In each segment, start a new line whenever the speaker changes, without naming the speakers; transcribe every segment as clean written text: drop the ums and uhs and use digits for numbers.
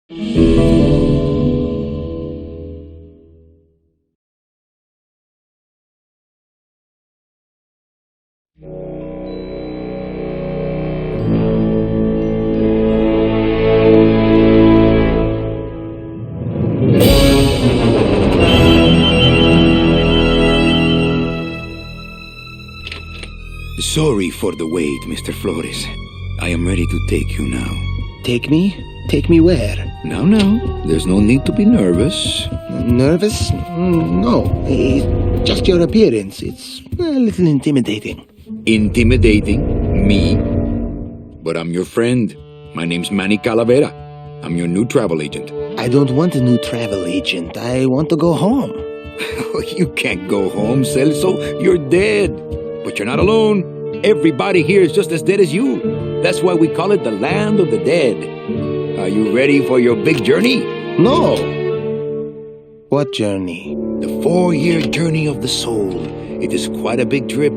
Sorry for the wait, Mr. Flores. I am ready to take you now.
Take me? Take me where?
Now, there's no need to be nervous.
Nervous? No. Just your appearance. It's a little intimidating.
Intimidating? Me? But I'm your friend. My name's Manny Calavera. I'm your new travel agent.
I don't want a new travel agent. I want to go home.
You can't go home, Celso. You're dead. But you're not alone. Everybody here is just as dead as you. That's why we call it the land of the dead. Are you ready for your big journey?
No. What journey?
The 4-year journey of the soul. It is quite a big trip.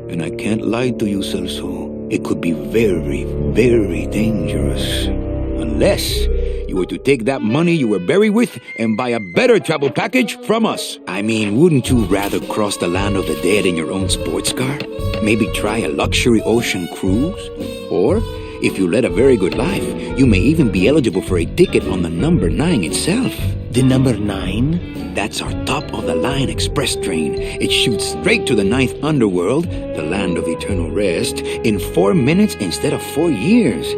And I can't lie to you, Celso. It could be very, very dangerous. Unless you were to take that money you were buried with and buy a better travel package from us. I mean, wouldn't you rather cross the land of the dead in your own sports car? Maybe try a luxury ocean cruise? Or, if you led a very good life, you may even be eligible for a ticket on the number 9 itself.
The number 9?
That's our top-of-the-line express train. It shoots straight to the 9th underworld, the land of eternal rest, in 4 minutes instead of 4 years.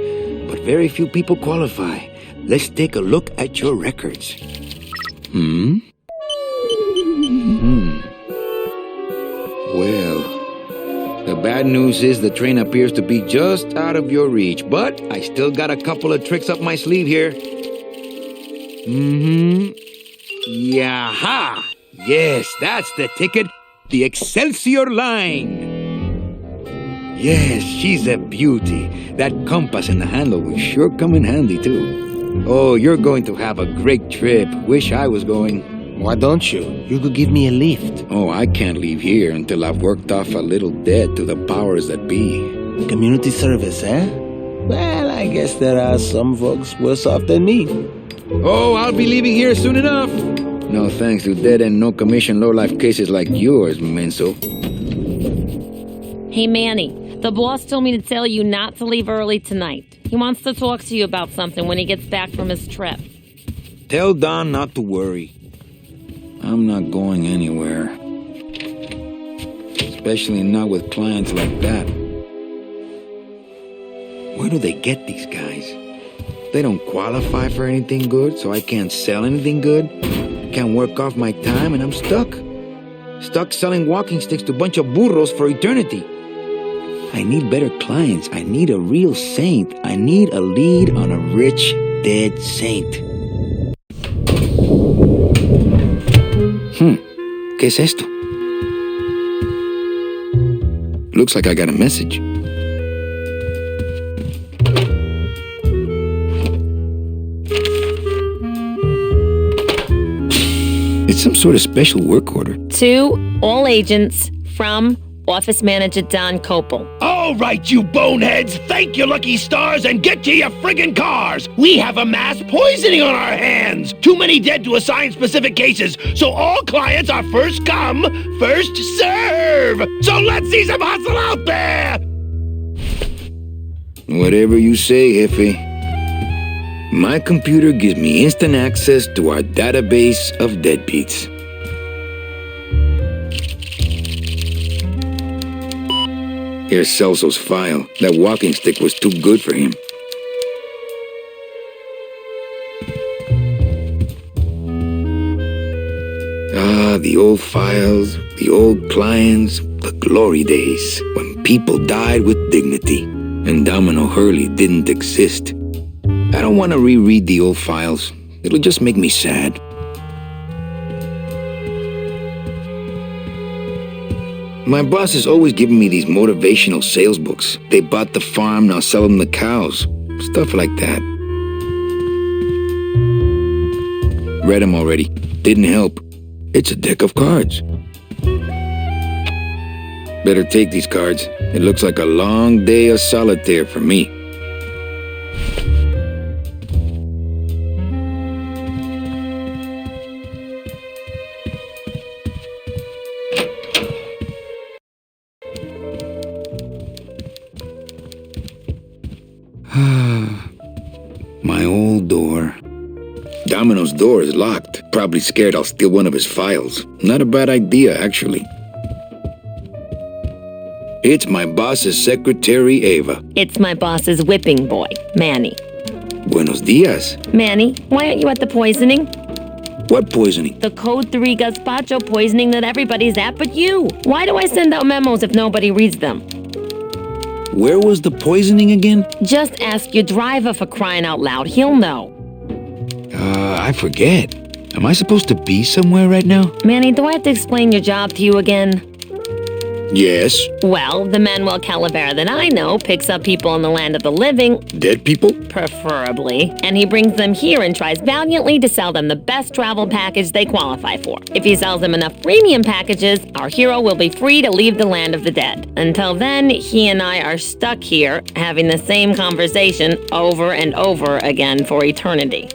But very few people qualify. Let's take a look at your records. Well, the bad news is the train appears to be just out of your reach, but I still got a couple of tricks up my sleeve here. Yaha! Yes, that's the ticket. The Excelsior line. Yes, she's a beauty. That compass and the handle will sure come in handy, too. Oh, you're going to have a great trip. Wish I was going.
Why don't you? You could give me a lift.
Oh, I can't leave here until I've worked off a little debt to the powers that be.
Community service, eh? Well, I guess there are some folks worse off than me.
Oh, I'll be leaving here soon enough. No thanks to dead and no commission low-life cases like yours, Menso.
Hey, Manny. The boss told me to tell you not to leave early tonight. He wants to talk to you about something when he gets back from his trip.
Tell Don not to worry. I'm not going anywhere. Especially not with clients like that. Where do they get these guys? They don't qualify for anything good, so I can't sell anything good. Can't work off my time, and I'm stuck. Stuck selling walking sticks to a bunch of burros for eternity. I need better clients. I need a real saint. I need a lead on a rich, dead saint. ¿Qué es esto? Looks like I got a message. It's some sort of special work order.
To all agents from Office Manager Don Copel.
All right, you boneheads, thank your lucky stars and get to your friggin' cars. We have a mass poisoning on our hands. Too many dead to assign specific cases, so all clients are first come, first serve. So let's see some hustle out there.
Whatever you say, Jefe. My computer gives me instant access to our database of deadbeats. Here's Celso's file. That walking stick was too good for him. Ah, the old files, the old clients, the glory days, when people died with dignity, and Domino Hurley didn't exist. I don't want to reread the old files. It'll just make me sad. My boss is always giving me these motivational sales books. They bought the farm, now sell them the cows. Stuff like that. Read them already. Didn't help. It's a deck of cards. Better take these cards. It looks like a long day of solitaire for me. old door. Domino's door is locked. Probably scared I'll steal one of his files. Not a bad idea, actually. It's my boss's secretary, Ava.
It's my boss's whipping boy, Manny.
Buenos dias.
Manny, why aren't you at the poisoning?
What poisoning?
The Code 3 gazpacho poisoning that everybody's at but you. Why do I send out memos if nobody reads them?
Where was the poisoning again?
Just ask your driver, for crying out loud. He'll know.
I forget. Am I supposed to be somewhere right now?
Manny, do I have to explain your job to you again?
Yes.
Well, the Manuel Calavera that I know picks up people in the land of the living,
Dead people?
preferably, and he brings them here and tries valiantly to sell them the best travel package they qualify for. If he sells them enough premium packages, our hero will be free to leave the land of the dead. Until then, he and I are stuck here, having the same conversation over and over again for eternity.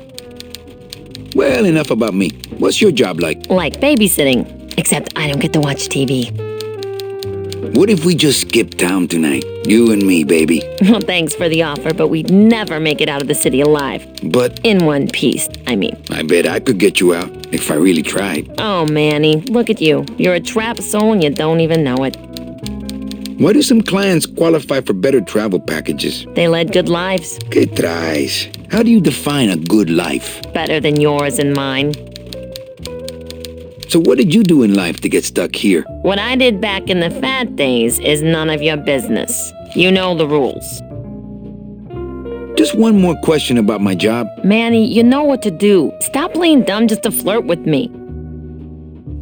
Well, enough about me. What's your job like?
Like babysitting, except I don't get to watch TV.
What if we just skip town tonight? You and me, baby.
Well, thanks for the offer, but we'd never make it out of the city alive.
But
In one piece, I mean.
I bet I could get you out if I really tried.
Oh, Manny, look at you. You're a trapped soul and you don't even know it.
Why do some clients qualify for better travel packages?
They led good lives,
¿Qué traes? How do you define a good life?
better than yours and mine.
So what did you do in life to get stuck here?
What I did back in the fat days is none of your business. You know the rules.
Just one more question about my job.
Manny, you know what to do. Stop playing dumb just to flirt with me.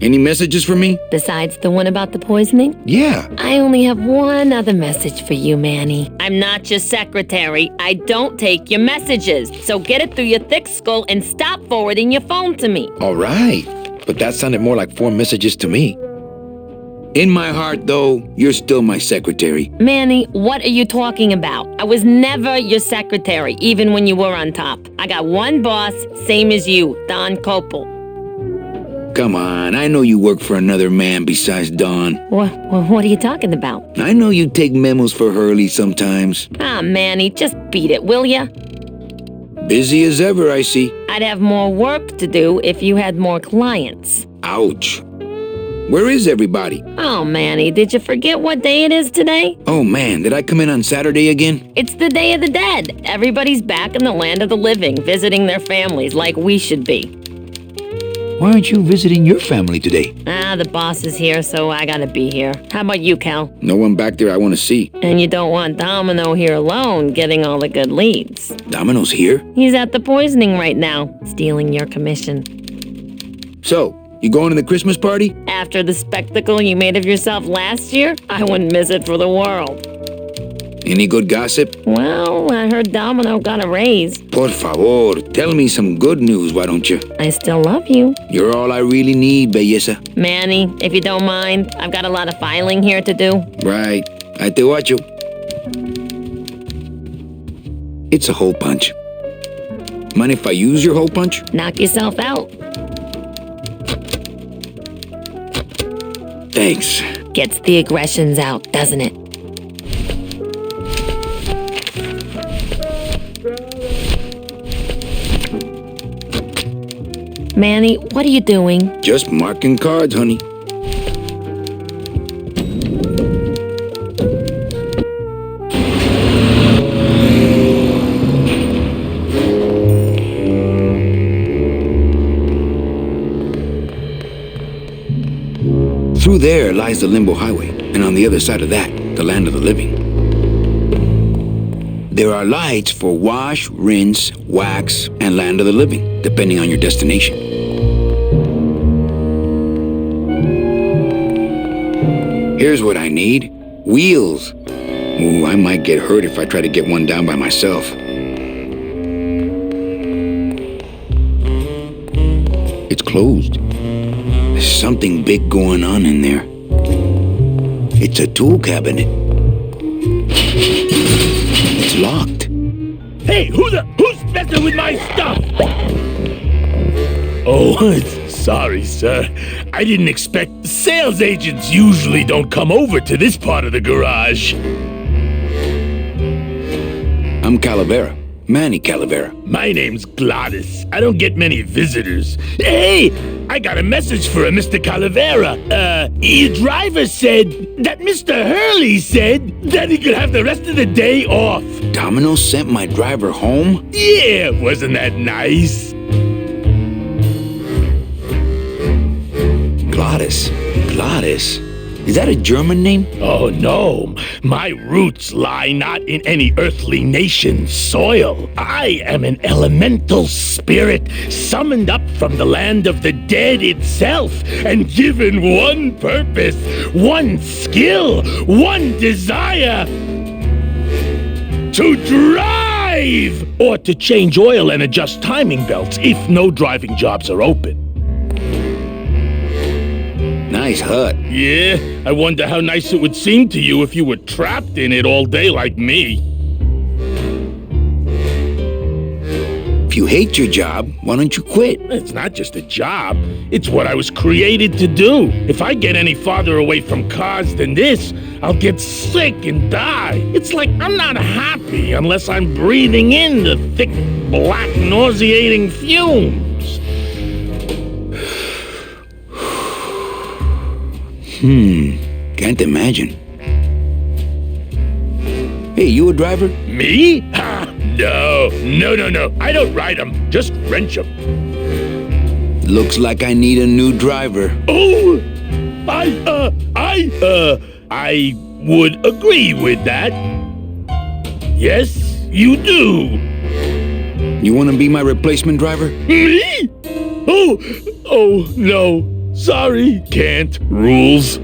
Any messages for me?
Besides the one about the poisoning?
Yeah.
I only have one other message for you, Manny. I'm not your secretary. I don't take your messages. So get it through your thick skull and stop forwarding your phone to me.
All right. But that sounded more like 4 messages to me. In my heart, though, you're still my secretary.
Manny, what are you talking about? I was never your secretary, even when you were on top. I got one boss, same as you, Don Copel.
Come on, I know you work for another man besides Don.
What are you talking about?
I know you take memos for Hurley sometimes.
Ah, Manny, just beat it, will ya?
Busy as ever, I see.
I'd have more work to do if you had more clients.
Ouch. Where is everybody?
Oh, Manny, did you forget what day it is today?
Oh man, did I come in on Saturday again?
It's the Day of the Dead. Everybody's back in the land of the living, visiting their families like we should be.
Why aren't you visiting your family today?
Ah, the boss is here, so I gotta be here. How about you, Cal?
No one back there I want to see.
And you don't want Domino here alone, getting all the good leads.
Domino's here?
He's at the poisoning right now, stealing your commission.
So, you going to the Christmas party?
After the spectacle you made of yourself last year, I wouldn't miss it for the world.
Any good gossip?
Well, I heard Domino got a raise.
Por favor, tell me some good news, why don't you?
I still love you.
You're all I really need, belleza.
Manny, if you don't mind, I've got a lot of filing here to do.
Right. I te watcho. It's a hole punch. Mind if I use your hole punch?
Knock yourself out.
Thanks.
Gets the aggressions out, doesn't it? Manny, what are you doing?
Just marking cards, honey. Through there lies the Limbo Highway, and on the other side of that, the land of the living. There are lights for wash, rinse, wax, and land of the living, depending on your destination. Here's what I need. Wheels. Ooh, I might get hurt if I try to get one down by myself. It's closed. There's something big going on in there. It's a tool cabinet. It's locked.
Hey, who's messing with my stuff? Oh, sorry, sir. I didn't expect... Sales agents usually don't come over to this part of the garage.
I'm Calavera. Manny Calavera.
My name's Glottis. I don't get many visitors. Hey, I got a message for a Mr. Calavera. Your driver said that Mr. Hurley said that he could have the rest of the day off.
Domino sent my driver home?
Yeah, wasn't that nice?
Glottis. Glottis? Is that a German name?
Oh no, my roots lie not in any earthly nation's soil. I am an elemental spirit summoned up from the land of the dead itself and given one purpose, one skill, one desire. To drive! Or to change oil and adjust timing belts if no driving jobs are open.
Nice hut.
Yeah, I wonder how nice it would seem to you if you were trapped in it all day like me.
If you hate your job, why don't you quit?
It's not just a job. It's what I was created to do. If I get any farther away from cars than this, I'll get sick and die. It's like I'm not happy unless I'm breathing in the thick, black, nauseating fumes.
Can't imagine. Hey, you a driver?
Me? Ha! No. I don't ride them, just wrench them.
Looks like I need a new driver.
Oh! I would agree with that. Yes, you do.
You want to be my replacement driver?
Me? Oh, no. Sorry, can't. Rules.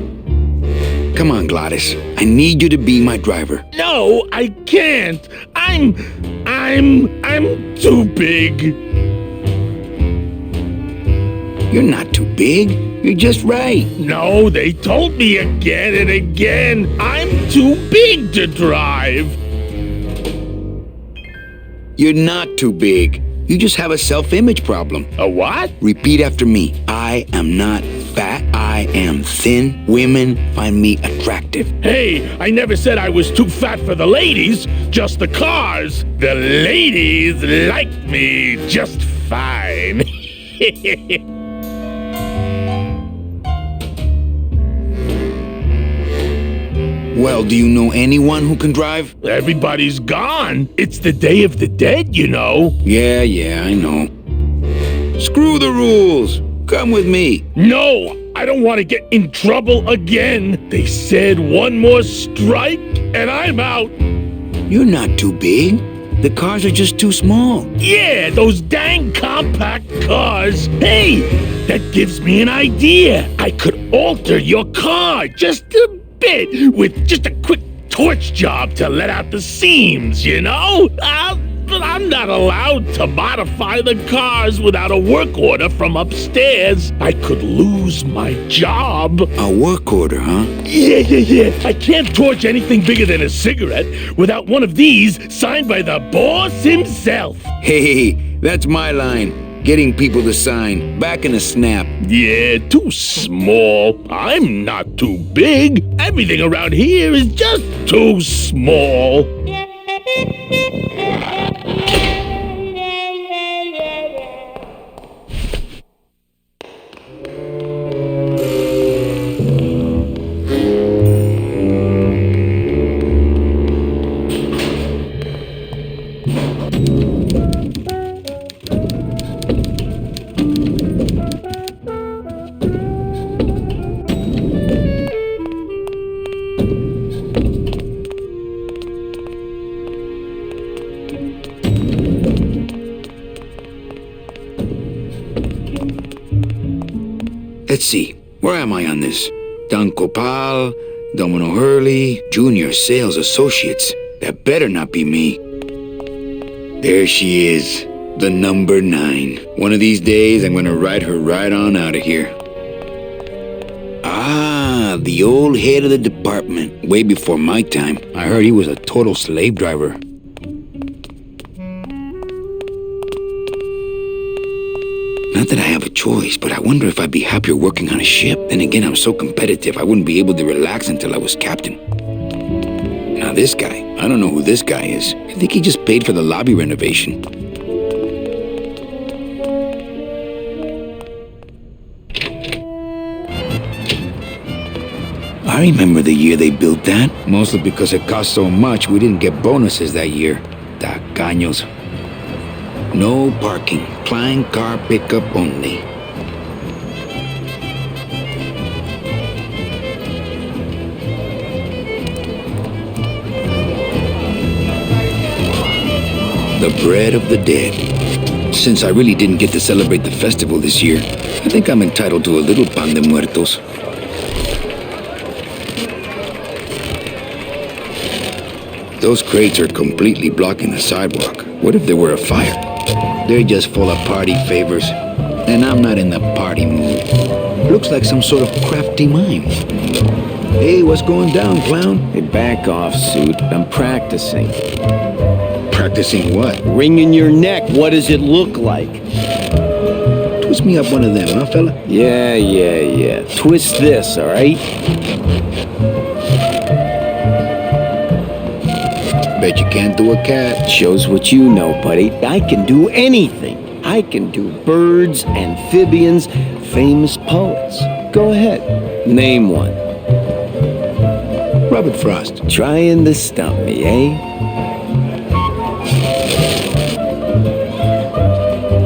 Come on, Glottis. I need you to be my driver.
No, I can't. I'm too big.
You're not too big. You're just right.
No, they told me again and again. I'm too big to drive.
You're not too big. You just have a self-image problem.
A what?
Repeat after me. I am not fat. I am thin. Women find me attractive.
Hey, I never said I was too fat for the ladies, just the cars. The ladies like me just fine.
Well, do you know anyone who can drive?
Everybody's gone. It's the Day of the Dead, you know.
Yeah, I know. Screw the rules. Come with me.
No, I don't want to get in trouble again. They said one more strike and I'm out.
You're not too big. The cars are just too small.
Yeah, those dang compact cars. Hey, that gives me an idea. I could alter your car just a bit with just a quick torch job to let out the seams, you know? But I'm not allowed to modify the cars without a work order from upstairs. I could lose my job.
A work order, huh?
Yeah. I can't torch anything bigger than a cigarette without one of these signed by the boss himself.
Hey, that's my line. Getting people to sign. Back in a snap.
Yeah, too small. I'm not too big. Everything around here is just too small.
Let's see. Where am I on this? Don Copal, Domino Hurley, Junior Sales Associates. That better not be me. There she is. The number 9. One of these days, I'm gonna ride her right on out of here. Ah, the old head of the department. Way before my time. I heard he was a total slave driver. Not that I have a choice, but I wonder if I'd be happier working on a ship. Then again, I'm so competitive, I wouldn't be able to relax until I was captain. Now this guy, I don't know who this guy is. I think he just paid for the lobby renovation. I remember the year they built that. Mostly because it cost so much we didn't get bonuses that year. Tacaños. No parking. Client car pickup only. The bread of the dead. Since I really didn't get to celebrate the festival this year, I think I'm entitled to a little pan de muertos. Those crates are completely blocking the sidewalk. What if there were a fire? They're just full of party favors, and I'm not in the party mood. Looks like some sort of crafty mime. Hey, what's going down, clown?
Hey, back off, Suit. I'm practicing.
Practicing what?
Wringing your neck. What does it look like?
Twist me up one of them, huh, fella?
Yeah. Twist this, all right?
Bet you can't do a cat.
Shows what you know, buddy. I can do anything. I can do birds, amphibians, famous poets. Go ahead. Name one.
Robert Frost.
Trying to stump me, eh?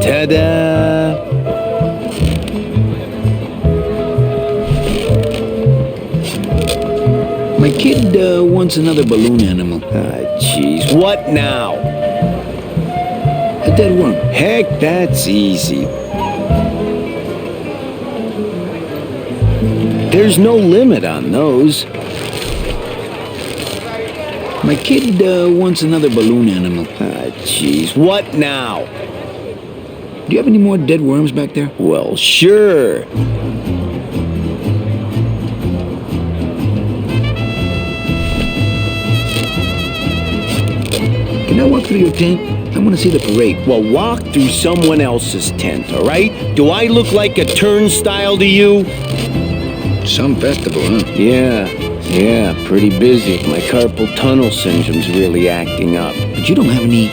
Ta-da!
My kid wants another balloon animal.
Jeez. What now?
A dead worm.
Heck, that's easy. There's no limit on those.
My kid wants another balloon animal.
Jeez. What now?
Do you have any more dead worms back there?
Well, sure.
Can I walk through your tent? I want to see the parade.
Well, walk through someone else's tent, all right? Do I look like a turnstile to you?
Some festival, huh?
Yeah, pretty busy. My carpal tunnel syndrome's really acting up.
But you don't have any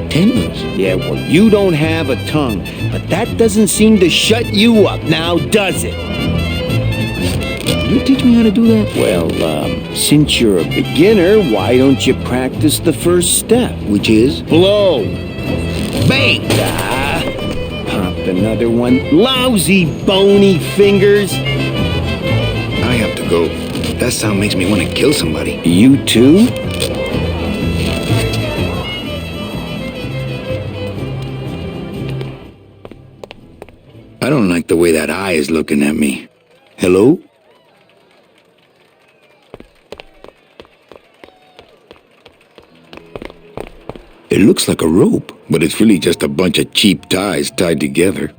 tendons.
Yeah, well, you don't have a tongue, but that doesn't seem to shut you up now, does it?
You teach me how to do that?
Well, since you're a beginner, why don't you practice the first step?
Which is?
Blow.
Bang!
Pop another one. Lousy bony fingers.
I have to go. That sound makes me want to kill somebody.
You too?
I don't like the way that eye is looking at me. Hello? It looks like a rope, but it's really just a bunch of cheap ties tied together.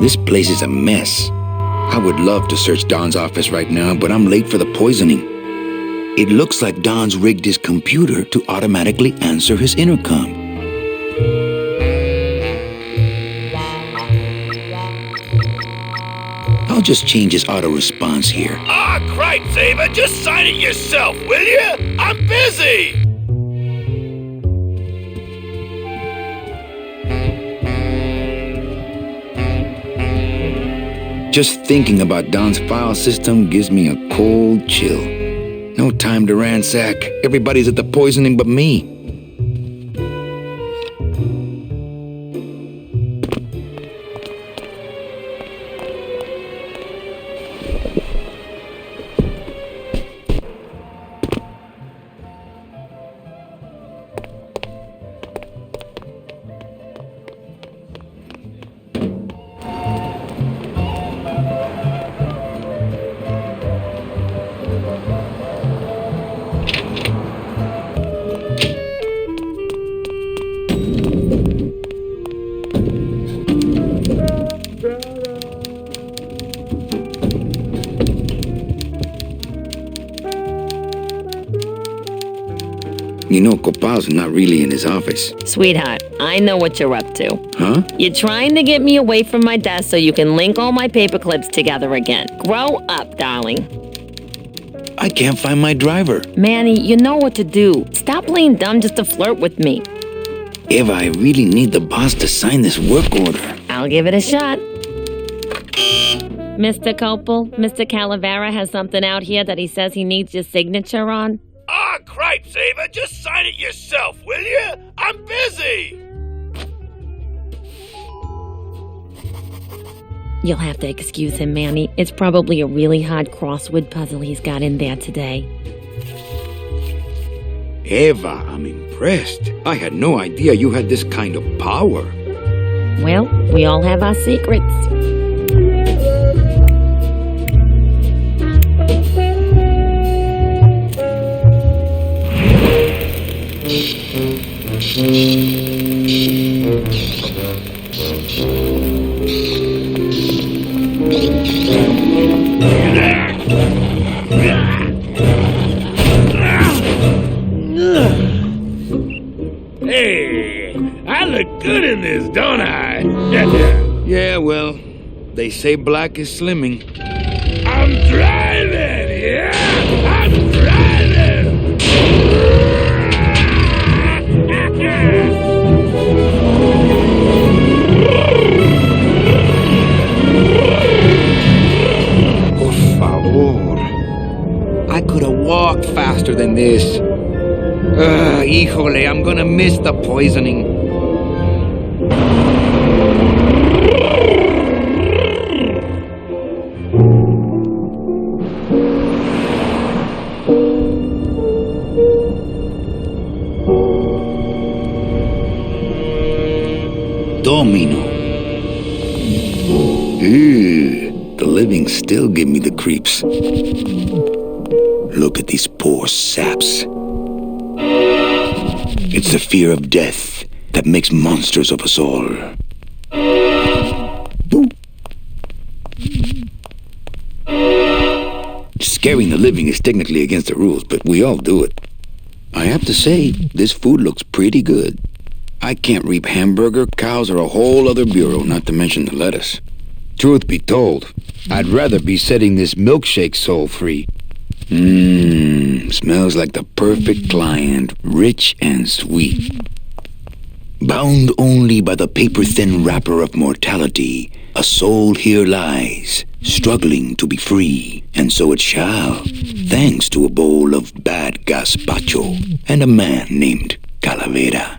This place is a mess. I would love to search Don's office right now, but I'm late for the poisoning. It looks like Don's rigged his computer to automatically answer his intercom. I'll just change his auto response here.
Ah, cripe, Saber, just sign it yourself, will you? I'm busy!
Just thinking about Don's file system gives me a cold chill. No time to ransack. Everybody's at the poisoning but me. You know, Copal's not really in his office.
Sweetheart, I know what you're up to.
Huh?
You're trying to get me away from my desk so you can link all my paper clips together again. Grow up, darling.
I can't find my driver.
Manny, you know what to do. Stop playing dumb just to flirt with me.
Eva, I really need the boss to sign this work order.
I'll give it a shot. Mr. Copel, Mr. Calavera has something out here that he says he needs your signature on.
Ah, cripes, Ava, just sign it yourself, will you? I'm busy!
You'll have to excuse him, Manny. It's probably a really hard crossword puzzle he's got in there today.
Eva, I'm impressed. I had no idea you had this kind of power.
Well, we all have our secrets.
Hey, I look good in this, don't I?
Yeah, well, they say black is slimming.
I'm driving, yeah! I'm driving!
Por favor. I could have walked faster than this. Híjole, I'm gonna miss the poisoning. Domino. Ew, the living still give me the creeps. Look at these poor saps. It's the fear of death that makes monsters of us all. Scaring the living is technically against the rules, but we all do it. I have to say, this food looks pretty good. I can't reap hamburger, cows are a whole other bureau, not to mention the lettuce. Truth be told, I'd rather be setting this milkshake soul free. Smells like the perfect client, rich and sweet. Bound only by the paper-thin wrapper of mortality, a soul here lies, struggling to be free, and so it shall, thanks to a bowl of bad gazpacho and a man named Calavera.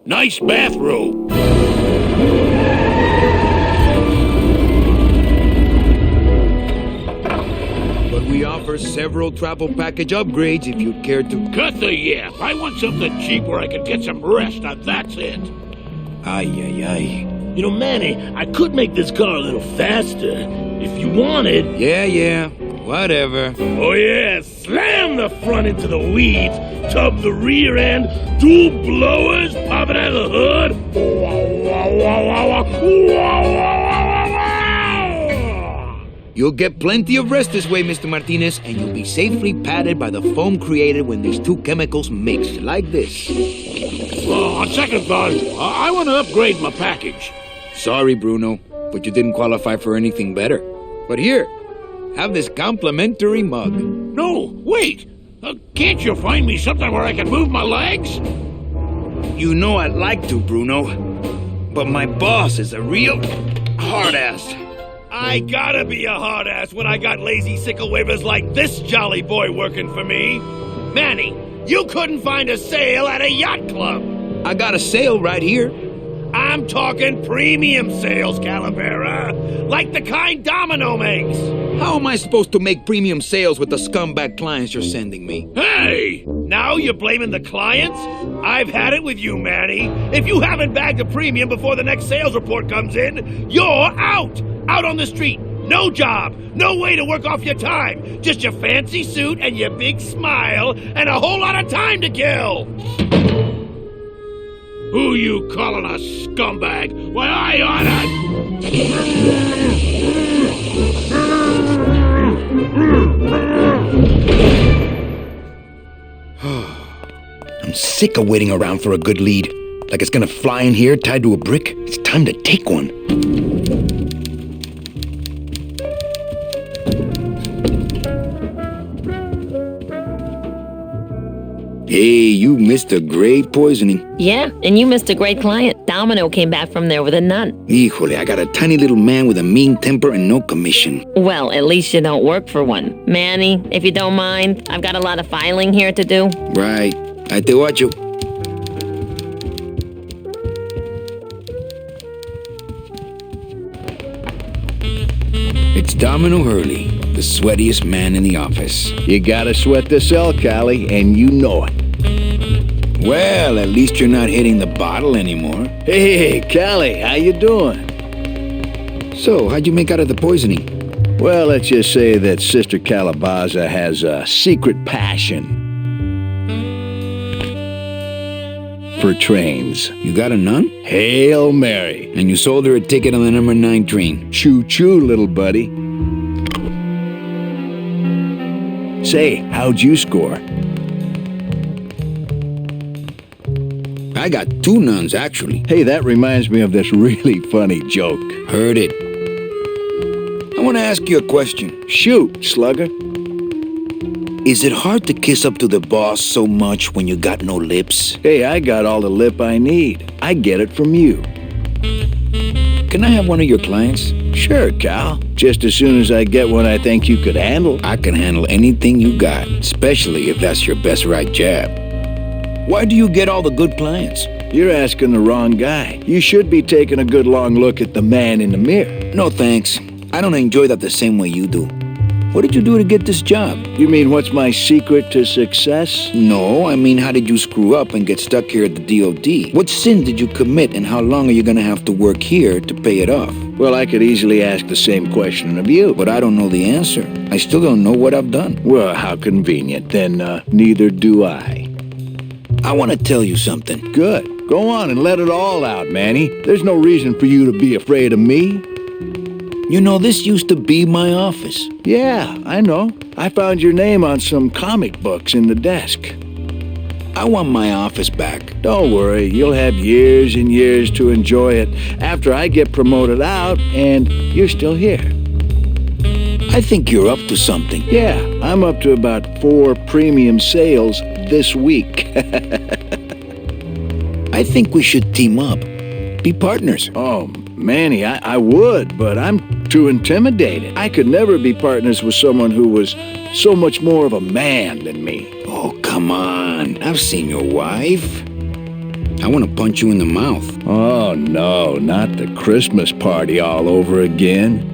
Nice bathrobe.
But we offer several travel package upgrades if you'd care to.
Cut the yap. I want something cheap where I can get some rest, and that's it.
Ay, ay, ay.
You know, Manny, I could make this car a little faster if you wanted.
Yeah, whatever.
Oh, yeah, slam the front into the weeds, tub the rear end, dual blowers popping out of the hood.
You'll get plenty of rest this way, Mr. Martinez, and you'll be safely padded by the foam created when these two chemicals mix, like this.
On second thought, I want to upgrade my package.
Sorry, Bruno, but you didn't qualify for anything better. But here, have this complimentary mug.
No, wait. Can't you find me something where I can move my legs?
You know I'd like to, Bruno, but my boss is a real hard-ass.
I gotta be a hard-ass when I got lazy sickle wavers like this jolly boy working for me. Manny, you couldn't find a sale at a yacht club.
I got a sale right here.
I'm talking premium sales, Calavera. Like the kind Domino makes.
How am I supposed to make premium sales with the scumbag clients you're sending me?
Hey! Now you're blaming the clients? I've had it with you, Manny. If you haven't bagged a premium before the next sales report comes in, you're out! Out on the street. No job. No way to work off your time. Just your fancy suit and your big smile and a whole lot of time to kill. Who you calling a scumbag? Why, I oughta...
I'm sick of waiting around for a good lead. Like it's gonna fly in here tied to a brick. It's time to take one. Hey, you missed a great poisoning.
Yeah, and you missed a great client. Domino came back from there with a none.
Híjole, I got a tiny little man with a mean temper and no commission.
Well, at least you don't work for one. Manny, if you don't mind, I've got a lot of filing here to do.
Right. Ahí te guacho. It's Domino Hurley, the sweatiest man in the office.
You gotta sweat the cell, Callie, and you know it.
Well, at least you're not hitting the bottle anymore.
Hey, Callie, how you doing?
So, how'd you make out of the poisoning?
Well, let's just say that Sister Calabaza has a secret passion for trains.
You got a nun?
Hail Mary.
And you sold her a ticket on the number 9 train.
Choo-choo, little buddy. Say, how'd you score?
I got 2 nuns, actually.
Hey, that reminds me of this really funny joke.
Heard it. I want to ask you a question.
Shoot, slugger.
Is it hard to kiss up to the boss so much when you got no lips?
Hey, I got all the lip I need. I get it from you.
Can I have one of your clients?
Sure, Cal. Just as soon as I get one I think you could handle.
I can handle anything you got, especially if that's your best right jab. Why do you get all the good clients?
You're asking the wrong guy. You should be taking a good long look at the man in the mirror.
No thanks. I don't enjoy that the same way you do. What did you do to get this job?
You mean what's my secret to success?
No, I mean how did you screw up and get stuck here at the DOD? What sin did you commit and how long are you gonna have to work here to pay it off?
Well, I could easily ask the same question of you.
But I don't know the answer. I still don't know what I've done.
Well, how convenient. Then neither do I.
I want to tell you something.
Good. Go on and let it all out, Manny. There's no reason for you to be afraid of me.
You know, this used to be my office.
Yeah, I know. I found your name on some comic books in the desk.
I want my office back.
Don't worry, you'll have years and years to enjoy it after I get promoted out and you're still here.
I think you're up to something.
Yeah, I'm up to about 4 premium sales this week.
I think we should team up. Be partners.
Oh, Manny, I would, but I'm too intimidated. I could never be partners with someone who was so much more of a man than me.
Oh, come on. I've seen your wife. I want to punch you in the mouth.
Oh, no, not the Christmas party all over again.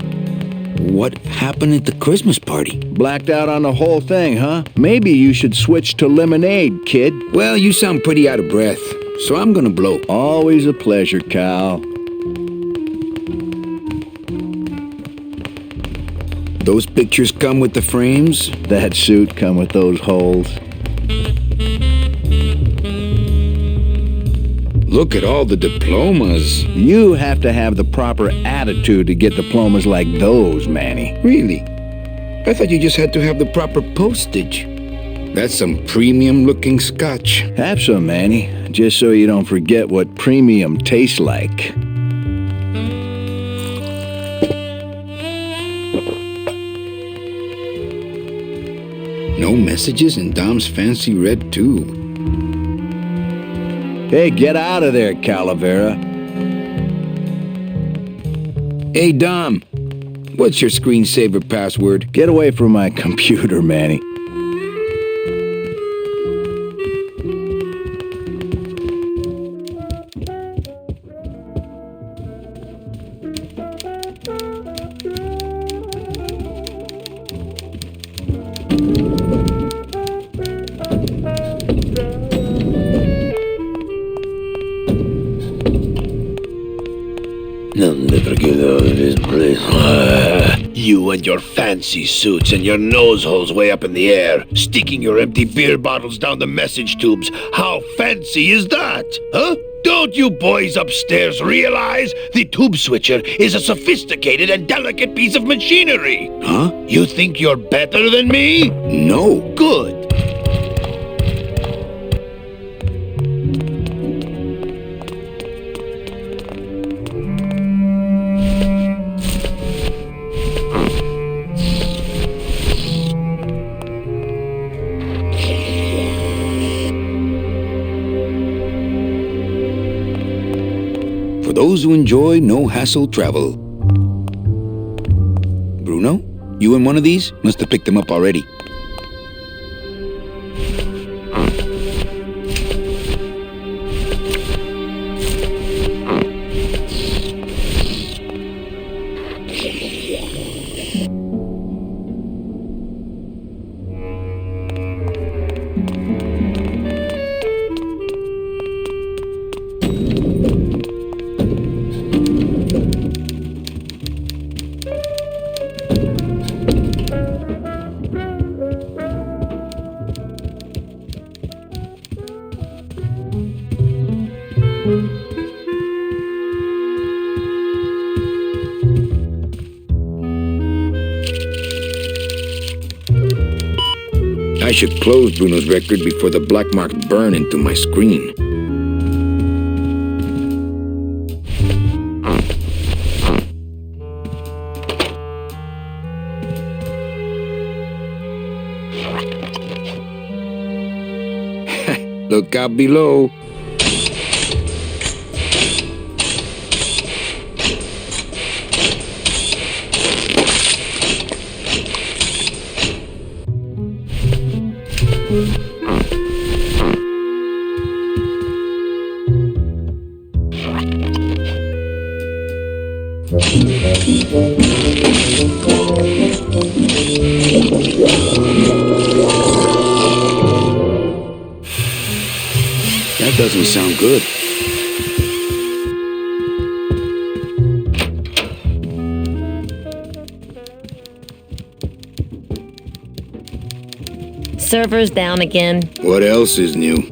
What happened at the Christmas party?
Blacked out on the whole thing, huh? Maybe you should switch to lemonade, kid.
Well, you sound pretty out of breath, so I'm gonna blow.
Always a pleasure, Cal.
Those pictures come with the frames?
That suit come with those holes.
Look at all the diplomas.
You have to have the proper attitude to get diplomas like those, Manny.
Really? I thought you just had to have the proper postage. That's some premium-looking scotch.
Have some, Manny, just so you don't forget what premium tastes like.
No messages in Dom's fancy red tube.
Hey, get out of there, Calavera.
Hey, Dom. What's your screensaver password?
Get away from my computer, Manny.
I'll never get out of this place. You and your fancy suits and your nose holes way up in the air, sticking your empty beer bottles down the message tubes. How fancy is that? Huh? Don't you boys upstairs realize the tube switcher is a sophisticated and delicate piece of machinery?
Huh?
You think you're better than me?
No.
Good.
For those who enjoy no-hassle travel. Bruno, you in one of these? Must have picked them up already. I should close Bruno's record before the black marks burn into my screen. Look out below. That doesn't sound good.
Server's down again.
What else is new?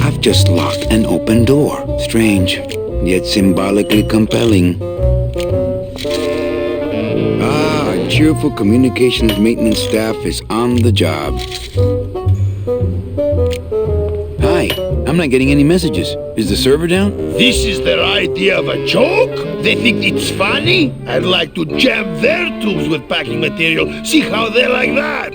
I've just locked an open door. Strange, yet symbolically compelling. Ah, our cheerful communications maintenance staff is on the job. Hi, I'm not getting any messages. Is the server down?
This is their idea of a joke? They think it's funny? I'd like to jam their tubes with packing material. See how they like that?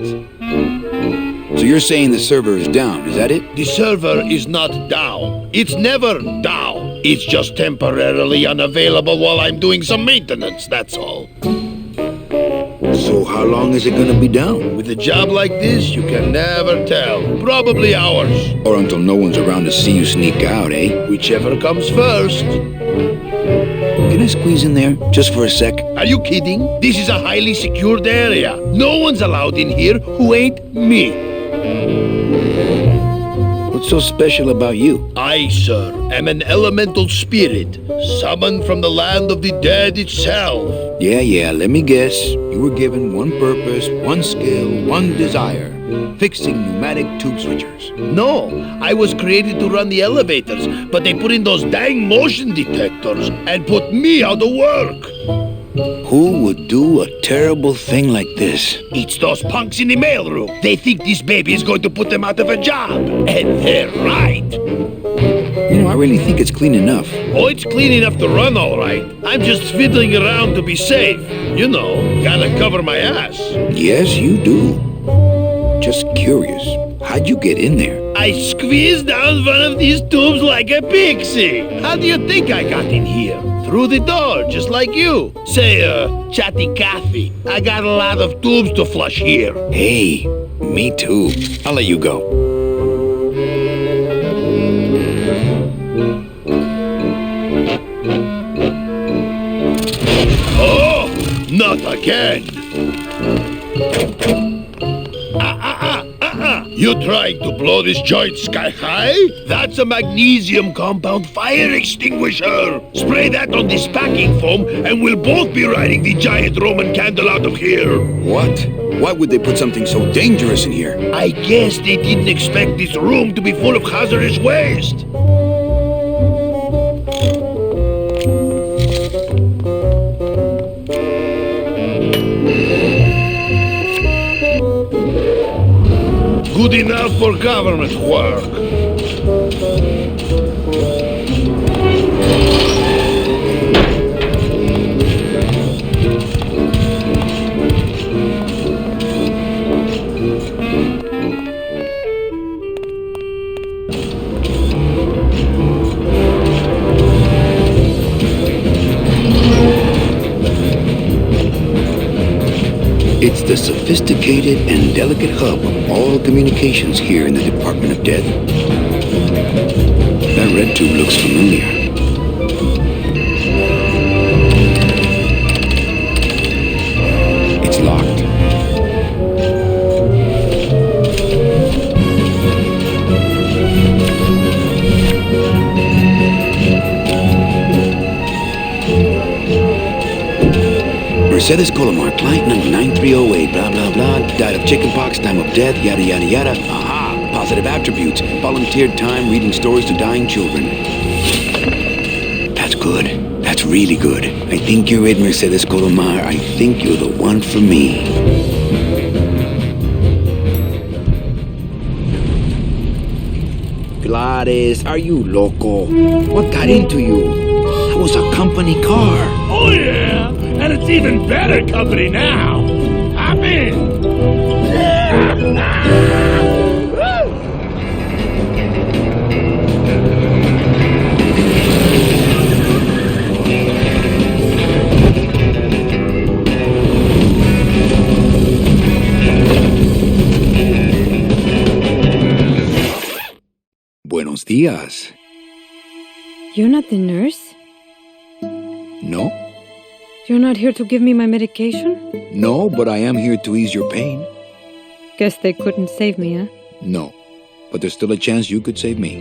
So you're saying the server is down, is that it?
The server is not down. It's never down. It's just temporarily unavailable while I'm doing some maintenance, that's all.
So how long is it gonna be down?
With a job like this, you can never tell. Probably hours.
Or until no one's around to see you sneak out, eh?
Whichever comes first.
Can I squeeze in there, just for a sec?
Are you kidding? This is a highly secured area. No one's allowed in here who ain't me.
What's so special about you?
I, sir, am an elemental spirit, summoned from the land of the dead itself.
Yeah, let me guess. You were given one purpose, one skill, one desire. Fixing pneumatic tube switchers.
No, I was created to run the elevators, but they put in those dang motion detectors and put me out of work.
Who would do a terrible thing like this?
It's those punks in the mailroom. They think this baby is going to put them out of a job. And they're right.
You know, I really think it's clean enough.
Oh, it's clean enough to run, all right. I'm just fiddling around to be safe. You know, gotta cover my ass.
Yes, you do. Just curious. How'd you get in there?
I squeezed down one of these tubes like a pixie. How do you think I got in here? Through the door, just like you. Say, Chatty Cathy, I got a lot of tubes to flush here.
Hey, me too. I'll let you go.
Oh, not again. You trying to blow this joint sky high? That's a magnesium compound fire extinguisher. Spray that on this packing foam and we'll both be riding the giant Roman candle out of here.
What? Why would they put something so dangerous in here?
I guess they didn't expect this room to be full of hazardous waste. Good enough for government work.
It's the sophisticated and delicate hub of all communications here in the Department of Death. That red tube looks familiar. It's locked. Mercedes Colomar, client number 9308, blah, blah, blah, died of chickenpox, time of death, yada, yada, yada. Aha! Positive attributes. Volunteered time reading stories to dying children. That's good. That's really good. I think you're it, Mercedes Colomar. I think you're the one for me. Gladys, are you loco? What got into you? That was a company car.
Oh yeah, and it's even better company now. I'm in.
Buenos días.
You're not the nurse?
No?
You're not here to give me my medication?
No, but I am here to ease your pain.
Guess they couldn't save me, huh?
No, but there's still a chance you could save me.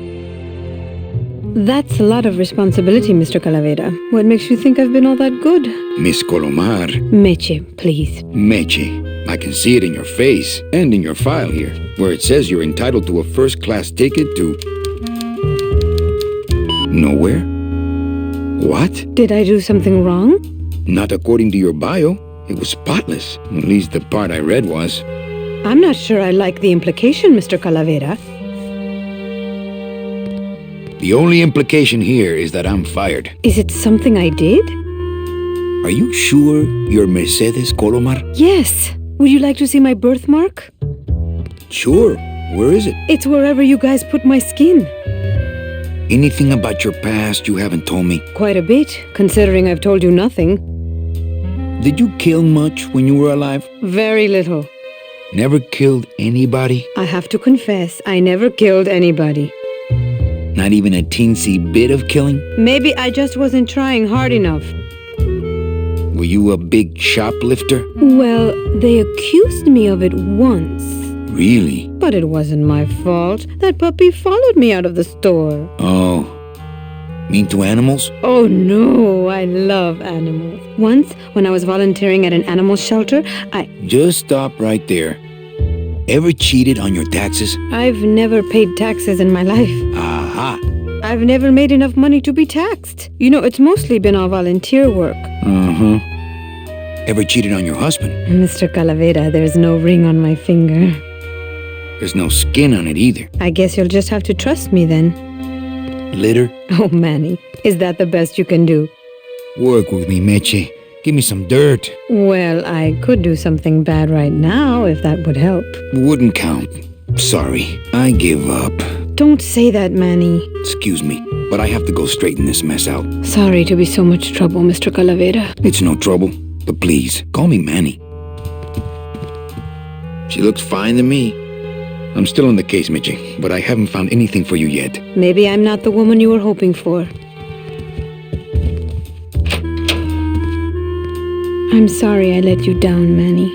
That's a lot of responsibility, Mr. Calavera. What makes you think I've been all that good?
Miss Colomar.
Meche, please.
Meche. I can see it in your face and in your file here, where it says you're entitled to a first-class ticket to... nowhere? What?
Did I do something wrong?
Not according to your bio. It was spotless. At least the part I read was.
I'm not sure I like the implication, Mr. Calavera.
The only implication here is that I'm fired.
Is it something I did?
Are you sure you're Mercedes Colomar?
Yes. Would you like to see my birthmark?
Sure. Where is it?
It's wherever you guys put my skin.
Anything about your past you haven't told me?
Quite a bit, considering I've told you nothing.
Did you kill much when you were alive?
Very little.
Never killed anybody?
I have to confess, I never killed anybody.
Not even a teensy bit of killing?
Maybe I just wasn't trying hard enough.
Were you a big shoplifter?
Well, they accused me of it once.
Really?
But it wasn't my fault. That puppy followed me out of the store.
Oh. Mean to animals?
Oh no, I love animals. Once, when I was volunteering at an animal shelter,
Just stop right there. Ever cheated on your taxes?
I've never paid taxes in my life.
Aha.
I've never made enough money to be taxed. You know, it's mostly been all volunteer work.
Uh-huh. Ever cheated on your husband?
Mr. Calavera, there's no ring on my finger.
There's no skin on it either.
I guess you'll just have to trust me then.
Litter?
Oh, Manny, is that the best you can do?
Work with me, Meche. Give me some dirt.
Well, I could do something bad right now if that would help.
Wouldn't count. Sorry. I give up.
Don't say that, Manny.
Excuse me, but I have to go straighten this mess out.
Sorry to be so much trouble, Mr. Calavera.
It's no trouble. But please, call me Manny. She looks fine to me. I'm still on the case, Meche, but I haven't found anything for you yet.
Maybe I'm not the woman you were hoping for. I'm sorry I let you down, Manny.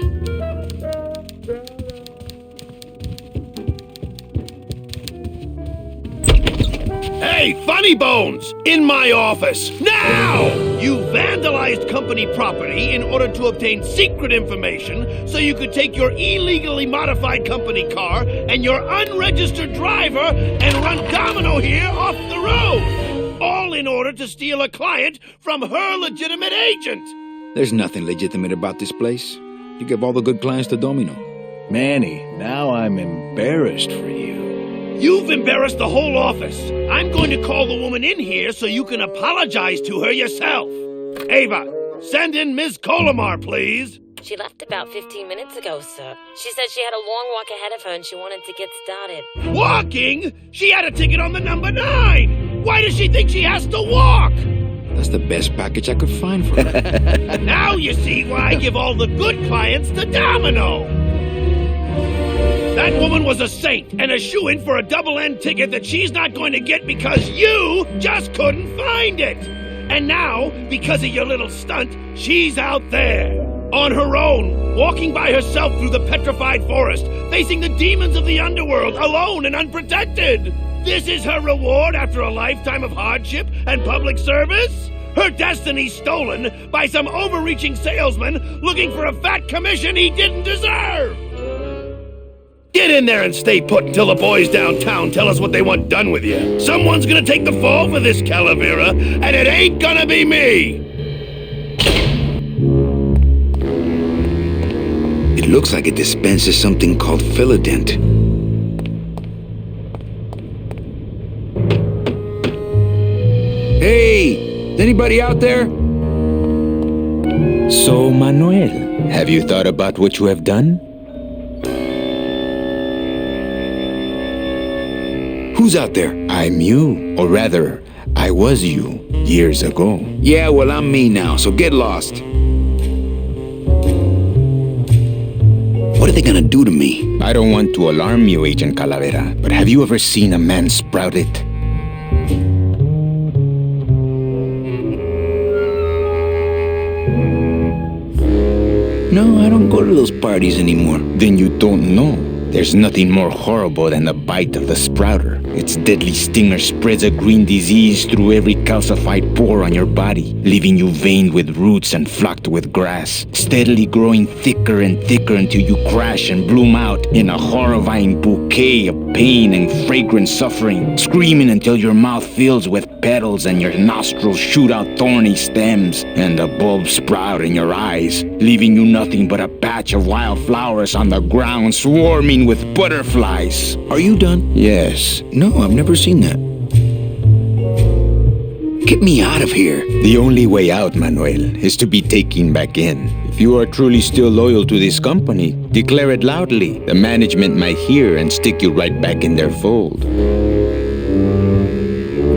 Hey, Funny Bones! In my office! Now! You vandalized company property in order to obtain secret information so you could take your illegally modified company car and your unregistered driver and run Domino here off the road! All in order to steal a client from her legitimate agent!
There's nothing legitimate about this place. You give all the good clients to Domino.
Manny, now I'm embarrassed for you.
You've embarrassed the whole office. I'm going to call the woman in here so you can apologize to her yourself. Ava, send in Ms. Colomar, please.
She left about 15 minutes ago, sir. She said she had a long walk ahead of her and she wanted to get started.
Walking? She had a ticket on the number 9. Why does she think she has to walk?
That's the best package I could find for her.
Now you see why I give all the good clients to Domino. That woman was a saint and a shoo-in for a double-end ticket that she's not going to get because you just couldn't find it. And now, because of your little stunt, she's out there, on her own, walking by herself through the petrified forest, facing the demons of the underworld, alone and unprotected. This is her reward after a lifetime of hardship and public service? Her destiny stolen by some overreaching salesman looking for a fat commission he didn't deserve! Get in there and stay put until the boys downtown tell us what they want done with you. Someone's gonna take the fall for this, Calavera, and it ain't gonna be me!
It looks like it dispenses something called Philodent. Hey! Is anybody out there?
So, Manuel, have you thought about what you have done?
Who's out there?
I'm you, or rather, I was you, years ago.
Yeah, well, I'm me now, so get lost. What are they gonna do to me?
I don't want to alarm you, Agent Calavera, but have you ever seen a man sprouted?
No, I don't go to those parties anymore.
Then you don't know. There's nothing more horrible than the bite of the sprouter. Its deadly stinger spreads a green disease through every calcified pore on your body, leaving you veined with roots and flocked with grass, steadily growing thicker and thicker until you crash and bloom out in a horrifying bouquet of pain and fragrant suffering, screaming until your mouth fills with petals and your nostrils shoot out thorny stems, and the bulbs sprout in your eyes, leaving you nothing but a patch of wild flowers on the ground swarming with butterflies.
Are you done?
Yes.
No, I've never seen that. Get me out of here.
The only way out, Manuel, is to be taken back in. If you are truly still loyal to this company, declare it loudly. The management might hear and stick you right back in their fold.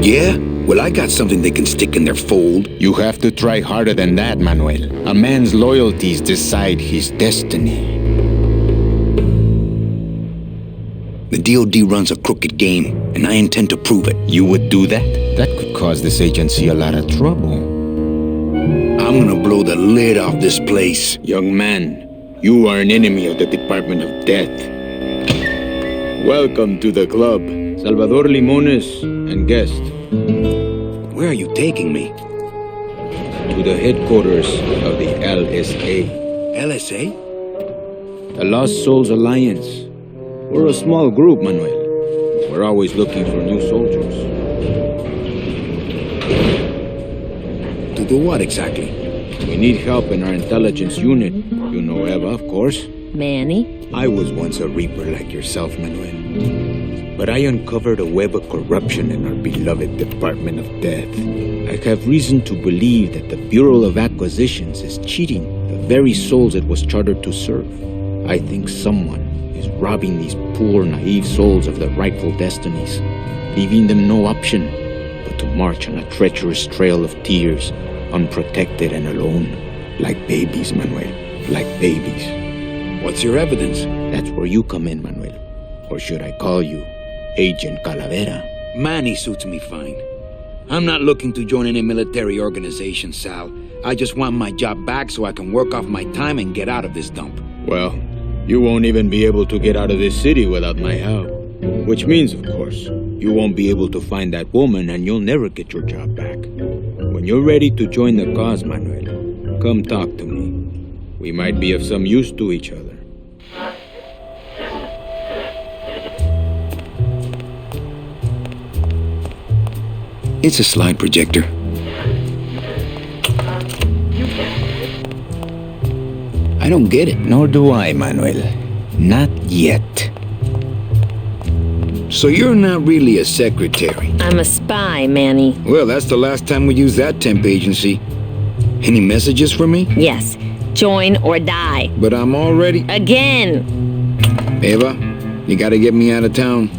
Yeah? Well, I got something they can stick in their fold.
You have to try harder than that, Manuel. A man's loyalties decide his destiny.
The DOD runs a crooked game, and I intend to prove it.
You would do that? That could cause this agency a lot of trouble.
I'm gonna blow the lid off this place.
Young man, you are an enemy of the Department of Death. Welcome to the club, Salvador Limones and guest.
Where are you taking me?
To the headquarters of the LSA.
LSA?
The Lost Souls Alliance. We're a small group, Manuel. We're always looking for new soldiers.
To do what exactly?
We need help in our intelligence unit. You know Eva, of course.
Manny?
I was once a Reaper like yourself, Manuel. But I uncovered a web of corruption in our beloved Department of Death. I have reason to believe that the Bureau of Acquisitions is cheating the very souls it was chartered to serve. I think someone is robbing these poor, naive souls of their rightful destinies, leaving them no option but to march on a treacherous trail of tears, unprotected and alone, like babies, Manuel, like babies.
What's your evidence?
That's where you come in, Manuel. Or should I call you Agent Calavera?
Manny suits me fine. I'm not looking to join any military organization, Sal. I just want my job back so I can work off my time and get out of this dump.
Well, you won't even be able to get out of this city without my help. Which means, of course, you won't be able to find that woman and you'll never get your job back. When you're ready to join the cause, Manuel, come talk to me. We might be of some use to each other.
It's a slide projector. I don't get it.
Nor do I, Manuel. Not yet.
So you're not really a secretary?
I'm a spy, Manny.
Well, that's the last time we used that temp agency. Any messages for me?
Yes. Join or die.
But I'm already...
Again!
Eva, you gotta get me out of town.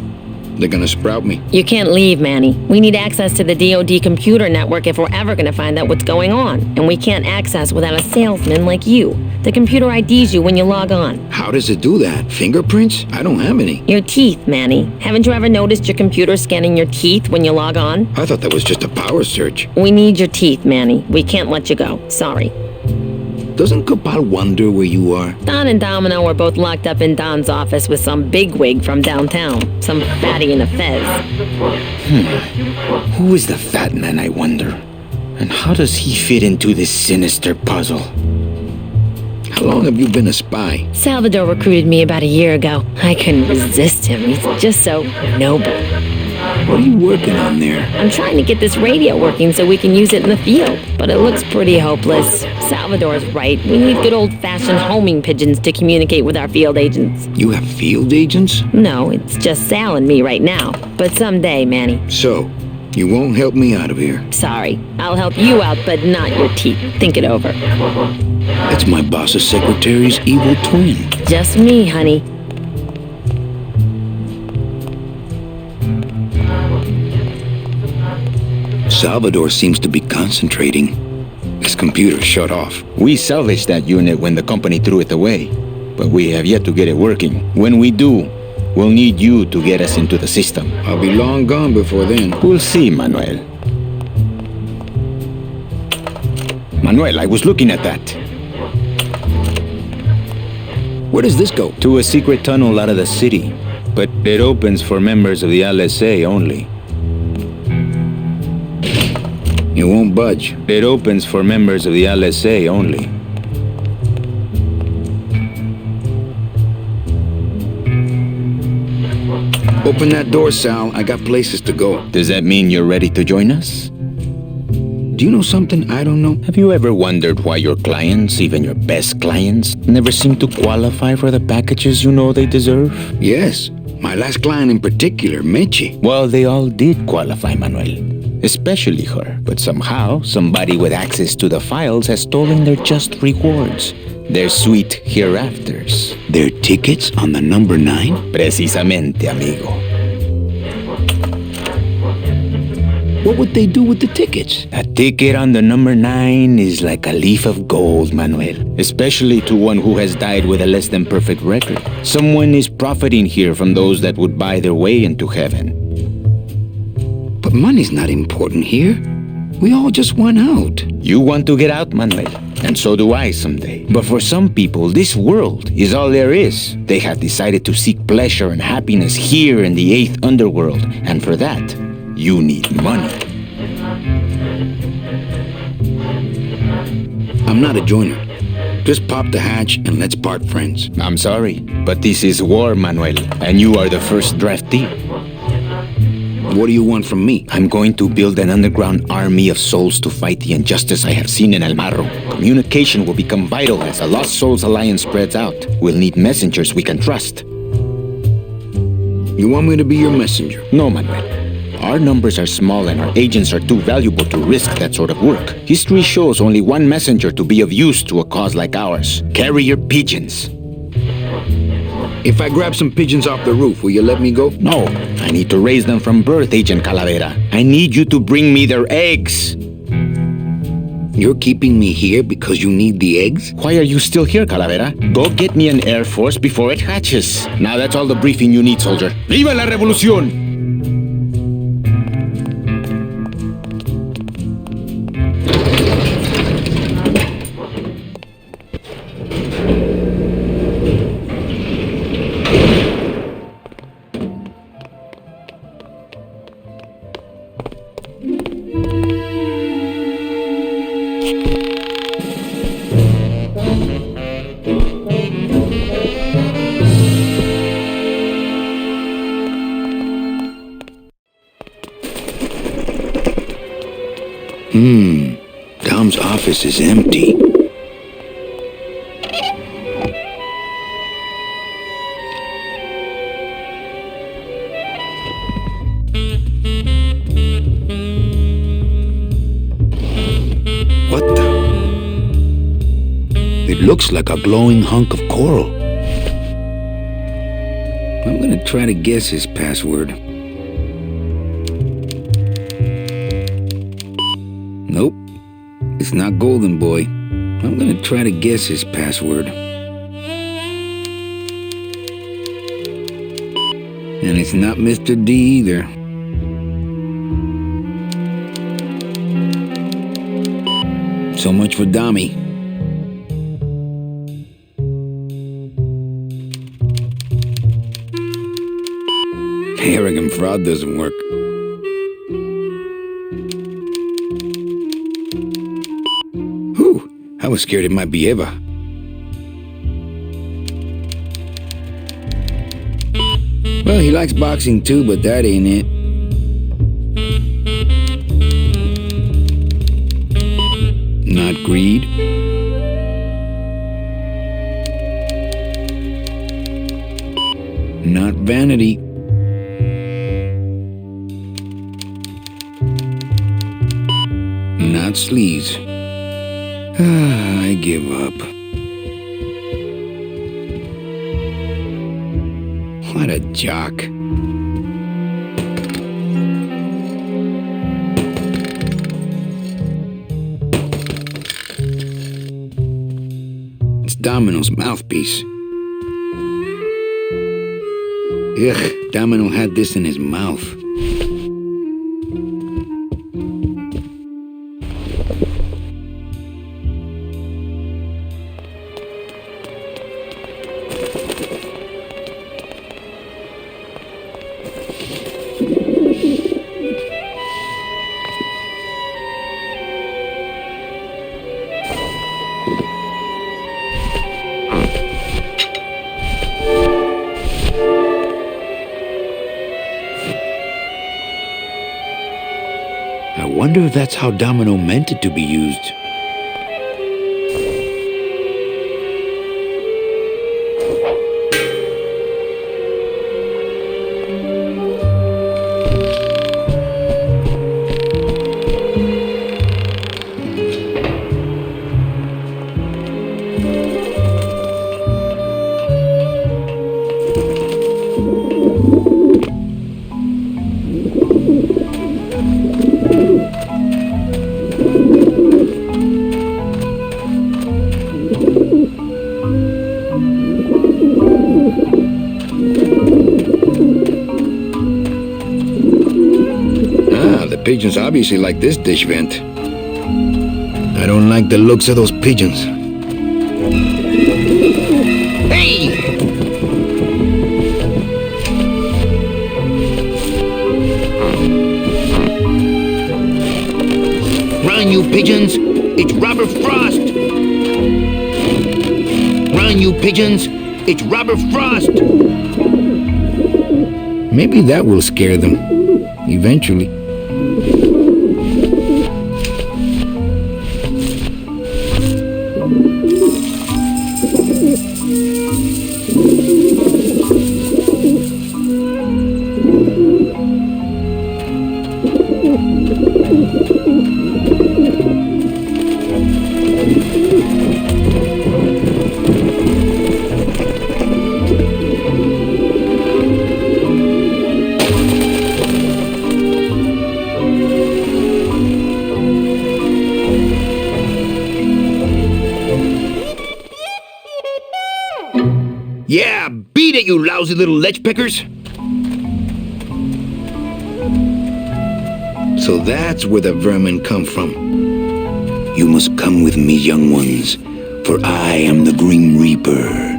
They're gonna sprout me.
You can't leave, Manny. We need access to the DoD computer network if we're ever gonna find out what's going on. And we can't access without a salesman like you. The computer IDs you when you log on.
How does it do that? Fingerprints? I don't have any.
Your teeth, Manny. Haven't you ever noticed your computer scanning your teeth when you log on?
I thought that was just a power search.
We need your teeth, Manny. We can't let you go. Sorry.
Doesn't Cabal wonder where you are?
Don and Domino are both locked up in Don's office with some bigwig from downtown. Some fatty in a fez.
Who is the fat man, I wonder? And how does he fit into this sinister puzzle?
How long have you been a spy?
Salvador recruited me about a year ago. I couldn't resist him. He's just so noble.
What are you working on there?
I'm trying to get this radio working so we can use it in the field, but it looks pretty hopeless. Salvador's right. We need good old-fashioned homing pigeons to communicate with our field agents.
You have field agents?
No, it's just Sal and me right now. But someday, Manny.
So, you won't help me out of here?
Sorry. I'll help you out, but not your teeth. Think it over.
That's my boss's secretary's evil twin.
Just me, honey.
Salvador seems to be concentrating. His computer shut off.
We salvaged that unit when the company threw it away, but we have yet to get it working. When we do, we'll need you to get us into the system.
I'll be long gone before then.
We'll see, Manuel. Manuel, I was looking at that.
Where does this go?
To a secret tunnel out of the city, but it opens for members of the LSA only.
You won't budge.
It opens for members of the LSA only.
Open that door, Sal. I got places to go.
Does that mean you're ready to join us?
Do you know something I don't know?
Have you ever wondered why your clients, even your best clients, never seem to qualify for the packages you know they deserve?
Yes. My last client in particular, Meche.
Well, they all did qualify, Manuel. Especially her. But somehow, somebody with access to the files has stolen their just rewards. Their sweet hereafters.
Their tickets on the number 9?
Precisamente, amigo.
What would they do with the tickets?
A ticket on the number 9 is like a leaf of gold, Manuel. Especially to one who has died with a less than perfect record. Someone is profiting here from those that would buy their way into heaven.
But money's not important here. We all just want out.
You want to get out, Manuel. And so do I someday. But for some people, this world is all there is. They have decided to seek pleasure and happiness here in the 8th underworld. And for that, you need money.
I'm not a joiner. Just pop the hatch and let's part friends.
I'm sorry, but this is war, Manuel. And you are the first draftee.
What do you want from me?
I'm going to build an underground army of souls to fight the injustice I have seen in El Marro. Communication will become vital as the Lost Souls Alliance spreads out. We'll need messengers we can trust.
You want me to be your messenger?
No, Manuel. Our numbers are small and our agents are too valuable to risk that sort of work. History shows only one messenger to be of use to a cause like ours. Carrier pigeons.
If I grab some pigeons off the roof, will you let me go?
No, I need to raise them from birth, Agent Calavera. I need you to bring me their eggs.
You're keeping me here because you need the eggs?
Why are you still here, Calavera? Go get me an Air Force before it hatches. Now that's all the briefing you need, soldier. ¡Viva la revolución!
Dom's office is empty. What the? It looks like a glowing hunk of coral. I'm gonna try to guess his password. Nope. It's not Golden Boy. I'm gonna try to guess his password. And it's not Mr. D either. So much for Dommy. Arrogant fraud doesn't work. Whew, I was scared it might be Eva. Well, he likes boxing too, but that ain't it. Not greed. Not vanity. Not sleaze. I give up. What a jock. It's Domino's mouthpiece. Ugh, Domino had this in his mouth. I wonder if that's how Domino meant it to be used. Pigeons obviously like this dish vent. I don't like the looks of those pigeons. Hey! Run, you pigeons! It's Robert Frost! Run, you pigeons! It's Robert Frost! Maybe that will scare them. Eventually. Yeah, beat it, you lousy little lech pickers! So that's where the vermin come from. You must come with me, young ones, for I am the Grim Reaper.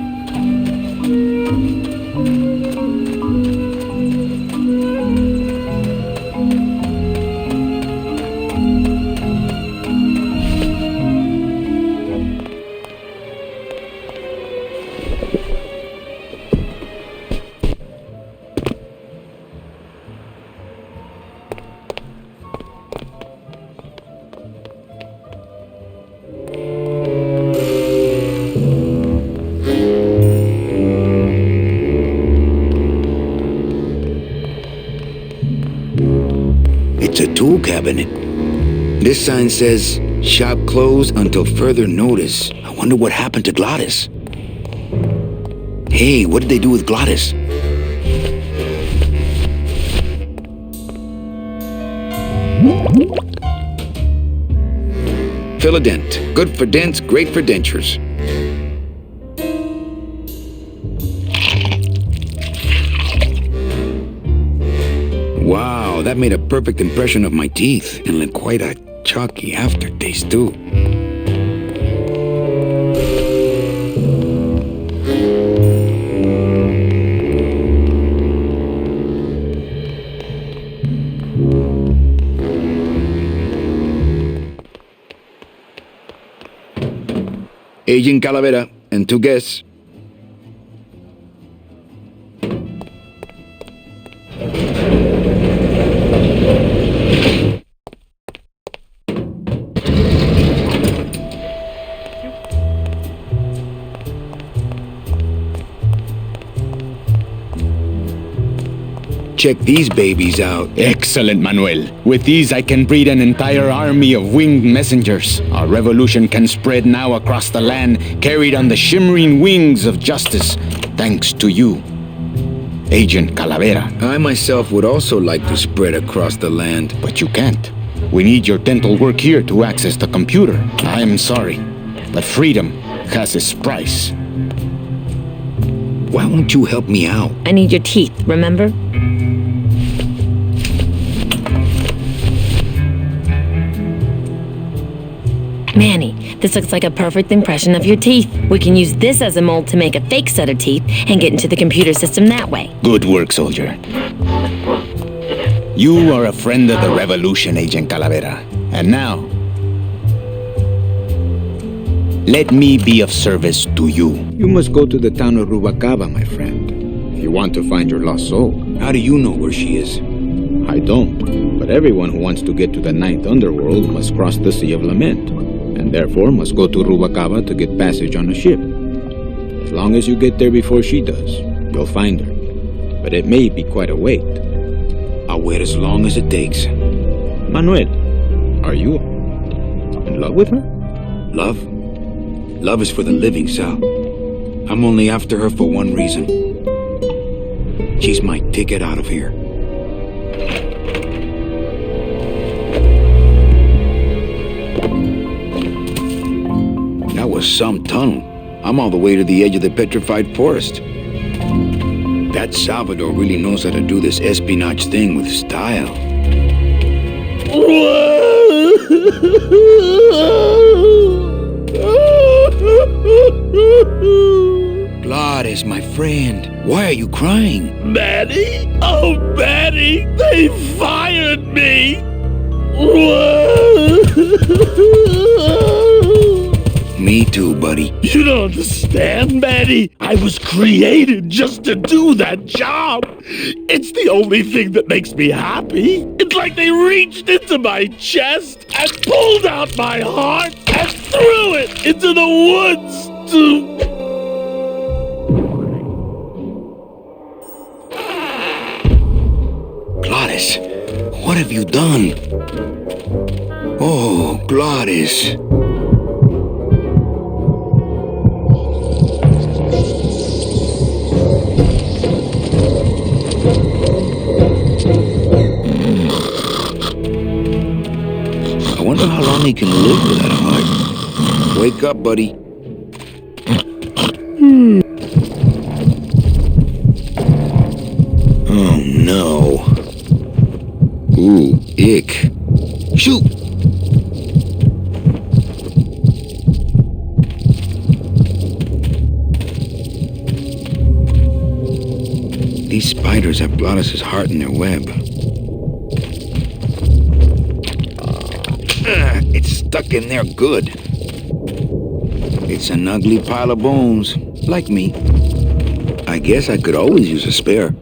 It's a tool cabinet. This sign says, shop closed until further notice. I wonder what happened to Glottis. Hey, what did they do with Glottis? Fill-A-Dent. Good for dents, great for dentures. Wow, that made a perfect impression of my teeth and left quite a chalky aftertaste too. Agent Calavera and 2 guests. Check these babies out.
Excellent, Manuel. With these, I can breed an entire army of winged messengers. Our revolution can spread now across the land, carried on the shimmering wings of justice, thanks to you, Agent Calavera.
I myself would also like to spread across the land.
But you can't. We need your dental work here to access the computer. I am sorry, but freedom has its price.
Why won't you help me out?
I need your teeth, remember? Manny, this looks like a perfect impression of your teeth. We can use this as a mold to make a fake set of teeth and get into the computer system that way.
Good work, soldier. You are a friend of the revolution, Agent Calavera. And now, let me be of service to you.
You must go to the town of Rubacava, my friend, if you want to find your lost soul.
How do you know where she is?
I don't, but everyone who wants to get to the Ninth Underworld must cross the Sea of Lament, and therefore must go to Rubacava to get passage on a ship. As long as you get there before she does, you'll find her. But it may be quite a wait.
I'll wait as long as it takes.
Manuel, are you in love with her?
Love? Love is for the living, Sal. I'm only after her for one reason. She's my ticket out of here. That was some tunnel. I'm all the way to the edge of the petrified forest. That Salvador really knows how to do this espionage thing with style. Glottis, my friend, why are you crying?
Manny? Oh, Manny! They fired me!
Me too, buddy.
You don't understand, Manny. I was created just to do that job. It's the only thing that makes me happy. It's like they reached into my chest and pulled out my heart and threw it into the woods to...
Glottis, what have you done? Oh, Glottis. I wonder how long he can live with that heart. Wake up, buddy. Oh, no. Ooh, ick. Shoot! These spiders have Glottis' heart in their web. It's stuck in there good. It's an ugly pile of bones, like me. I guess I could always use a spare.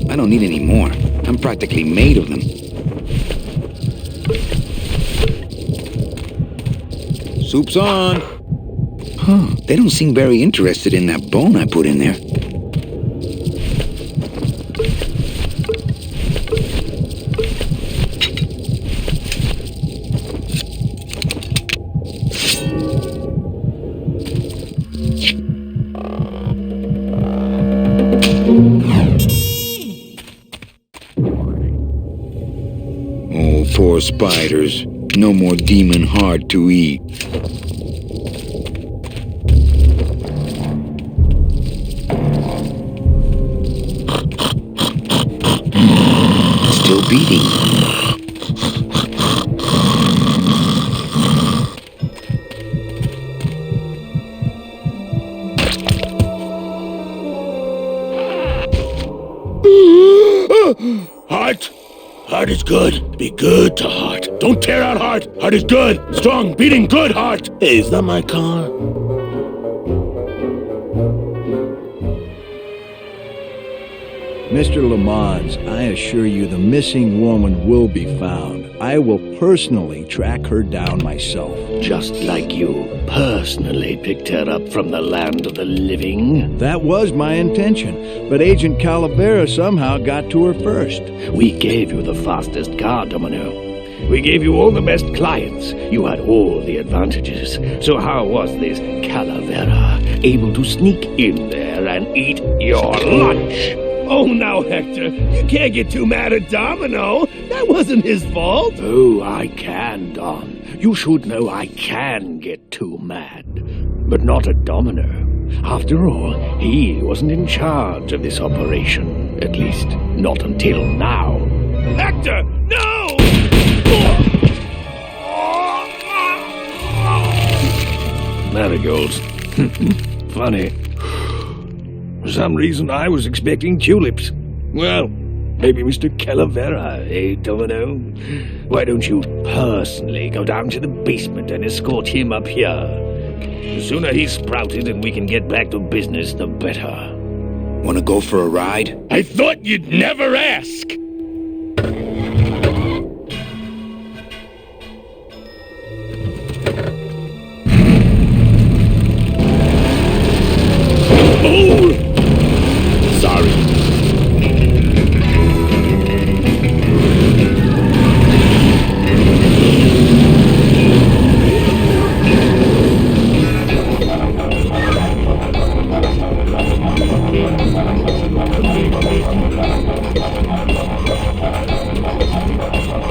I don't need any more. I'm practically made of them. Soup's on. Huh, they don't seem very interested in that bone I put in there. Oh, poor spiders. No more demon hard to eat. Still beating.
Heart? Heart is good. Be good to Heart. Don't tear out Heart. Heart is good. Strong, beating, good Heart. Hey, is that my car?
Mr. Lamont, I assure you the missing woman will be found. I will personally track her down myself.
Just like you personally picked her up from the land of the living.
That was my intention, but Agent Calavera somehow got to her first.
We gave you the fastest car, Domino. We gave you all the best clients. You had all the advantages. So how was this Calavera able to sneak in there and eat your lunch?
Oh, now, Hector, you can't get too mad at Domino. That wasn't his fault.
Oh, I can, Don. You should know I can get too mad. But not at Domino. After all, he wasn't in charge of this operation. At least, not until now.
Hector, no!
Marigolds. Funny. For some reason, I was expecting tulips. Well, maybe Mr. Calavera, eh, Domino? Why don't you personally go down to the basement and escort him up here? The sooner he's sprouted and we can get back to business, the better.
Wanna go for a ride?
I thought you'd never ask. Oh! Sorry.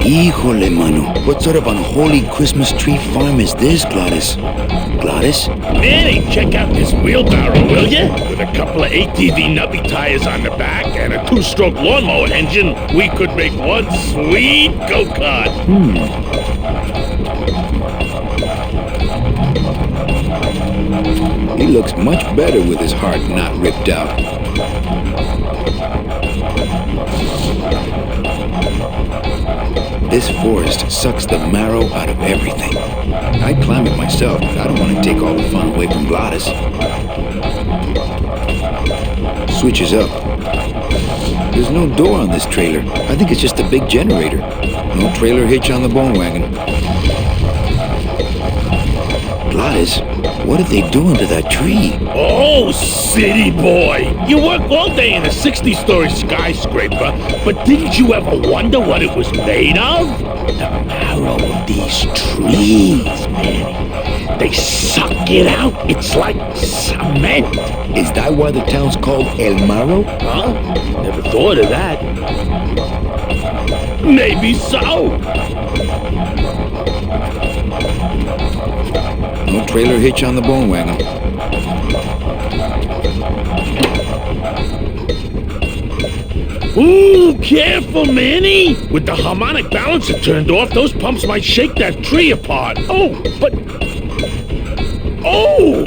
Híjole, mano. What sort of unholy Christmas tree farm is this, Gladys? Gladys?
Manny, check out this wheelbarrow, will ya? With a couple of ATV nubby tires on the back and a two-stroke lawnmower engine, we could make one sweet go-kart.
He looks much better with his heart not ripped out. This forest sucks the marrow out of everything. I'd climb it myself, but I don't want to take all the fun away from Gladys. Switches up. There's no door on this trailer. I think it's just a big generator. No trailer hitch on the bone wagon. Gladys, what are they doing to that tree?
Oh, city boy! You work all day in a 60-story skyscraper, but didn't you ever wonder what it was made of? The marrow of these trees, man. They suck it out. It's like cement.
Is that why the town's called El Marro?
Huh? Never thought of that. Maybe so.
No trailer hitch on the bone wagon.
Ooh, careful, Manny! With the harmonic balancer turned off, those pumps might shake that tree apart. Oh, but... Oh!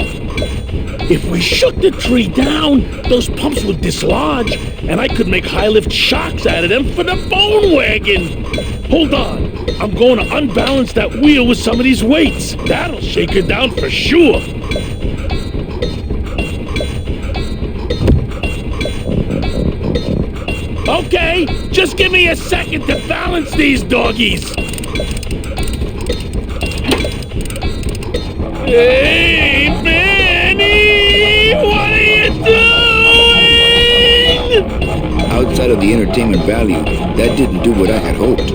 If we shook the tree down, those pumps would dislodge, and I could make high-lift shocks out of them for the bone wagon. Hold on. I'm going to unbalance that wheel with some of these weights. That'll shake her down for sure. Okay, okay? Just give me a second to balance these doggies. Hey, Manny! What are you doing?
Outside of the entertainment value, that didn't do what I had hoped.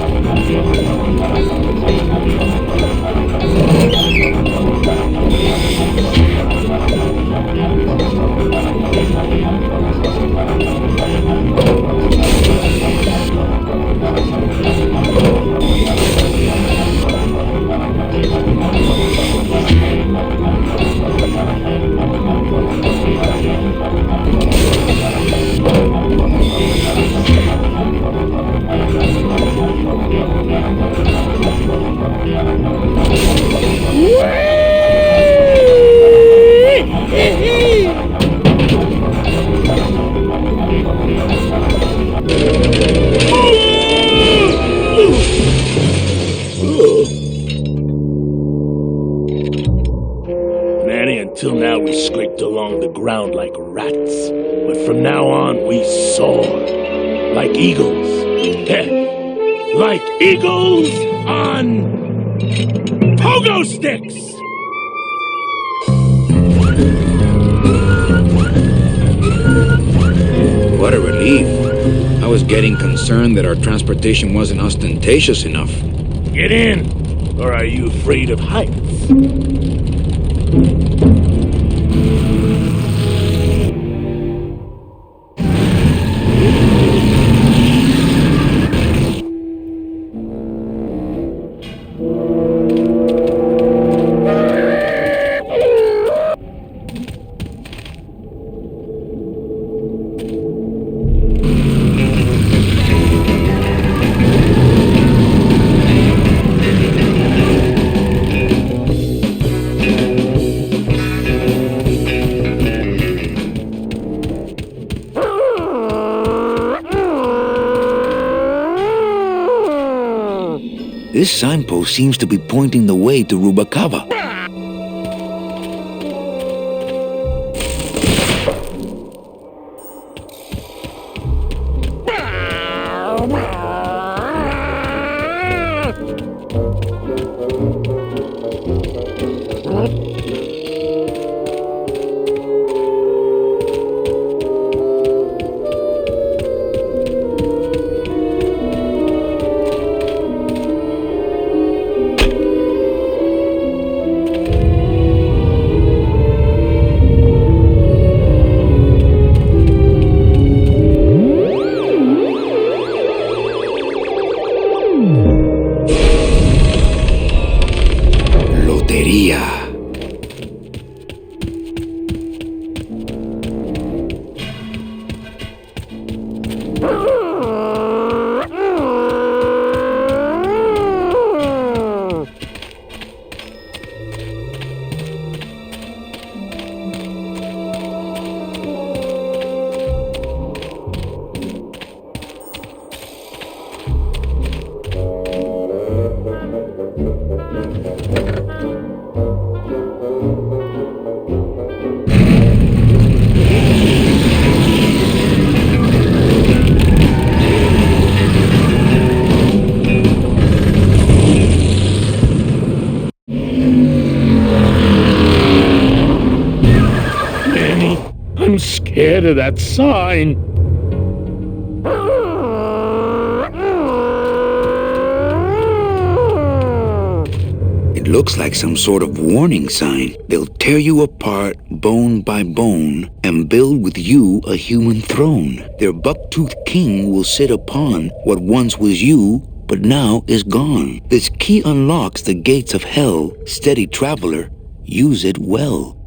Manny, until now we scraped along the ground like rats. But from now on we soar. Like eagles. Like eagles on pogo sticks!
What a relief. I was getting concerned that our transportation wasn't ostentatious enough.
Get in! Or are you afraid of heights?
This signpost seems to be pointing the way to Rubacava.
I'm scared of that sign.
It looks like some sort of warning sign. They'll tear you apart bone by bone and build with you a human throne. Their buck-toothed king will sit upon what once was you, but now is gone. This key unlocks the gates of hell. Steady traveler, use it well.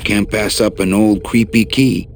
Can't pass up an old creepy key.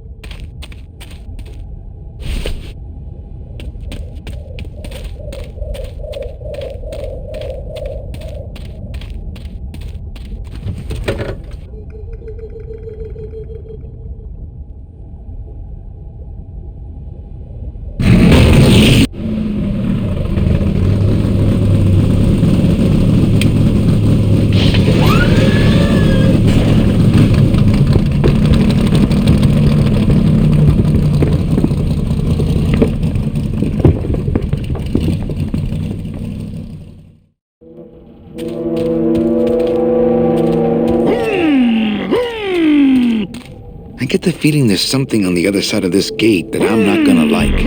get the feeling there's something on the other side of this gate that I'm not gonna like.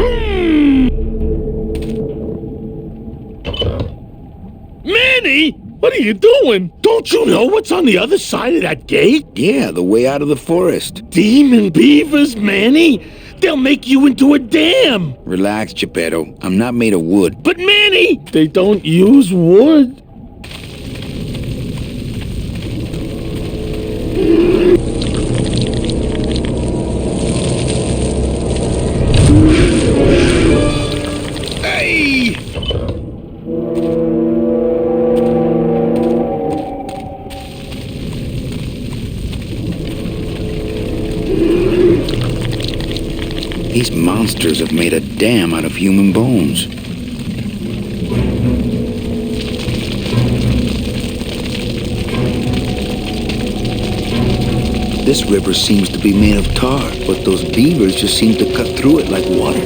Manny! What are you doing? Don't you know what's on the other side of that gate?
Yeah, the way out of the forest.
Demon beavers, Manny! They'll make you into a dam!
Relax, Geppetto. I'm not made of wood.
But Manny! They don't use wood.
Hey! These monsters have made a dam out of human bones. This river seems to be made of tar, but those beavers just seem to cut through it like water.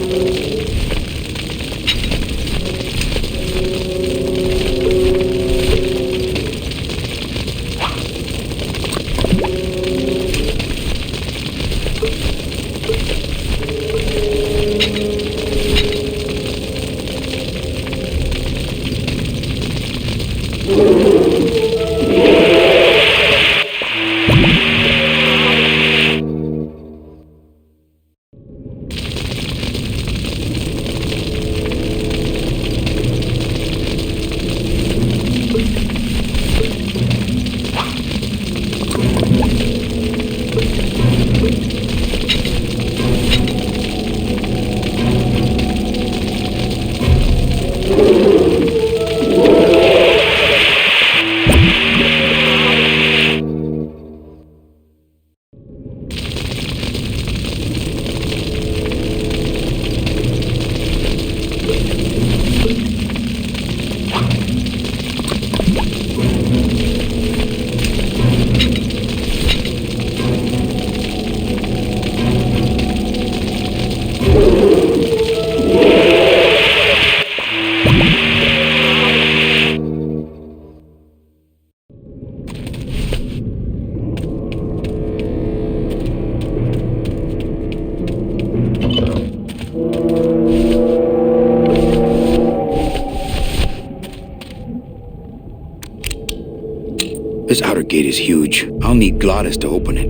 This outer gate is huge. I'll need Glottis to open it.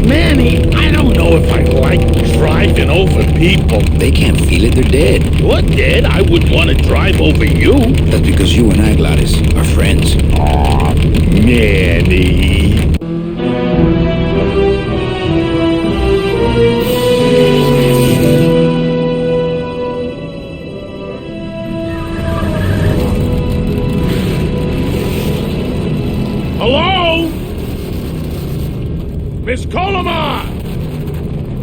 Manny, I don't know if I like driving over people.
They can't feel it, they're dead.
You're dead. I wouldn't want to drive over you.
That's because you and I, Glottis, are friends.
Aw, Manny. Hello? Miss Colomar!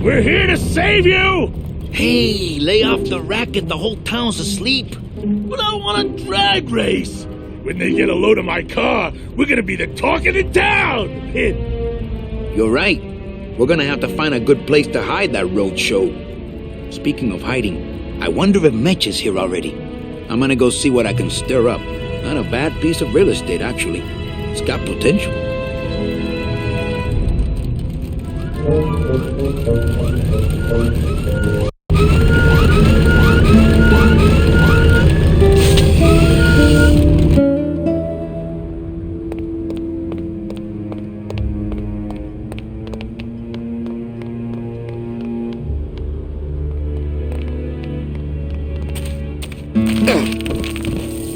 We're here to save you!
Hey, lay off the racket. The whole town's asleep.
But I want a drag race! When they get a load of my car, we're gonna be the talk of the town!
You're right. We're gonna have to find a good place to hide that road show. Speaking of hiding, I wonder if Mitch is here already. I'm gonna go see what I can stir up. Not a bad piece of real estate, actually. It's got potential.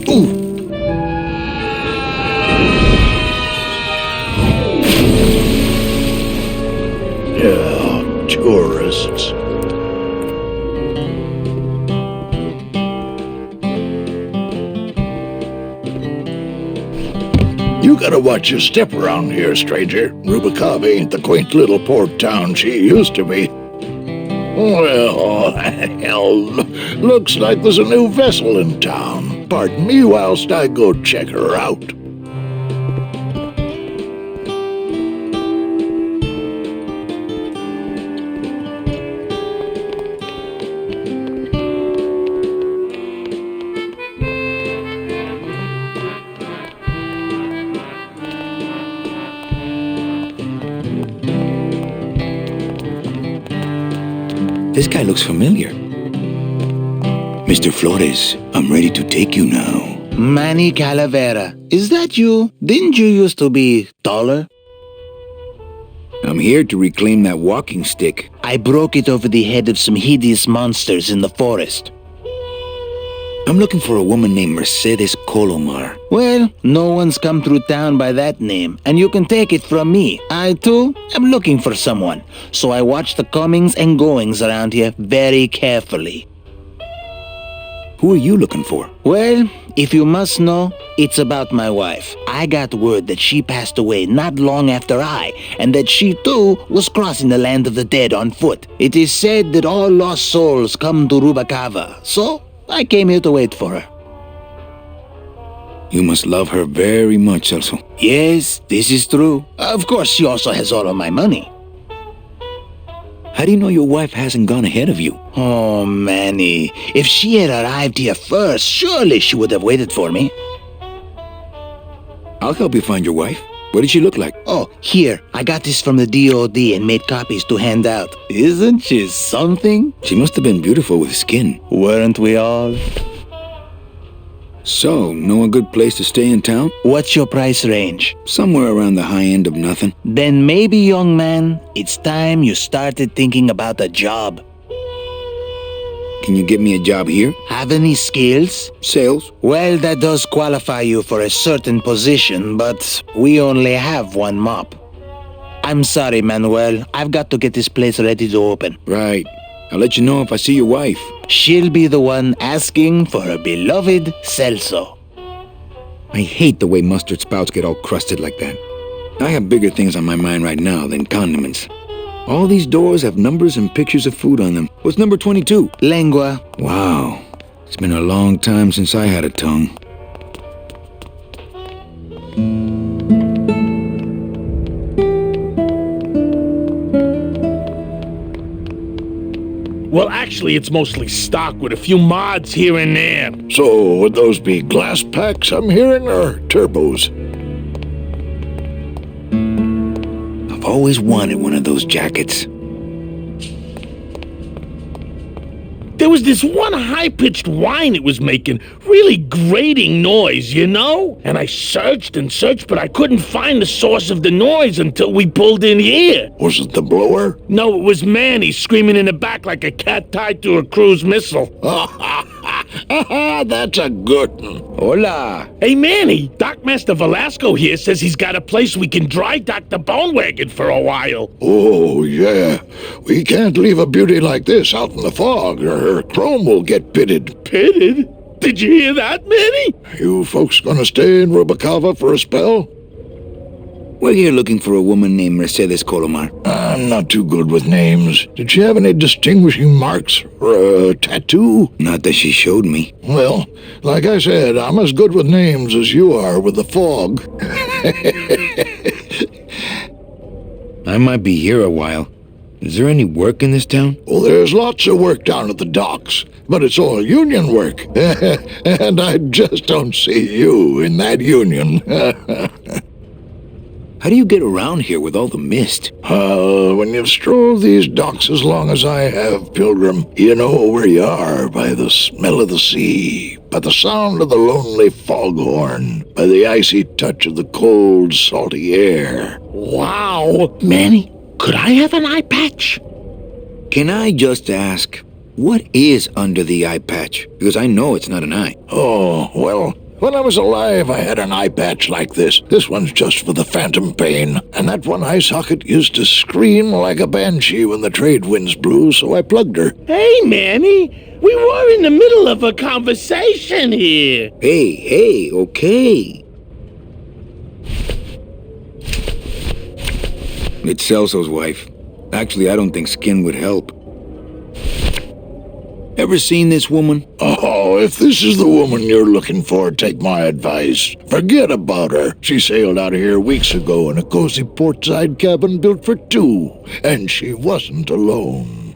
Ooh.
Yeah, tourists. You gotta watch your step around here, stranger. Rubacava ain't the quaint little port town she used to be. Well, hell, looks like there's a new vessel in town. Pardon me whilst I go check her out.
This guy looks familiar. Mr. Flores, I'm ready to take you now.
Manny Calavera, is that you? Didn't you used to be taller?
I'm here to reclaim that walking stick.
I broke it over the head of some hideous monsters in the forest.
I'm looking for a woman named Mercedes Colomar.
Well, no one's come through town by that name, and you can take it from me. I, too, am looking for someone, so I watch the comings and goings around here very carefully.
Who are you looking for?
Well, if you must know, it's about my wife. I got word that she passed away not long after I, and that she too was crossing the land of the dead on foot. It is said that all lost souls come to Rubacava, so I came here to wait for her.
You must love her very much, Celso.
Yes, this is true. Of course, she also has all of my money.
How do you know your wife hasn't gone ahead of you?
Oh, Manny, if she had arrived here first, surely she would have waited for me.
I'll help you find your wife. What did she look like?
Oh, here, I got this from the DOD and made copies to hand out. Isn't she something?
She must have been beautiful with skin.
Weren't we all?
So, know a good place to stay in town?
What's your price range?
Somewhere around the high end of nothing.
Then maybe, young man, it's time you started thinking about a job.
Can you get me a job here?
Have any skills?
Sales?
Well, that does qualify you for a certain position, but we only have one mop. I'm sorry, Manuel. I've got to get this place ready to open.
Right. I'll let you know if I see your wife.
She'll be the one asking for her beloved Celso.
I hate the way mustard spouts get all crusted like that. I have bigger things on my mind right now than condiments. All these doors have numbers and pictures of food on them. What's number 22?
Lengua.
Wow. It's been a long time since I had a tongue.
Well, actually, it's mostly stock with a few mods here and there.
So, would those be glass packs I'm hearing, or turbos?
I've always wanted one of those jackets.
There was this one high-pitched whine it was making, really grating noise, you know? And I searched and searched, but I couldn't find the source of the noise until we pulled in here.
Was it the blower?
No, it was Manny screaming in the back like a cat tied to a cruise missile.
That's a good one.
Hola.
Hey, Manny, Dockmaster Velasco here says he's got a place we can dry dock the bone wagon for a while.
Oh, yeah. We can't leave a beauty like this out in the fog, or her chrome will get pitted.
Pitted? Did you hear that, Manny?
You folks gonna stay in Rubacava for a spell?
We're here looking for a woman named Mercedes Colomar.
I'm not too good with names. Did she have any distinguishing marks or a tattoo?
Not that she showed me.
Well, like I said, I'm as good with names as you are with the fog.
I might be here a while. Is there any work in this town?
Well, there's lots of work down at the docks, but it's all union work. And I just don't see you in that union.
How do you get around here with all the mist?
When you've strolled these docks as long as I have, Pilgrim, you know where you are by the smell of the sea, by the sound of the lonely foghorn, by the icy touch of the cold, salty air.
Wow. Manny, could I have an eye patch?
Can I just ask, what is under the eye patch? Because I know it's not an eye.
Oh, well, when I was alive, I had an eye patch like this. This one's just for the phantom pain. And that one eye socket used to scream like a banshee when the trade winds blew, so I plugged her.
Hey, Manny, we were in the middle of a conversation here.
Hey, okay. It's Celso's wife. Actually, I don't think skin would help. Ever seen this woman?
Oh, if this is the woman you're looking for, take my advice. Forget about her. She sailed out of here weeks ago in a cozy portside cabin built for two, and she wasn't alone.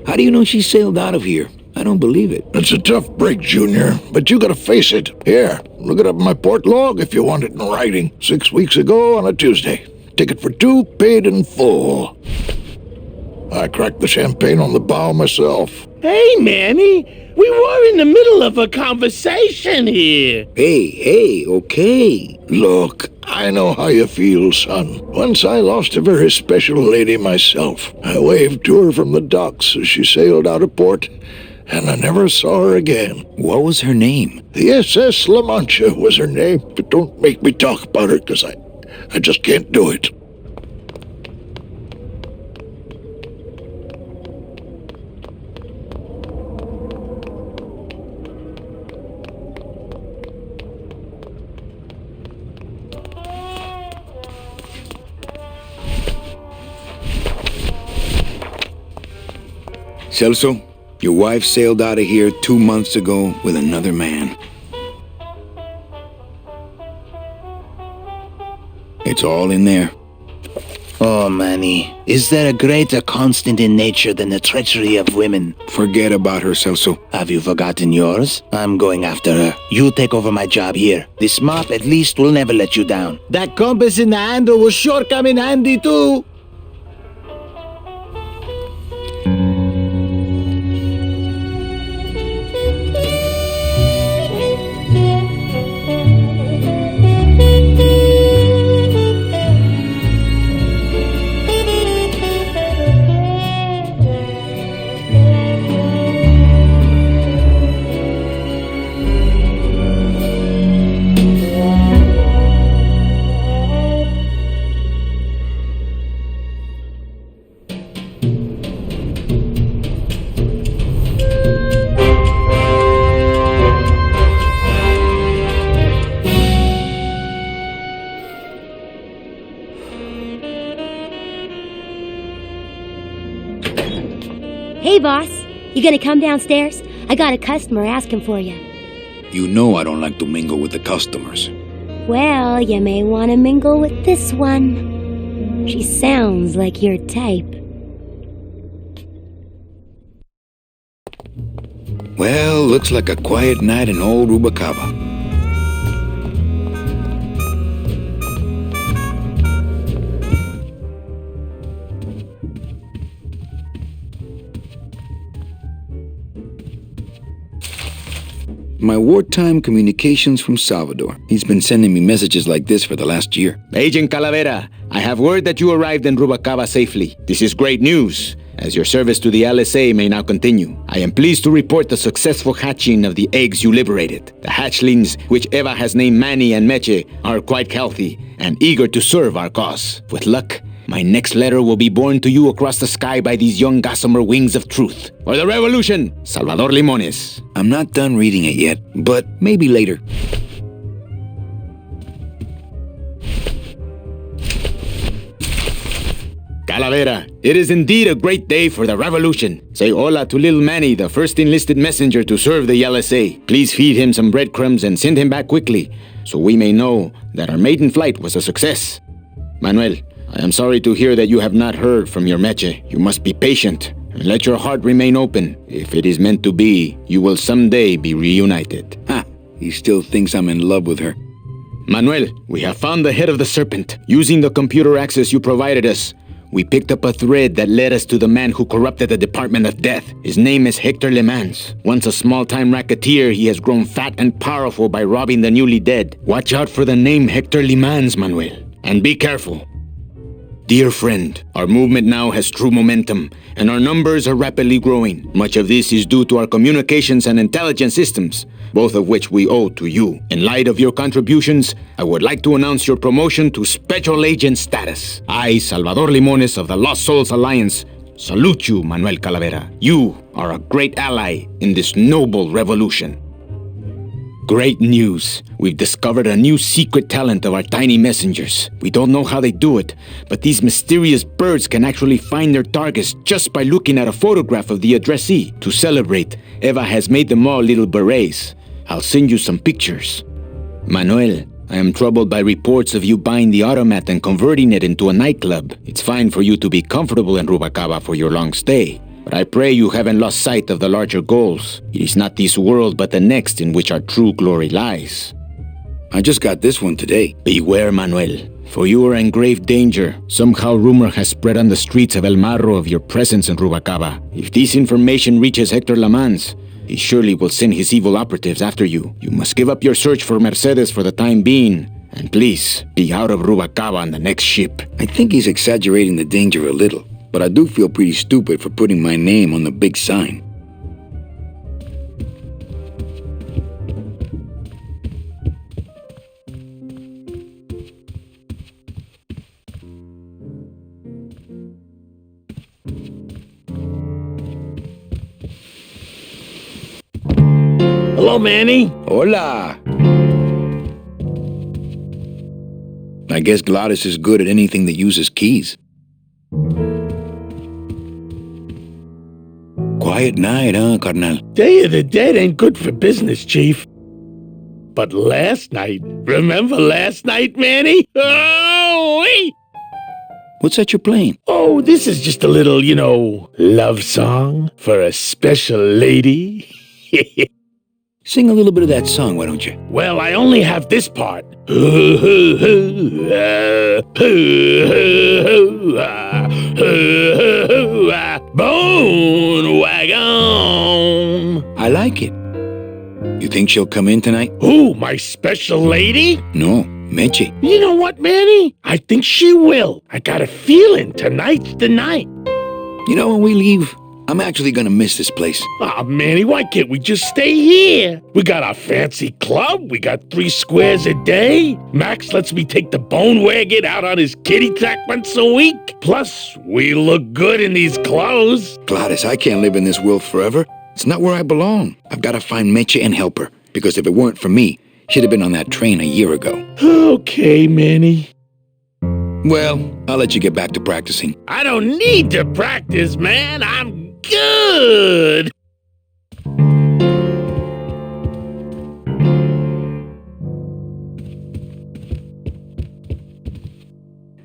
How do you know she sailed out of here? I don't believe it.
It's a tough break, Junior, but you gotta face it. Here, look it up in my port log if you want it in writing. 6 weeks ago on a Tuesday. Ticket for two, paid in full. I cracked the champagne on the bow myself.
Hey, Manny, we were in the middle of a conversation here.
Hey, okay.
Look, I know how you feel, son. Once I lost a very special lady myself. I waved to her from the docks as she sailed out of port, and I never saw her again.
What was her name?
The SS La Mancha was her name, but don't make me talk about her, because I just can't do it.
Celso, your wife sailed out of here 2 months ago with another man. It's all in there.
Oh, Manny, is there a greater constant in nature than the treachery of women?
Forget about her, Celso.
Have you forgotten yours? I'm going after her. You take over my job here. This mop at least will never let you down. That compass in the handle will sure come in handy too.
Hey, boss. You gonna come downstairs? I got a customer asking for you.
You know I don't like to mingle with the customers.
Well, you may want to mingle with this one. She sounds like your type.
Well, looks like a quiet night in old Rubacava. My wartime communications from Salvador. He's been sending me messages like this for the last year.
Agent Calavera, I have word that you arrived in Rubacava safely. This is great news, as your service to the LSA may now continue. I am pleased to report the successful hatching of the eggs you liberated. The hatchlings, which Eva has named Manny and Meche, are quite healthy and eager to serve our cause. With luck, my next letter will be borne to you across the sky by these young gossamer wings of truth. For the revolution, Salvador Limones.
I'm not done reading it yet, but maybe later.
Calavera, it is indeed a great day for the revolution. Say hola to little Manny, the first enlisted messenger to serve the LSA. Please feed him some breadcrumbs and send him back quickly, so we may know that our maiden flight was a success. Manuel, I am sorry to hear that you have not heard from your Meche. You must be patient and let your heart remain open. If it is meant to be, you will someday be reunited.
Ha! He still thinks I'm in love with her.
Manuel, we have found the head of the serpent. Using the computer access you provided us, we picked up a thread that led us to the man who corrupted the Department of Death. His name is Hector Le Mans. Once a small-time racketeer, he has grown fat and powerful by robbing the newly dead. Watch out for the name Hector Le Mans, Manuel. And be careful. Dear friend, our movement now has true momentum, and our numbers are rapidly growing. Much of this is due to our communications and intelligence systems, both of which we owe to you. In light of your contributions, I would like to announce your promotion to Special Agent status. I, Salvador Limones of the Lost Souls Alliance, salute you, Manuel Calavera. You are a great ally in this noble revolution. Great news. We've discovered a new secret talent of our tiny messengers. We don't know how they do it, but these mysterious birds can actually find their targets just by looking at a photograph of the addressee. To celebrate, Eva has made them all little berets. I'll send you some pictures. Manuel, I am troubled by reports of you buying the automat and converting it into a nightclub. It's fine for you to be comfortable in Rubacava for your long stay, but I pray you haven't lost sight of the larger goals. It is not this world but the next in which our true glory lies.
I just got this one today.
Beware, Manuel. For you are in grave danger. Somehow rumor has spread on the streets of El Marro of your presence in Rubacava. If this information reaches Hector Lamans, he surely will send his evil operatives after you. You must give up your search for Mercedes for the time being. And please, be out of Rubacava on the next ship.
I think he's exaggerating the danger a little, but I do feel pretty stupid for putting my name on the big sign.
Hello, Manny.
Hola. I guess Gladys is good at anything that uses keys. Quiet night, huh, carnal?
Day of the Dead ain't good for business, Chief. But last night, remember last night, Manny? Oh, wait!
What's that you're playing?
Oh, this is just a little, love song for a special lady.
Sing a little bit of that song, why don't you?
Well, I only have this part. Bone wagon.
I like it. You think she'll come in tonight?
Who, my special lady?
No, Meche.
You know what, Manny? I think she will. I got a feeling tonight's the night.
You know, when we leave, I'm actually gonna miss this place.
Aw, Manny, why can't we just stay here? We got our fancy club, we got 3 squares a day. Max lets me take the bone wagon out on his kitty track once a week. Plus, we look good in these clothes.
Gladys, I can't live in this world forever. It's not where I belong. I've gotta find Meche and help her, because if it weren't for me, she'd have been on that train a year ago.
Okay, Manny.
Well, I'll let you get back to practicing.
I don't need to practice, man. I'm good.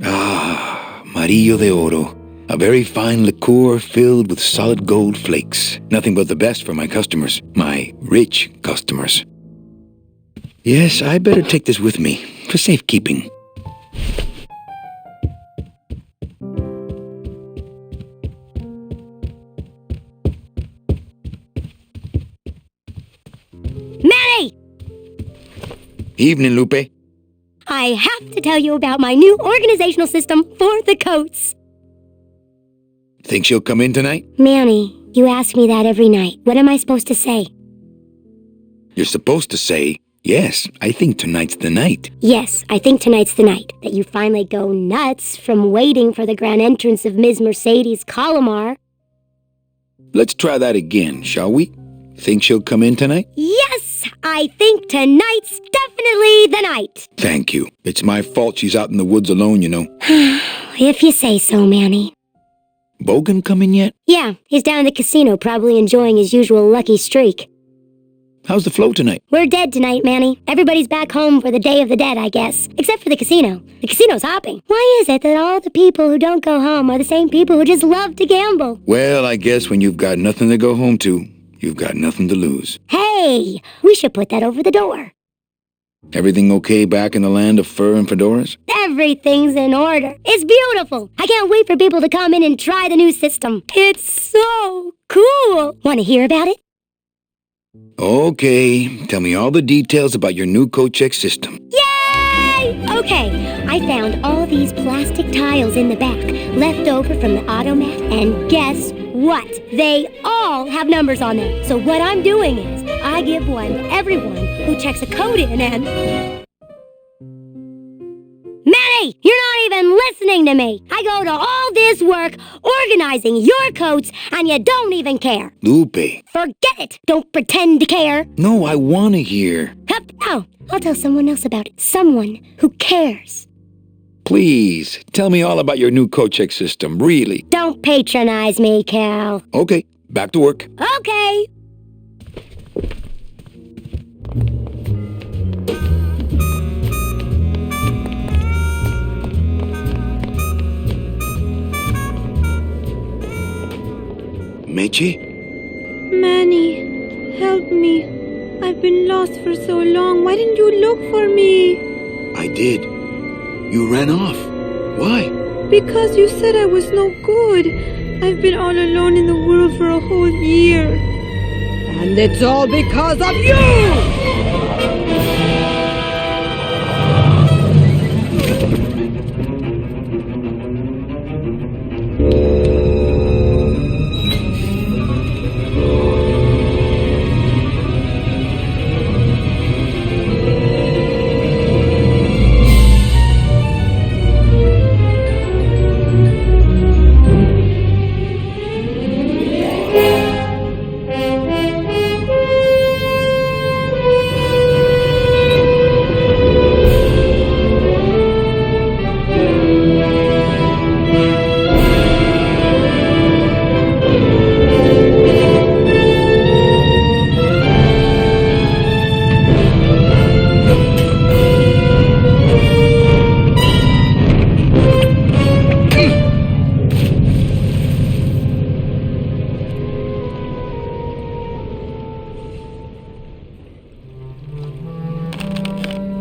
Ah, Amarillo de Oro. A very fine liqueur filled with solid gold flakes. Nothing but the best for my customers. My rich customers. Yes, I better take this with me for safekeeping.
Manny!
Evening, Lupe.
I have to tell you about my new organizational system for the coats.
Think she'll come in tonight?
Manny, you ask me that every night. What am I supposed to say?
You're supposed to say, yes, I think tonight's the night.
Yes, I think tonight's the night that you finally go nuts from waiting for the grand entrance of Ms. Mercedes Colomar.
Let's try that again, shall we? Think she'll come in tonight?
Yes, I think tonight's definitely the night.
Thank you. It's my fault she's out in the woods alone, you know.
If you say so, Manny.
Bogan come in yet?
Yeah, he's down in the casino, probably enjoying his usual lucky streak.
How's the flow tonight?
We're dead tonight, Manny. Everybody's back home for the Day of the Dead, I guess. Except for the casino. The casino's hopping. Why is it that all the people who don't go home are the same people who just love to gamble?
Well, I guess when you've got nothing to go home to, you've got nothing to lose.
Hey, we should put that over the door.
Everything okay back in the land of fur and fedoras?
Everything's in order. It's beautiful. I can't wait for people to come in and try the new system. It's so cool. Want to hear about it?
Okay, tell me all the details about your new coat check system.
Yay! Okay, I found all these plastic tiles in the back, left over from the automat, and guess what? They all have numbers on them. So what I'm doing is, I give one to everyone who checks a code in and... Manny, you're not even listening to me. I go to all this work organizing your coats, and you don't even care.
Lupe.
Forget it. Don't pretend to care.
No, I want to hear.
No, I'll tell someone else about it. Someone who cares.
Please, tell me all about your new coat check system, really.
Don't patronize me, Cal.
Okay, back to work.
Okay.
Meche?
Manny, help me. I've been lost for so long. Why didn't you look for me?
I did. You ran off. Why?
Because you said I was no good. I've been all alone in the world for a whole year. And it's all because of you!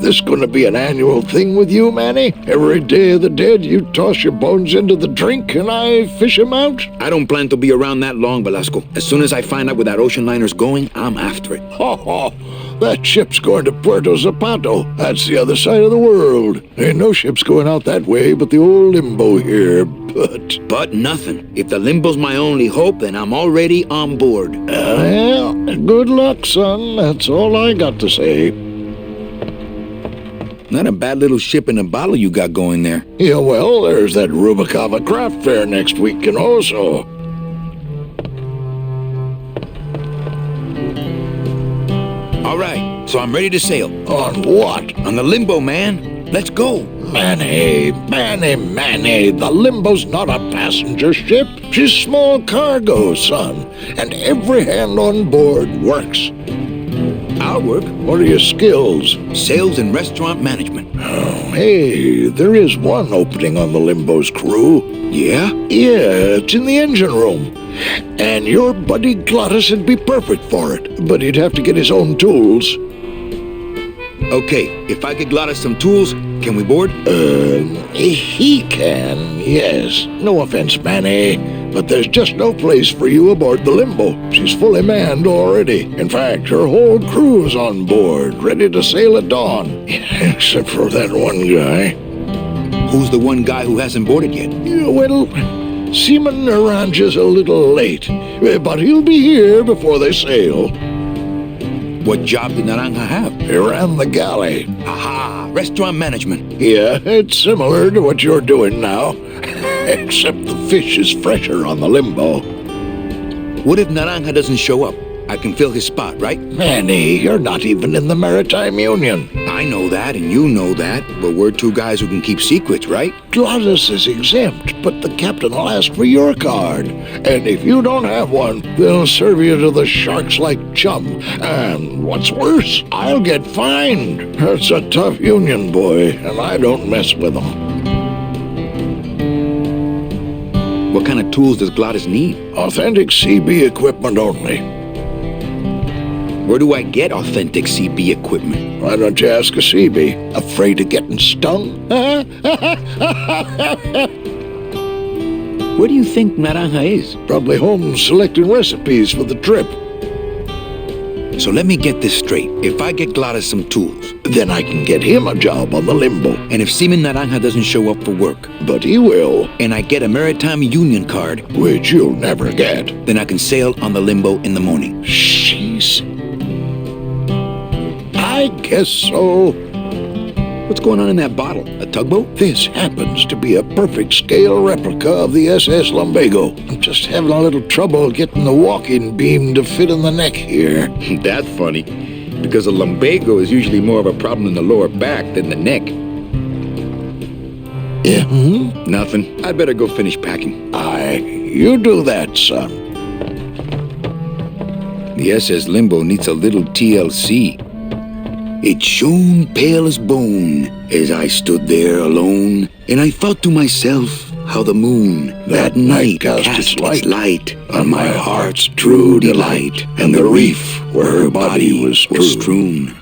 This gonna be an annual thing with you, Manny? Every Day of the Dead, you toss your bones into the drink and I fish 'em out?
I don't plan to be around that long, Velasco. As soon as I find out where that ocean liner's going, I'm after it.
Ho ho! That ship's going to Puerto Zapato. That's the other side of the world. Ain't no ships going out that way but the old Limbo here,
But nothing. If the Limbo's my only hope, then I'm already on board.
Well, good luck, son. That's all I got to say.
Not a bad little ship in a bottle you got going there.
Yeah, well, there's that Rubacava craft fair next week, and also...
All right, so I'm ready to sail.
On what?
On the Limbo, man. Let's go.
Manny, the Limbo's not a passenger ship. She's small cargo, son. And every hand on board works.
I'll work.
What are your skills?
Sales and restaurant management.
Oh, hey, there is one opening on the Limbo's crew.
Yeah?
Yeah, it's in the engine room. And your buddy Glottis would be perfect for it, but he'd have to get his own tools.
Okay, if I get Glottis some tools, can we board?
He can, yes. No offense, Manny, but there's just no place for you aboard the Limbo. She's fully manned already. In fact, her whole crew's on board, ready to sail at dawn. Except for that one guy.
Who's the one guy who hasn't boarded yet?
Yeah, well, Seaman Naranja's a little late, but he'll be here before they sail.
What job did Naranja have?
He ran the galley.
Aha! Restaurant management.
Yeah, it's similar to what you're doing now. Except the fish is fresher on the Limbo.
What if Naranja doesn't show up? I can fill his spot, right?
Manny, you're not even in the Maritime Union.
I know that, and you know that, but we're two guys who can keep secrets, right?
Glottis is exempt, but the captain will ask for your card. And if you don't have one, they'll serve you to the sharks like chum. And what's worse, I'll get fined. It's a tough union, boy, and I don't mess with them.
What kind of tools does Glottis need?
Authentic CB equipment only.
Where do I get authentic CB equipment?
Why don't you ask a CB? Afraid of getting stung?
Where do you think Naranja is?
Probably home selecting recipes for the trip.
So let me get this straight. If I get Glottis some tools,
then I can get him a job on the Limbo.
And if Seaman Naranja doesn't show up for work,
but he will,
and I get a Maritime Union card,
which you'll never get,
then I can sail on the Limbo in the morning.
Jeez. I guess so.
What's going on in that bottle? A tugboat?
This happens to be a perfect scale replica of the SS Lumbago. I'm just having a little trouble getting the walking beam to fit in the neck here.
That's funny, because a lumbago is usually more of a problem in the lower back than the neck.
Yeah?
Nothing. I'd better go finish packing.
Aye, you do that, son.
The SS Limbo needs a little TLC. It shone pale as bone as I stood there alone, and I thought to myself how the moon that night cast its light on my heart's true delight, and the reef where her body was strewn.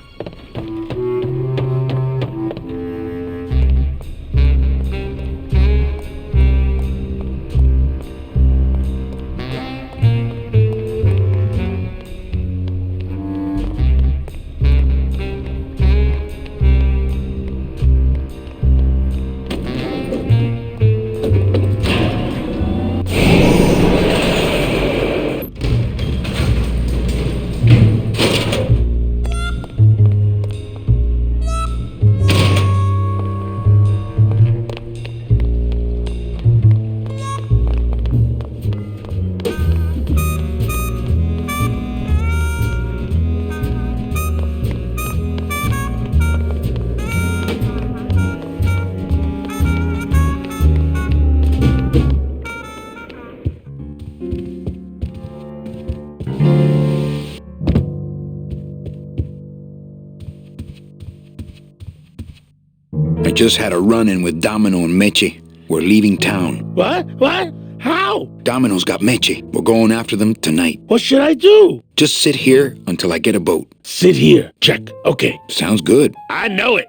I just had a run-in with Domino and Meche. We're leaving town.
What? What? How?
Domino's got Meche. We're going after them tonight.
What should I do?
Just sit here until I get a boat.
Sit here. Check. Okay.
Sounds good.
I know it.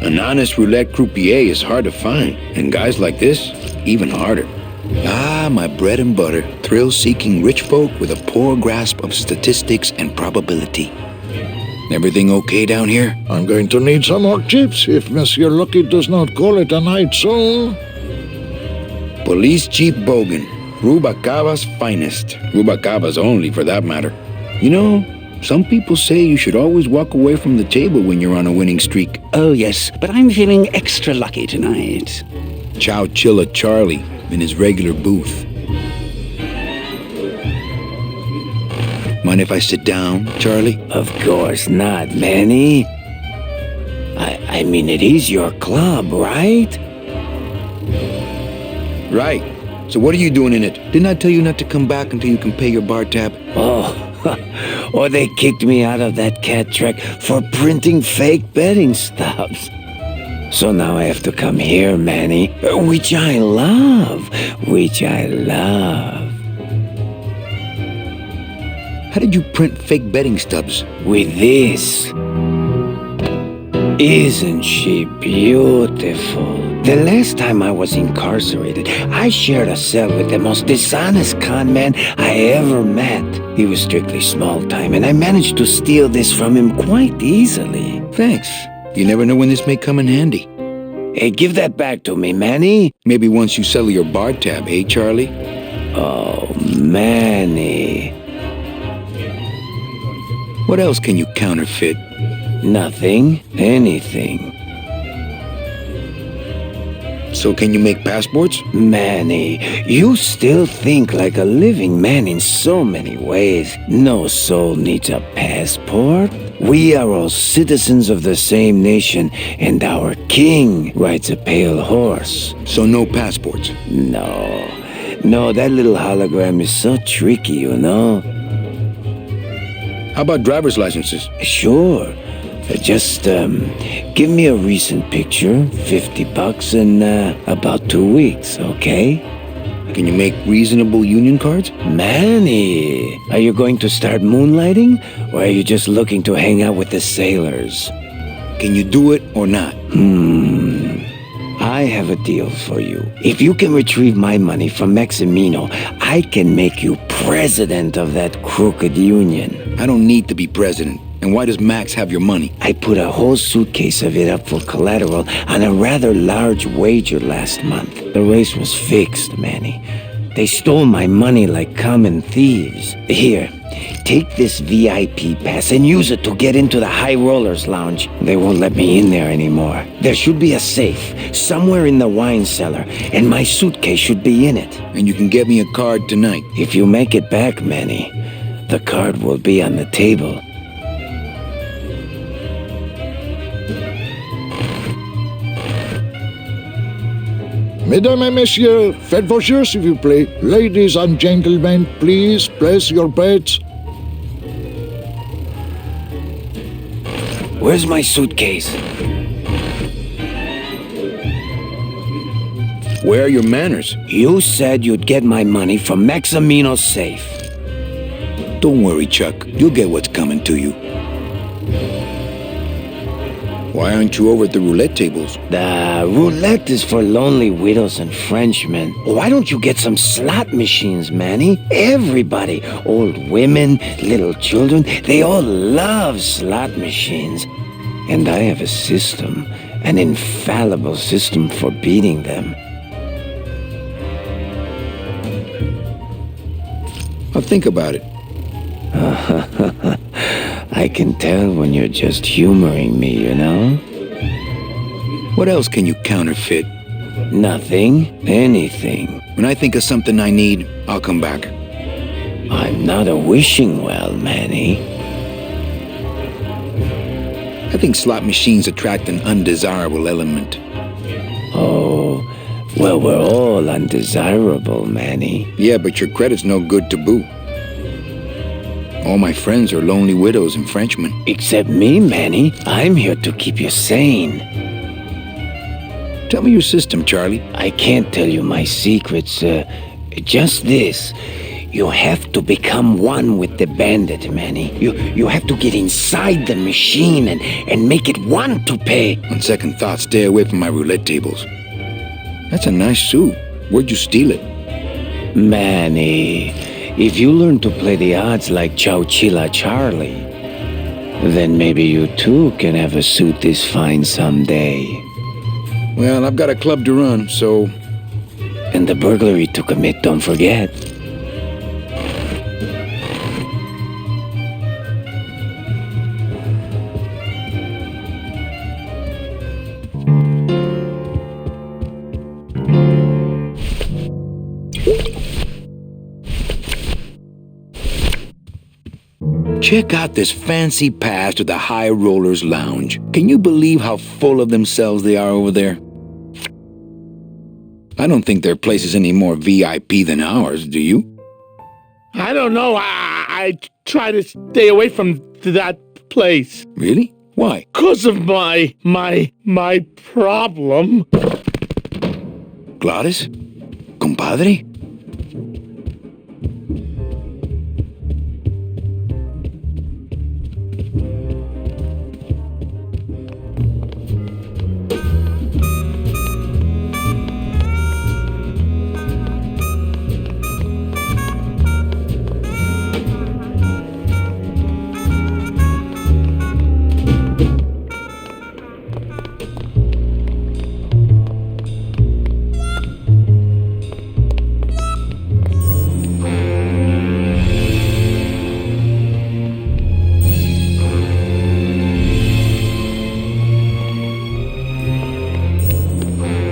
An honest roulette croupier is hard to find, and guys like this, even harder. Ah, my bread and butter, thrill-seeking rich folk with a poor grasp of statistics and probability. Everything okay down here?
I'm going to need some more chips if Monsieur Lucky does not call it a night soon.
Police Chief Bogan, Rubacava's finest. Rubacava's only, for that matter. You know, some people say you should always walk away from the table when you're on a winning streak.
Oh, yes, but I'm feeling extra lucky tonight.
Chow Chilla Charlie in his regular booth. Mind if I sit down, Charlie?
Of course not, Manny. I mean, it is your club, right?
Right. So what are you doing in it? Didn't I tell you not to come back until you can pay your bar tab?
Oh, or they kicked me out of that cat track for printing fake betting stubs. So now I have to come here, Manny, which I love.
How did you print fake betting stubs?
With this. Isn't she beautiful? The last time I was incarcerated, I shared a cell with the most dishonest con man I ever met. He was strictly small time, and I managed to steal this from him quite easily.
Thanks. You never know when this may come in handy.
Hey, give that back to me, Manny.
Maybe once you settle your bar tab, eh, Charlie?
Oh, Manny.
What else can you counterfeit?
Nothing. Anything.
So can you make passports?
Manny, you still think like a living man in so many ways. No soul needs a passport. We are all citizens of the same nation, and our king rides a pale horse.
So no passports?
No, that little hologram is so tricky, you know.
How about driver's licenses?
Sure. Just, give me a recent picture, $50 in, about 2 weeks, okay?
Can you make reasonable union cards?
Manny, are you going to start moonlighting, or are you just looking to hang out with the sailors?
Can you do it or not?
I have a deal for you. If you can retrieve my money from Maximino, I can make you president of that crooked union.
I don't need to be president. And why does Max have your money?
I put a whole suitcase of it up for collateral on a rather large wager last month. The race was fixed, Manny. They stole my money like common thieves. Here, take this VIP pass and use it to get into the High Rollers Lounge. They won't let me in there anymore. There should be a safe somewhere in the wine cellar, and my suitcase should be in it.
And you can get me a card tonight.
If you make it back, Manny, the card will be on the table.
Mesdames et messieurs, faites vos jeux s'il vous plaît. Ladies and gentlemen, please place your bets.
Where's my suitcase?
Where are your manners?
You said you'd get my money from Maximino's safe.
Don't worry, Chuck. You'll get what's coming to you. Why aren't you over at the roulette tables?
The roulette is for lonely widows and Frenchmen. Why don't you get some slot machines, Manny? Everybody, old women, little children, they all love slot machines. And I have a system, an infallible system for beating them.
I'll think about it.
I can tell when you're just humoring me, you know?
What else can you counterfeit?
Nothing. Anything.
When I think of something I need, I'll come back.
I'm not a wishing well, Manny.
I think slot machines attract an undesirable element.
Oh, well, we're all undesirable, Manny.
Yeah, but your credit's no good to boot. All my friends are lonely widows and Frenchmen.
Except me, Manny. I'm here to keep you sane.
Tell me your system, Charlie.
I can't tell you my secrets. Just this. You have to become one with the bandit, Manny. You have to get inside the machine and make it want to pay.
On second thought, stay away from my roulette tables. That's a nice suit. Where'd you steal it?
Manny, if you learn to play the odds like Chowchilla Charlie, then maybe you too can have a suit this fine someday.
Well, I've got a club to run, so...
And the burglary to commit, don't forget.
Check out this fancy pass to the High Rollers Lounge. Can you believe how full of themselves they are over there? I don't think their place is any more VIP than ours, do you?
I don't know. I try to stay away from that place.
Really? Why?
'Cause of my problem.
Gladys? Compadre?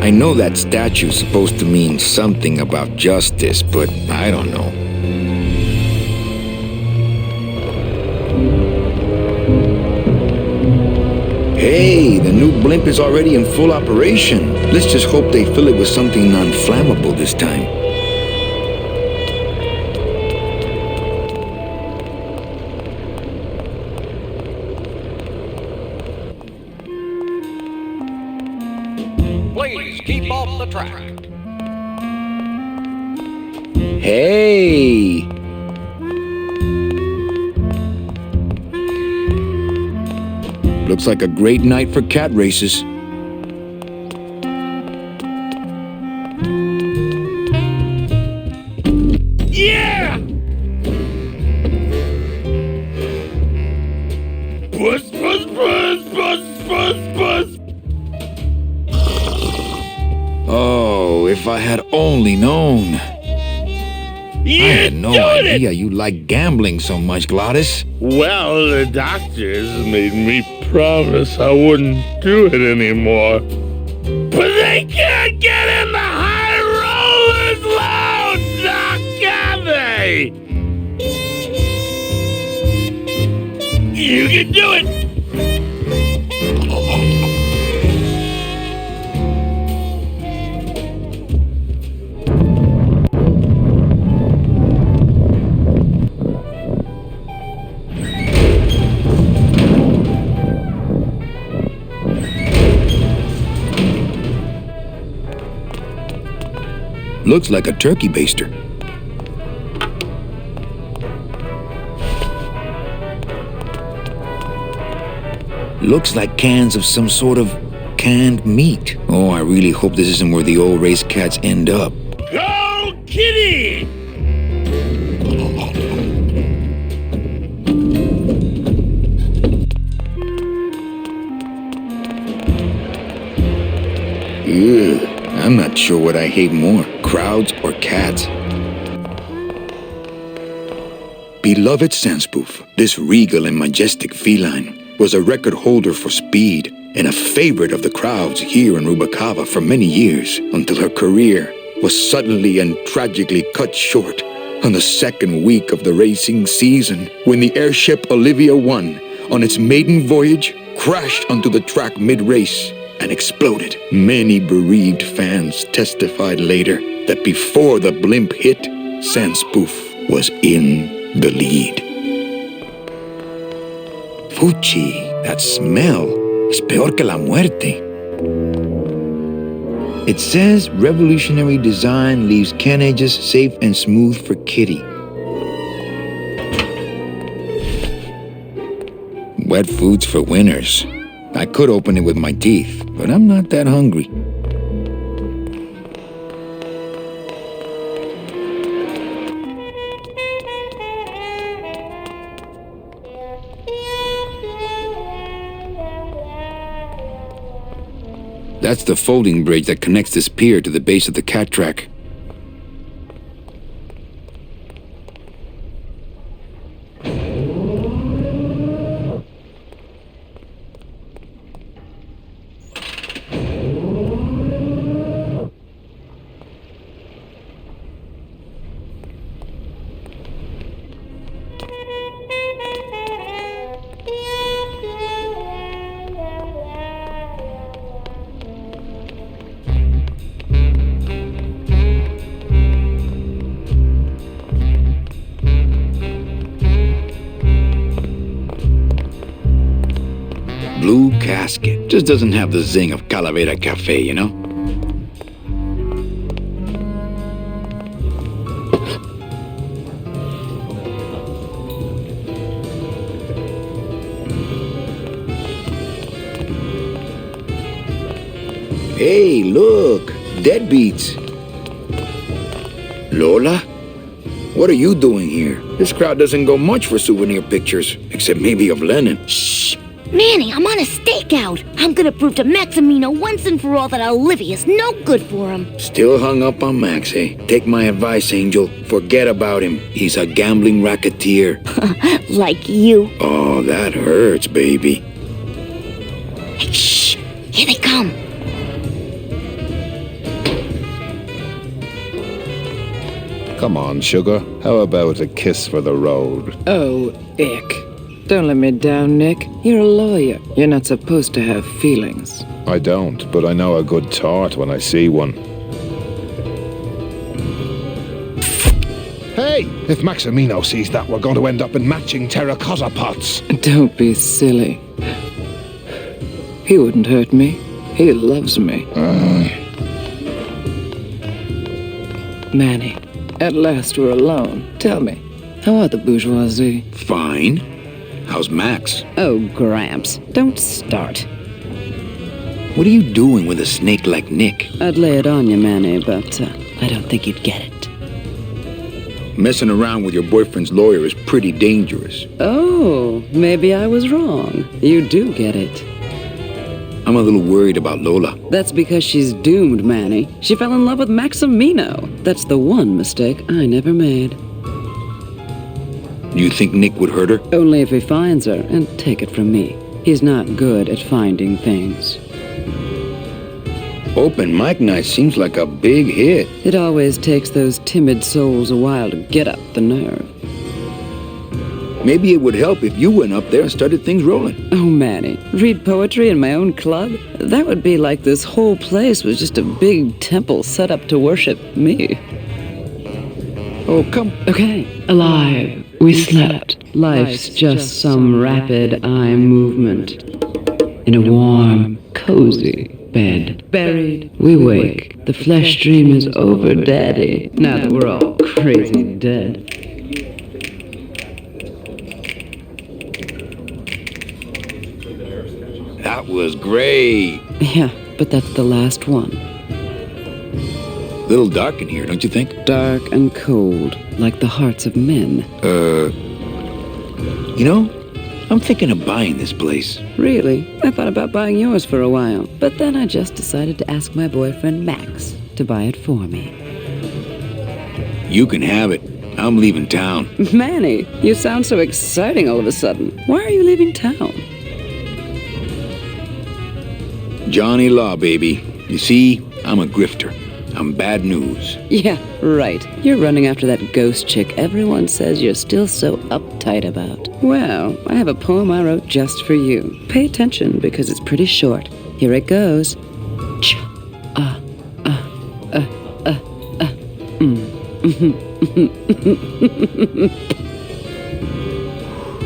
I know that statue's supposed to mean something about justice, but I don't know. Hey, the new blimp is already in full operation. Let's just hope they fill it with something non-flammable this time.
Please keep off the track.
Hey! Looks like a great night for cat races.
Yeah! Puss, puss, puss, puss, puss, puss.
Oh, if I had only known. I had no idea you like gambling so much, Gladys.
Well, the doctors made me promise I wouldn't do it anymore. But they can't get in the High Rollers Lounge, now can they? You can do it!
Looks like a turkey baster. Looks like cans of some sort of canned meat. Oh, I really hope this isn't where the old race cats end up.
Go, Kitty!
Ugh, I'm not sure what I hate more, crowds or cats. Beloved Sandspoof, this regal and majestic feline was a record holder for speed and a favorite of the crowds here in Rubalcaba for many years, until her career was suddenly and tragically cut short on the second week of the racing season, when the airship Olivia 1, on its maiden voyage, crashed onto the track mid-race and exploded. Many bereaved fans testified later that before the blimp hit, Sandspoof was in the lead. Puchi, that smell is peor que la muerte. It says revolutionary design leaves can edges safe and smooth for Kitty. Wet foods for winners. I could open it with my teeth, but I'm not that hungry. That's the folding bridge that connects this pier to the base of the cat track. Blue Casket. Just doesn't have the zing of Calavera Cafe, you know? Hey, look! Deadbeats! Lola? What are you doing here? This crowd doesn't go much for souvenir pictures, except maybe of Lenin.
Shh! Manny, I'm on a stakeout. I'm gonna prove to Maximino once and for all that Olivia's no good for him.
Still hung up on Max, eh? Take my advice, Angel. Forget about him. He's a gambling racketeer.
Like you.
Oh, that hurts, baby.
Hey, shh! Here they come.
Come on, sugar. How about a kiss for the road?
Oh, ick. Don't let me down, Nick. You're a lawyer. You're not supposed to have feelings.
I don't, but I know a good tart when I see one. Hey! If Maximino sees that, we're going to end up in matching terracotta pots.
Don't be silly. He wouldn't hurt me. He loves me. Manny, at last we're alone. Tell me, how are the bourgeoisie?
Fine. How's Max?
Oh, Gramps, don't start.
What are you doing with a snake like Nick?
I'd lay it on you, Manny, but I don't think you'd get it.
Messing around with your boyfriend's lawyer is pretty dangerous.
Oh, maybe I was wrong. You do get it.
I'm a little worried about Lola.
That's because she's doomed, Manny. She fell in love with Maximino. That's the one mistake I never made.
Do you think Nick would hurt her?
Only if he finds her, and take it from me. He's not good at finding things.
Open mic night seems like a big hit.
It always takes those timid souls a while to get up the nerve.
Maybe it would help if you went up there and started things rolling.
Oh, Manny, read poetry in my own club? That would be like this whole place was just a big temple set up to worship me.
Oh, come.
Okay. Alive. We slept. Life's just some rapid eye movement. In a warm, cozy bed. Buried, we wake. The flesh dream is over, Daddy. Now that we're all crazy dead.
That was great.
Yeah, but that's the last one.
Little dark in here, don't you think?
Dark and cold, like the hearts of men.
You know, I'm thinking of buying this place.
Really? I thought about buying yours for a while, but then I just decided to ask my boyfriend Max to buy it for me.
You can have it. I'm leaving town.
Manny, you sound so exciting all of a sudden. Why are you leaving town?
Johnny Law, baby. You see, I'm a grifter. I'm bad news.
Yeah, right. You're running after that ghost chick everyone says you're still so uptight about. Well, I have a poem I wrote just for you. Pay attention because it's pretty short. Here it goes.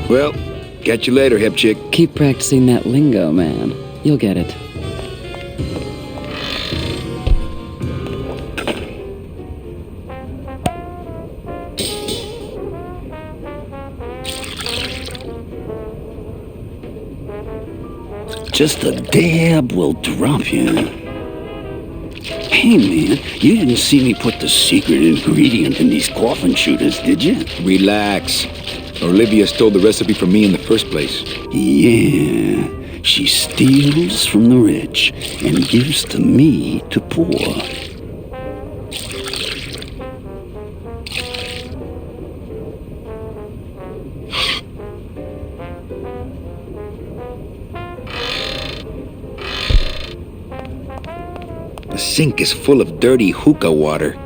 Well, Catch you later, hip chick.
Keep practicing that lingo, man. You'll get it.
Just a dab will drop you. Hey, man, you didn't see me put the secret ingredient in these coffin shooters, did you?
Relax. Olivia stole the recipe from me in the first place.
Yeah, she steals from the rich and gives to me to poor.
The sink is full of dirty hookah water.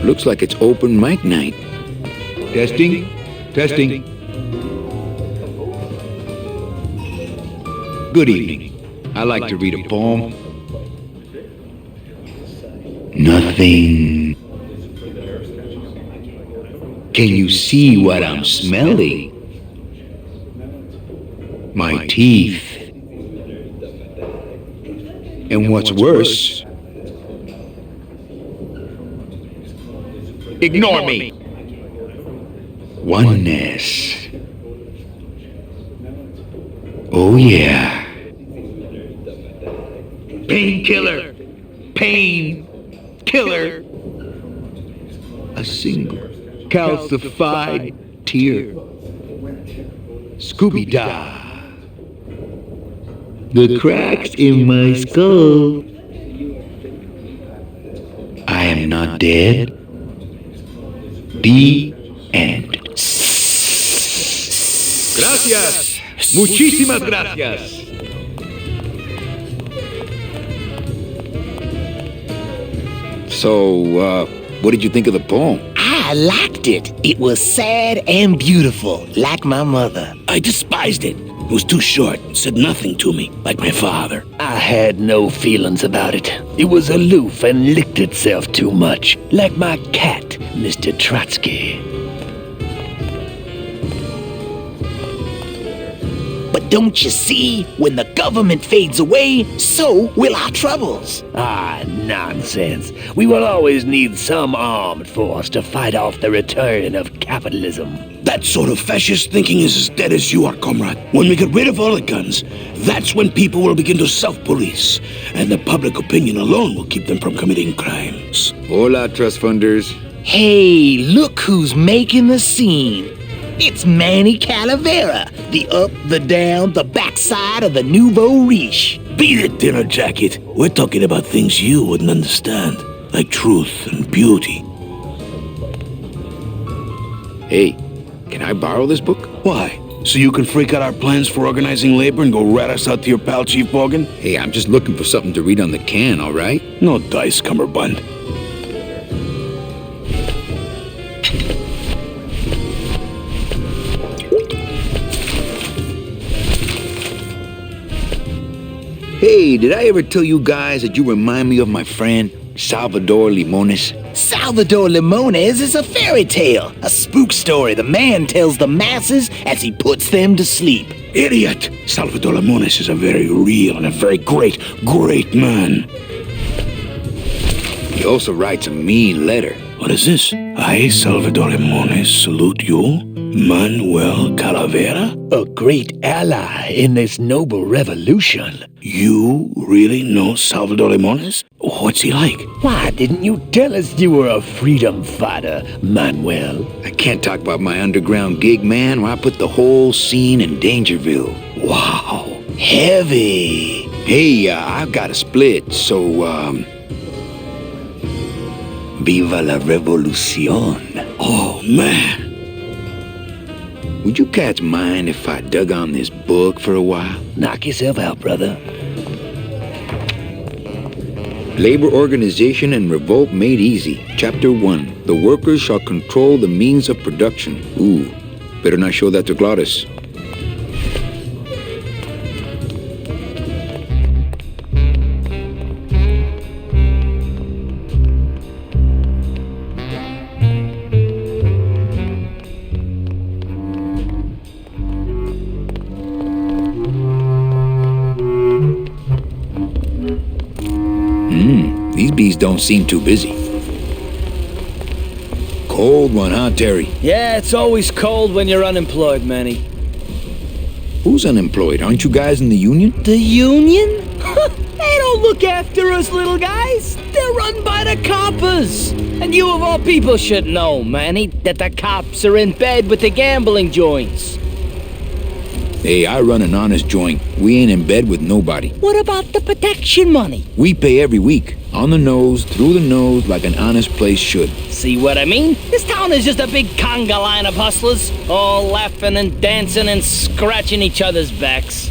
Looks like it's open mic night. Testing? Testing. Good evening. I like to read a poem. Nothing. Can you see what I'm smelling? My teeth. And what's worse, ignore me. Oneness. Oh yeah. Painkiller. Pain. Killer. A single calcified tear. Scooby-Dah. The cracks in my skull. I am not dead. The end. Gracias. Muchísimas gracias. So, what did you think of the poem?
I liked it. It was sad and beautiful, like my mother.
I despised it. It was too short, said nothing to me, like my father.
I had no feelings about it. It was aloof and licked itself too much, like my cat, Mr. Trotsky.
But don't you see, when the government fades away, so will our troubles.
Ah, nonsense. We will always need some armed force to fight off the return of capitalism.
That sort of fascist thinking is as dead as you are, comrade. When we get rid of all the guns, that's when people will begin to self-police, and the public opinion alone will keep them from committing crimes.
Hola, trust funders.
Hey, look who's making the scene. It's Manny Calavera, the up, the down, the backside of the nouveau riche.
Beat it, dinner jacket. We're talking about things you wouldn't understand, like truth and beauty.
Hey, can I borrow this book?
Why? So you can freak out our plans for organizing labor and go rat us out to your pal Chief Morgan?
Hey, I'm just looking for something to read on the can, all right?
No dice, Cummerbund.
Hey, did I ever tell you guys that you remind me of my friend, Salvador Limones?
Salvador Limones is a fairy tale, a spook story the man tells the masses as he puts them to sleep.
Idiot! Salvador Limones is a very real and a very great, great man.
He also writes a mean letter.
What is this? I, Salvador Limones, salute you, Manuel Calavera?
A great ally in this noble revolution.
You really know Salvador Limones? What's he like?
Why didn't you tell us you were a freedom fighter, Manuel?
I can't talk about my underground gig, man, where I put the whole scene in Dangerville.
Wow.
Heavy.
Hey, I've got a split, so, Viva la revolución.
Oh, man.
Would you cats mind if I dug on this book for a while?
Knock yourself out, brother.
Labor Organization and Revolt Made Easy. Chapter 1. The workers shall control the means of production. Ooh, better not show that to Glottis. These bees don't seem too busy. Cold one, huh, Terry?
Yeah, it's always cold when you're unemployed, Manny.
Who's unemployed? Aren't you guys in the union?
The union? They don't look after us little guys. They're run by the coppers. And you of all people should know, Manny, that the cops are in bed with the gambling joints.
Hey, I run an honest joint. We ain't in bed with nobody.
What about the protection money?
We pay every week. On the nose, through the nose, like an honest place should.
See what I mean? This town is just a big conga line of hustlers, all laughing and dancing and scratching each other's backs.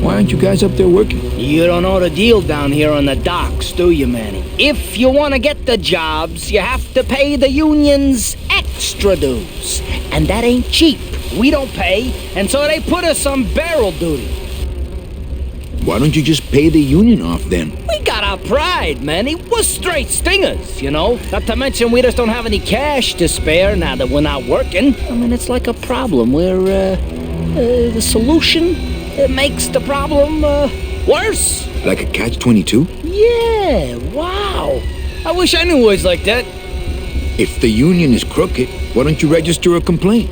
Why aren't you guys up there working?
You don't know the deal down here on the docks, do you, Manny? If you want to get the jobs, you have to pay the unions extra dues. And that ain't cheap. We don't pay, and so they put us on barrel duty.
Why don't you just pay the union off then?
We got our pride, Manny. We're straight stingers, you know? Not to mention we just don't have any cash to spare now that we're not working. I mean, it's like a problem where, the solution makes the problem, worse.
Like a catch-22?
Yeah, wow. I wish I knew words like that.
If the union is crooked, why don't you register a complaint?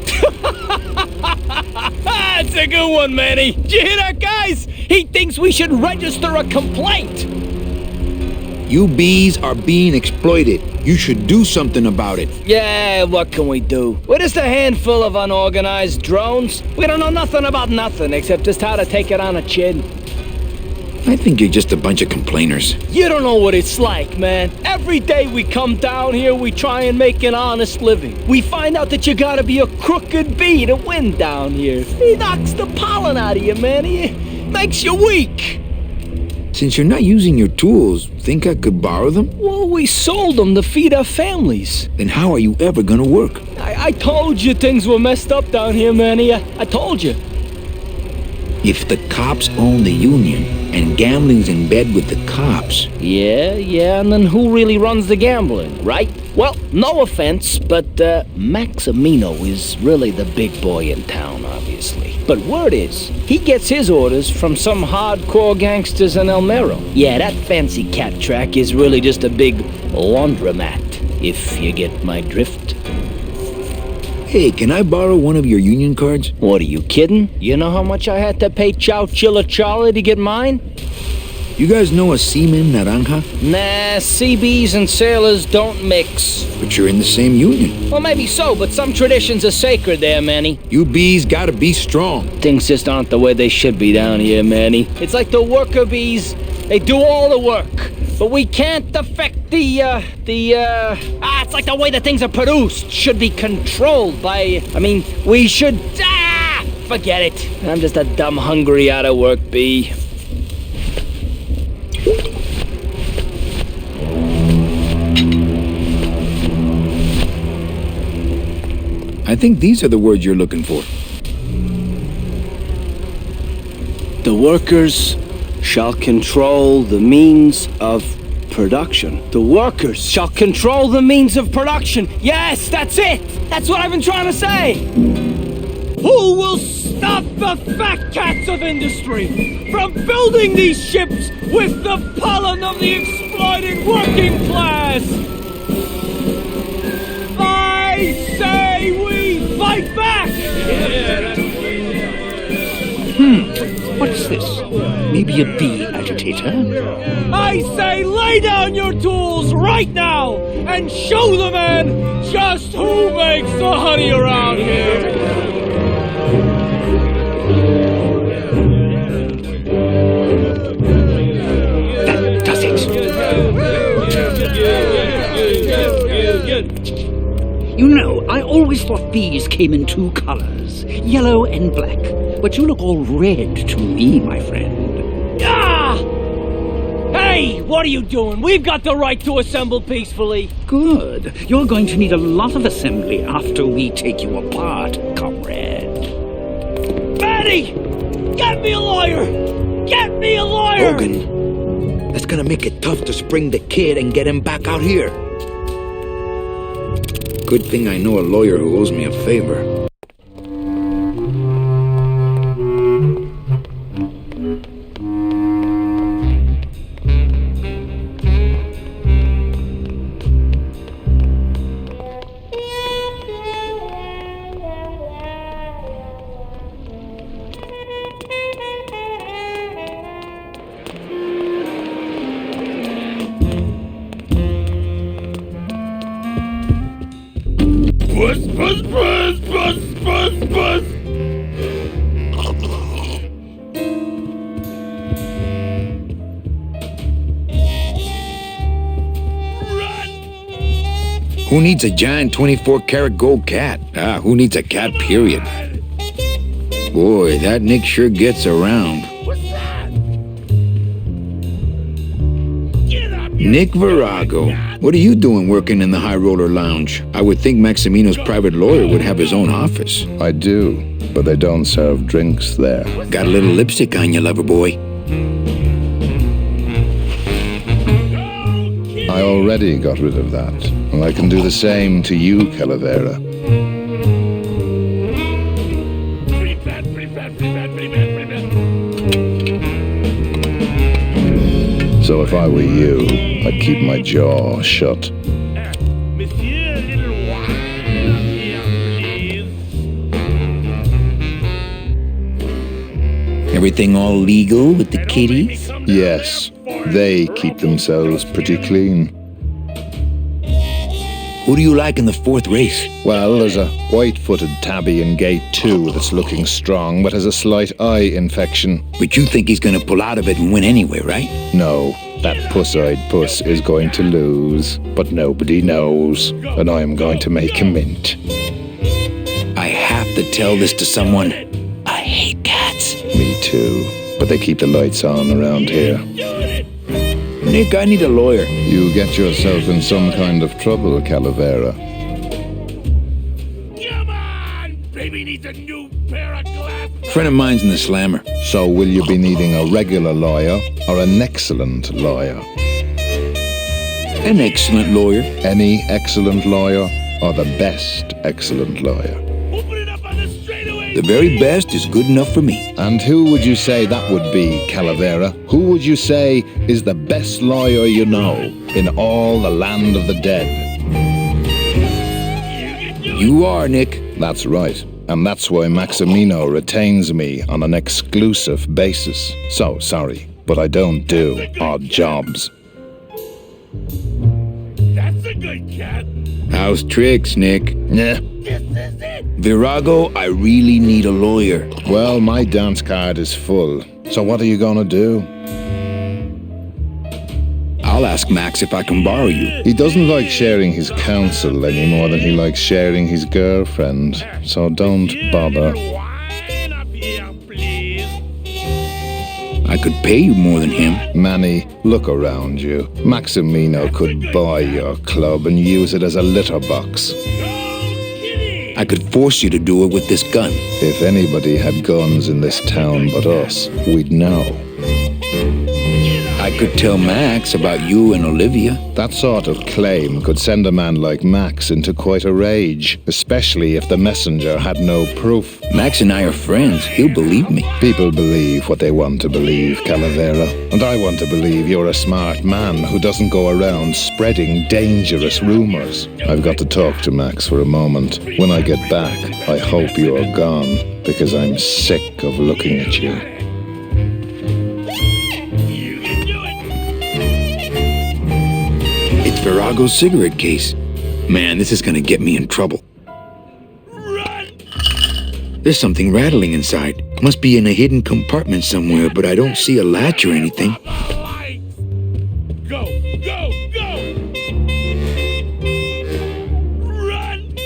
That's a good one, Manny. Did you hear that, guys? He thinks we should register a complaint.
You bees are being exploited. You should do something about it.
Yeah, what can we do? We're just a handful of unorganized drones. We don't know nothing about nothing except just how to take it on a chin.
I think you're just a bunch of complainers.
You don't know what it's like, man. Every day we come down here, we try and make an honest living. We find out that you gotta be a crooked bee to win down here. He knocks the pollen out of you, man. He makes you weak.
Since you're not using your tools, think I could borrow them?
Well, we sold them to feed our families.
Then how are you ever gonna work?
I told you things were messed up down here, Manny. I told you.
If the cops own the union, and gambling's in bed with the cops...
Yeah, and then who really runs the gambling, right? Well, no offense, but Maximino is really the big boy in town, obviously. But word is, he gets his orders from some hardcore gangsters in El Mero. Yeah, that fancy cat track is really just a big laundromat, if you get my drift.
Hey, can I borrow one of your union cards?
What, are you kidding? You know how much I had to pay Chow Chilla Charlie to get mine?
You guys know a seaman naranja?
Nah, CBs and sailors don't mix.
But you're in the same union.
Well, maybe so, but some traditions are sacred there, Manny.
You bees gotta be strong.
Things just aren't the way they should be down here, Manny. It's like the worker bees. They do all the work. But we can't affect it's like the way that things are produced should be controlled by, we should, forget it. I'm just a dumb, hungry, out-of-work bee.
I think these are the words you're looking for.
The workers shall control the means of production.
The workers shall control the means of production. Yes, that's it. That's what I've been trying to say. Who will stop the fat cats of industry from building these ships with the pollen of the exploited working class? I say we fight back!
What's this? Maybe a bee agitator?
I say lay down your tools right now and show the men just who makes the honey around here!
That does it.
You know, I always thought bees came in two colors, yellow and black. But you look all red to me, my friend.
Ah! Hey, what are you doing? We've got the right to assemble peacefully.
Good. You're going to need a lot of assembly after we take you apart, comrade.
Betty! Get me a lawyer! Get me a lawyer!
Logan, that's gonna make it tough to spring the kid and get him back out here. Good thing I know a lawyer who owes me a favor.
Buzz!
Who needs a giant 24-karat gold cat? Who needs a cat, period? Boy, that Nick sure gets around. Nick Virago, what are you doing working in the High Roller Lounge? I would think Maximino's private lawyer would have his own office.
I do, but they don't serve drinks there.
Got a little lipstick on you, lover boy.
I already got rid of that, and I can do the same to you, Calavera. So if I were you, I'd keep my jaw shut.
Everything all legal with the kitties?
Yes, they keep themselves pretty clean.
Who do you like in the fourth race?
Well, there's a white-footed tabby in gate 2 that's looking strong, but has a slight eye infection.
But you think he's gonna pull out of it and win anyway, right?
No, that puss-eyed puss is going to lose, but nobody knows, and I am going to make him mint.
I have to tell this to someone. I hate cats.
Me too, but they keep the lights on around here.
Nick, I need a lawyer.
You get yourself in some kind of trouble, Calavera.
Come on! Baby needs a new pair of glasses!
Friend of mine's in the slammer.
So will you be needing a regular lawyer or an excellent lawyer?
An excellent lawyer.
Any excellent lawyer or the best excellent lawyer?
The very best is good enough for me.
And who would you say that would be, Calavera? Who would you say is the best lawyer you know in all the land of the dead?
You are, Nick.
That's right. And that's why Maximino retains me on an exclusive basis. So, sorry, but I don't do odd jobs.
That's a good cat.
How's tricks, Nick?
Yeah.
This is it.
Virago, I really need a lawyer.
Well, my dance card is full. So what are you gonna do?
I'll ask Max if I can borrow you.
He doesn't like sharing his counsel any more than he likes sharing his girlfriend. So don't bother.
I could pay you more than him.
Manny, look around you. Maximino could buy your club and use it as a litter box.
I could force you to do it with this gun.
If anybody had guns in this town but us, we'd know.
I could tell Max about you and Olivia.
That sort of claim could send a man like Max into quite a rage, especially if the messenger had no proof.
Max and I are friends. He'll believe me.
People believe what they want to believe, Calavera. And I want to believe you're a smart man who doesn't go around spreading dangerous rumors. I've got to talk to Max for a moment. When I get back, I hope you're gone, because I'm sick of looking at you.
Virago's cigarette case. Man, this is gonna get me in trouble. There's something rattling inside. Must be in a hidden compartment somewhere, but I don't see a latch or anything.
Go, go, go! Run!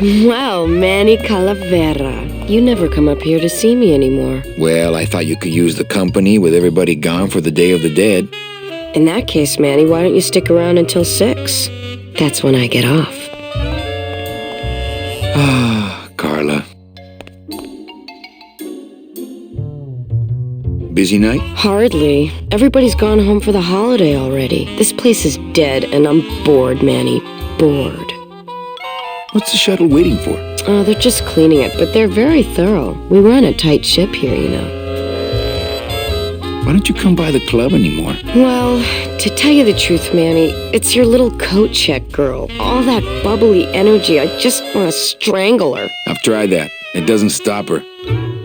Well, Manny Calavera, you never come up here to see me anymore.
Well, I thought you could use the company with everybody gone for the Day of the Dead.
In that case, Manny, why don't you stick around until 6? That's when I get off.
Ah, Carla. Busy night?
Hardly. Everybody's gone home for the holiday already. This place is dead, and I'm bored, Manny. Bored.
What's the shuttle waiting for?
Oh, they're just cleaning it, but they're very thorough. We run a tight ship here, you know.
Why don't you come by the club anymore?
Well, to tell you the truth, Manny, it's your little coat check girl. All that bubbly energy, I just want to strangle her.
I've tried that. It doesn't stop her.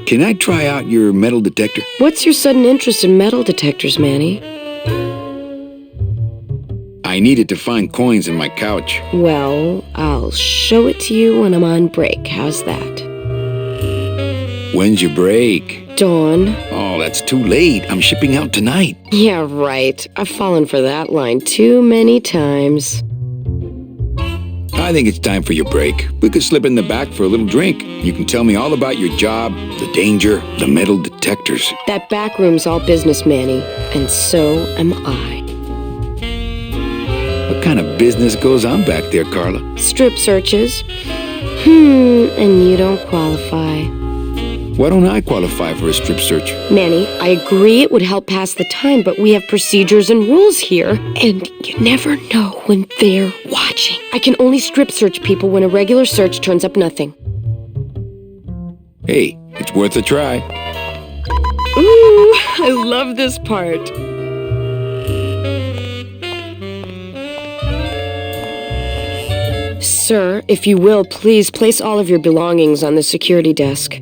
Can I try out your metal detector?
What's your sudden interest in metal detectors, Manny?
I needed to find coins in my couch.
Well, I'll show it to you when I'm on break. How's that?
When's your break?
Dawn.
Oh, that's too late. I'm shipping out tonight.
Yeah, right. I've fallen for that line too many times.
I think it's time for your break. We could slip in the back for a little drink. You can tell me all about your job, the danger, the metal detectors.
That back room's all business, Manny. And so am I.
What kind of business goes on back there, Carla?
Strip searches. And you don't qualify.
Why don't I qualify for a strip search?
Manny, I agree it would help pass the time, but we have procedures and rules here. And you never know when they're watching. I can only strip search people when a regular search turns up nothing.
Hey, it's worth a try.
Ooh, I love this part. Sir, if you will, please place all of your belongings on the security desk.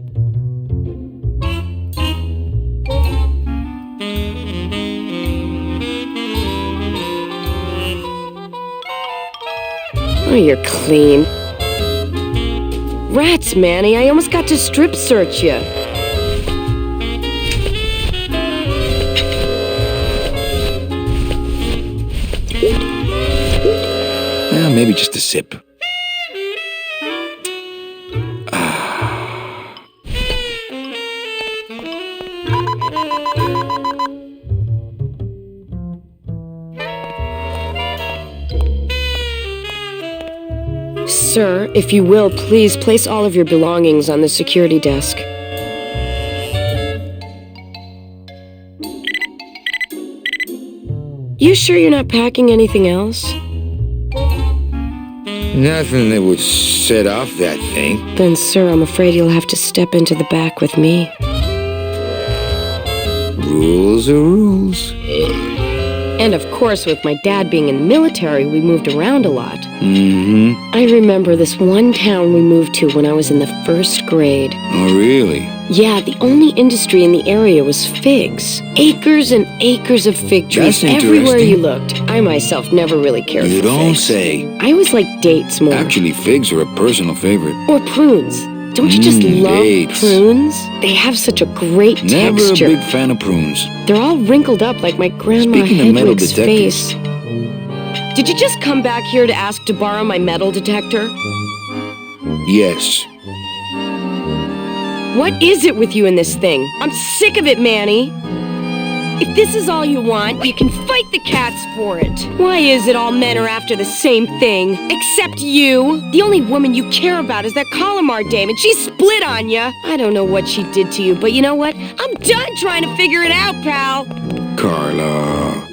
Oh, you're clean. Rats, Manny, I almost got to strip search you.
Well, maybe just a sip.
Sir, if you will, please place all of your belongings on the security desk. You sure you're not packing anything else?
Nothing that would set off that thing.
Then, sir, I'm afraid you'll have to step into the back with me.
Rules are rules.
And of course, with my dad being in the military, we moved around a lot.
Mm-hmm.
I remember this one town we moved to when I was in the 1st grade.
Oh, really?
Yeah, the only industry in the area was figs. Acres and acres of fig trees everywhere you looked. I myself never really cared for figs.
You don't say.
I always liked dates more.
Actually, figs are a personal favorite.
Or prunes. Don't you just love
dates.
prunes? They have such a great
Never
texture.
a big fan of prunes.
They're all wrinkled up like my grandma
Speaking of metal
Hedwig's
detectors.
face. Did you just come back here to ask to borrow my metal detector?
Yes.
What is it with you in this thing? I'm sick of it, Manny. If this is all you want, you can fight the cats for it. Why is it all men are after the same thing? Except you. The only woman you care about is that Calamar dame, and she split on you. I don't know what she did to you, but you know what? I'm done trying to figure it out, pal.
Carla.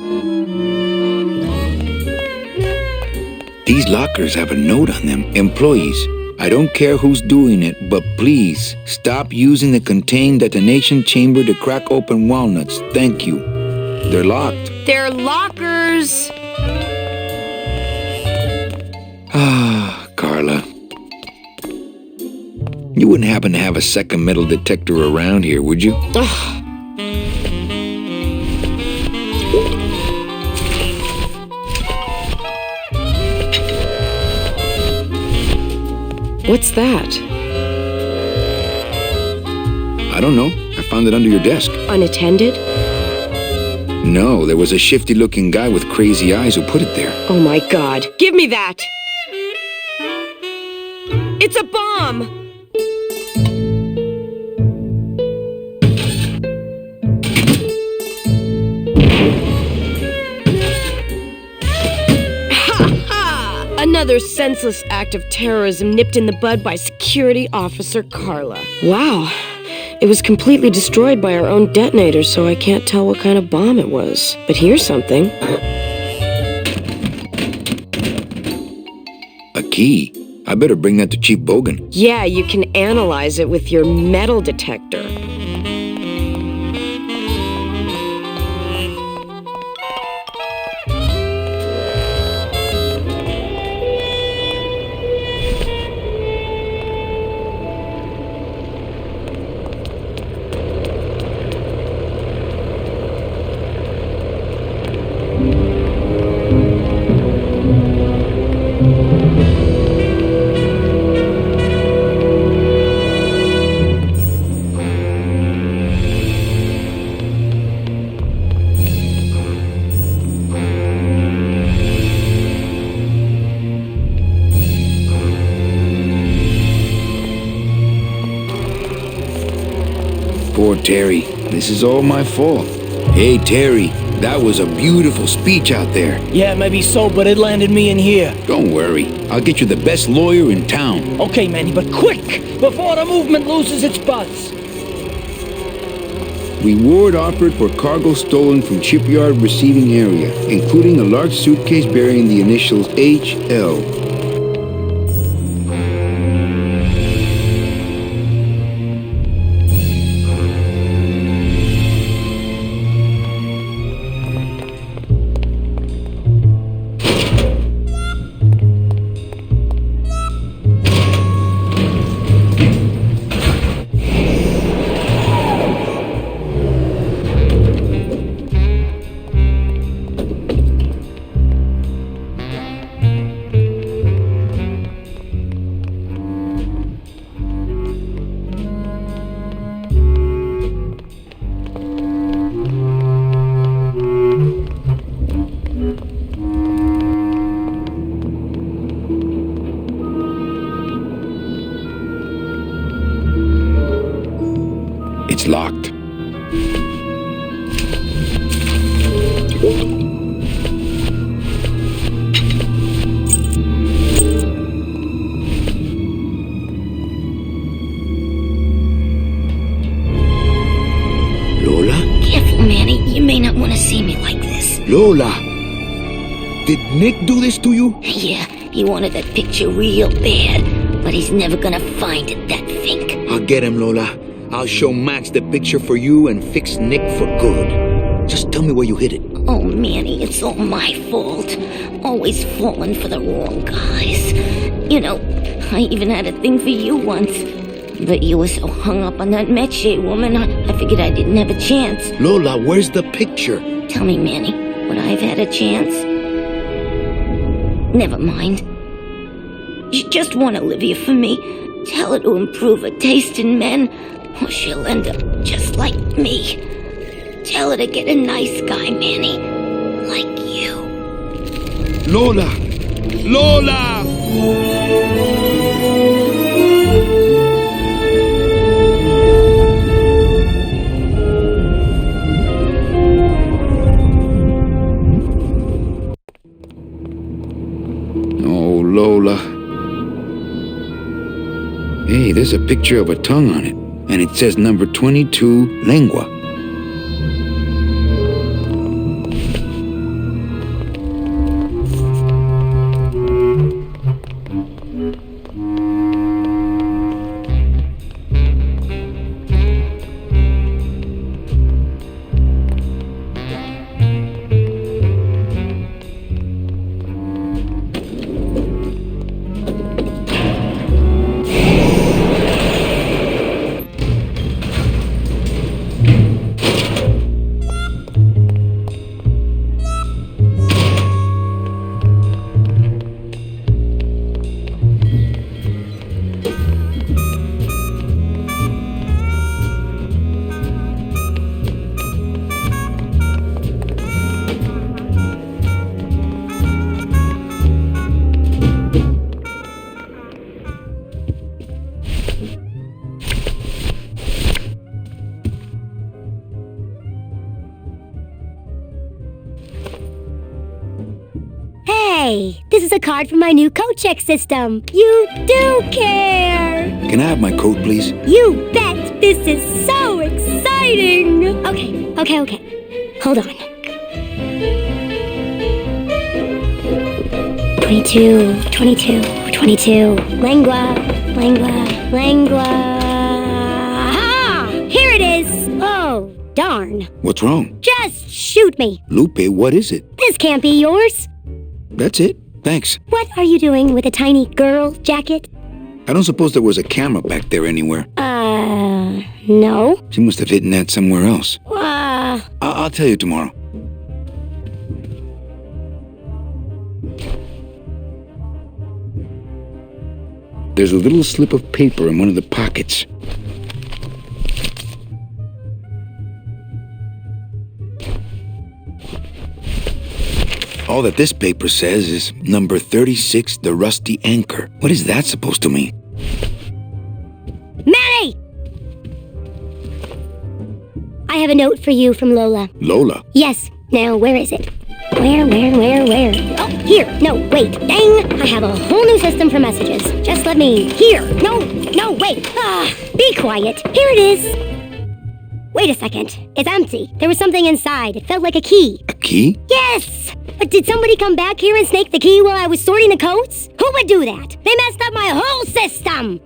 These lockers have a note on them. Employees. I don't care who's doing it, but please stop using the contained detonation chamber to crack open walnuts. Thank you. They're locked.
They're lockers.
Ah, Carla. You wouldn't happen to have a second metal detector around here, would you?
Ugh. What's that?
I don't know. I found it under your desk.
Unattended?
No, there was a shifty-looking guy with crazy eyes who put it there.
Oh my God. Give me that! It's a bomb! Another senseless act of terrorism nipped in the bud by Security Officer Carla. Wow. It was completely destroyed by our own detonator, so I can't tell what kind of bomb it was. But here's something.
A key? I better bring that to Chief Bogan.
Yeah, you can analyze it with your metal detector.
Poor Terry. This is all my fault. Hey, Terry, that was a beautiful speech out there.
Yeah, maybe so, but it landed me in here.
Don't worry. I'll get you the best lawyer in town.
Okay, Manny, but quick! Before the movement loses its buzz!
Reward offered for cargo stolen from shipyard receiving area, including a large suitcase bearing the initials HL. It's locked. Lola?
Careful, Manny. You may not want to see me like this.
Lola! Did Nick do this to you?
Yeah, he wanted that picture real bad, but he's never gonna find it, that fink.
I'll get him, Lola. I'll show Max the picture for you and fix Nick for good. Just tell me where you hid it.
Oh, Manny, it's all my fault. Always falling for the wrong guys. You know, I even had a thing for you once. But you were so hung up on that Meche woman, I figured I didn't have a chance.
Lola, where's the picture?
Tell me, Manny, would I have had a chance? Never mind. You just want Olivia for me. Tell her to improve her taste in men, or she'll end up just like me. Tell her to get a nice guy, Manny. Like you.
Lola! Lola! Oh, Lola. Hey, there's a picture of a tongue on it, and it says number 22, lengua.
Hey, this is a card from my new coat check system. You do care.
Can I have my coat, please?
You bet. This is so exciting. Okay. Hold on. 22. Langua. Ah! Here it is. Oh, darn.
What's wrong?
Just shoot me.
Lupe, what is it?
This can't be yours.
That's it. Thanks.
What are you doing with a tiny girl jacket?
I don't suppose there was a camera back there anywhere.
No.
She must have hidden that somewhere else. I'll tell you tomorrow. There's a little slip of paper in one of the pockets. All that this paper says is number 36, the Rusty Anchor. What is that supposed to mean?
Manny! I have a note for you from Lola.
Lola?
Yes. Now, where is it? Where? Oh, here. No, wait. Dang! I have a whole new system for messages. Just let me... Here. No, wait. Be quiet. Here it is. Wait a second. It's empty. There was something inside. It felt like a key.
A key?
Yes! But did somebody come back here and snake the key while I was sorting the coats? Who would do that? They messed up my whole system!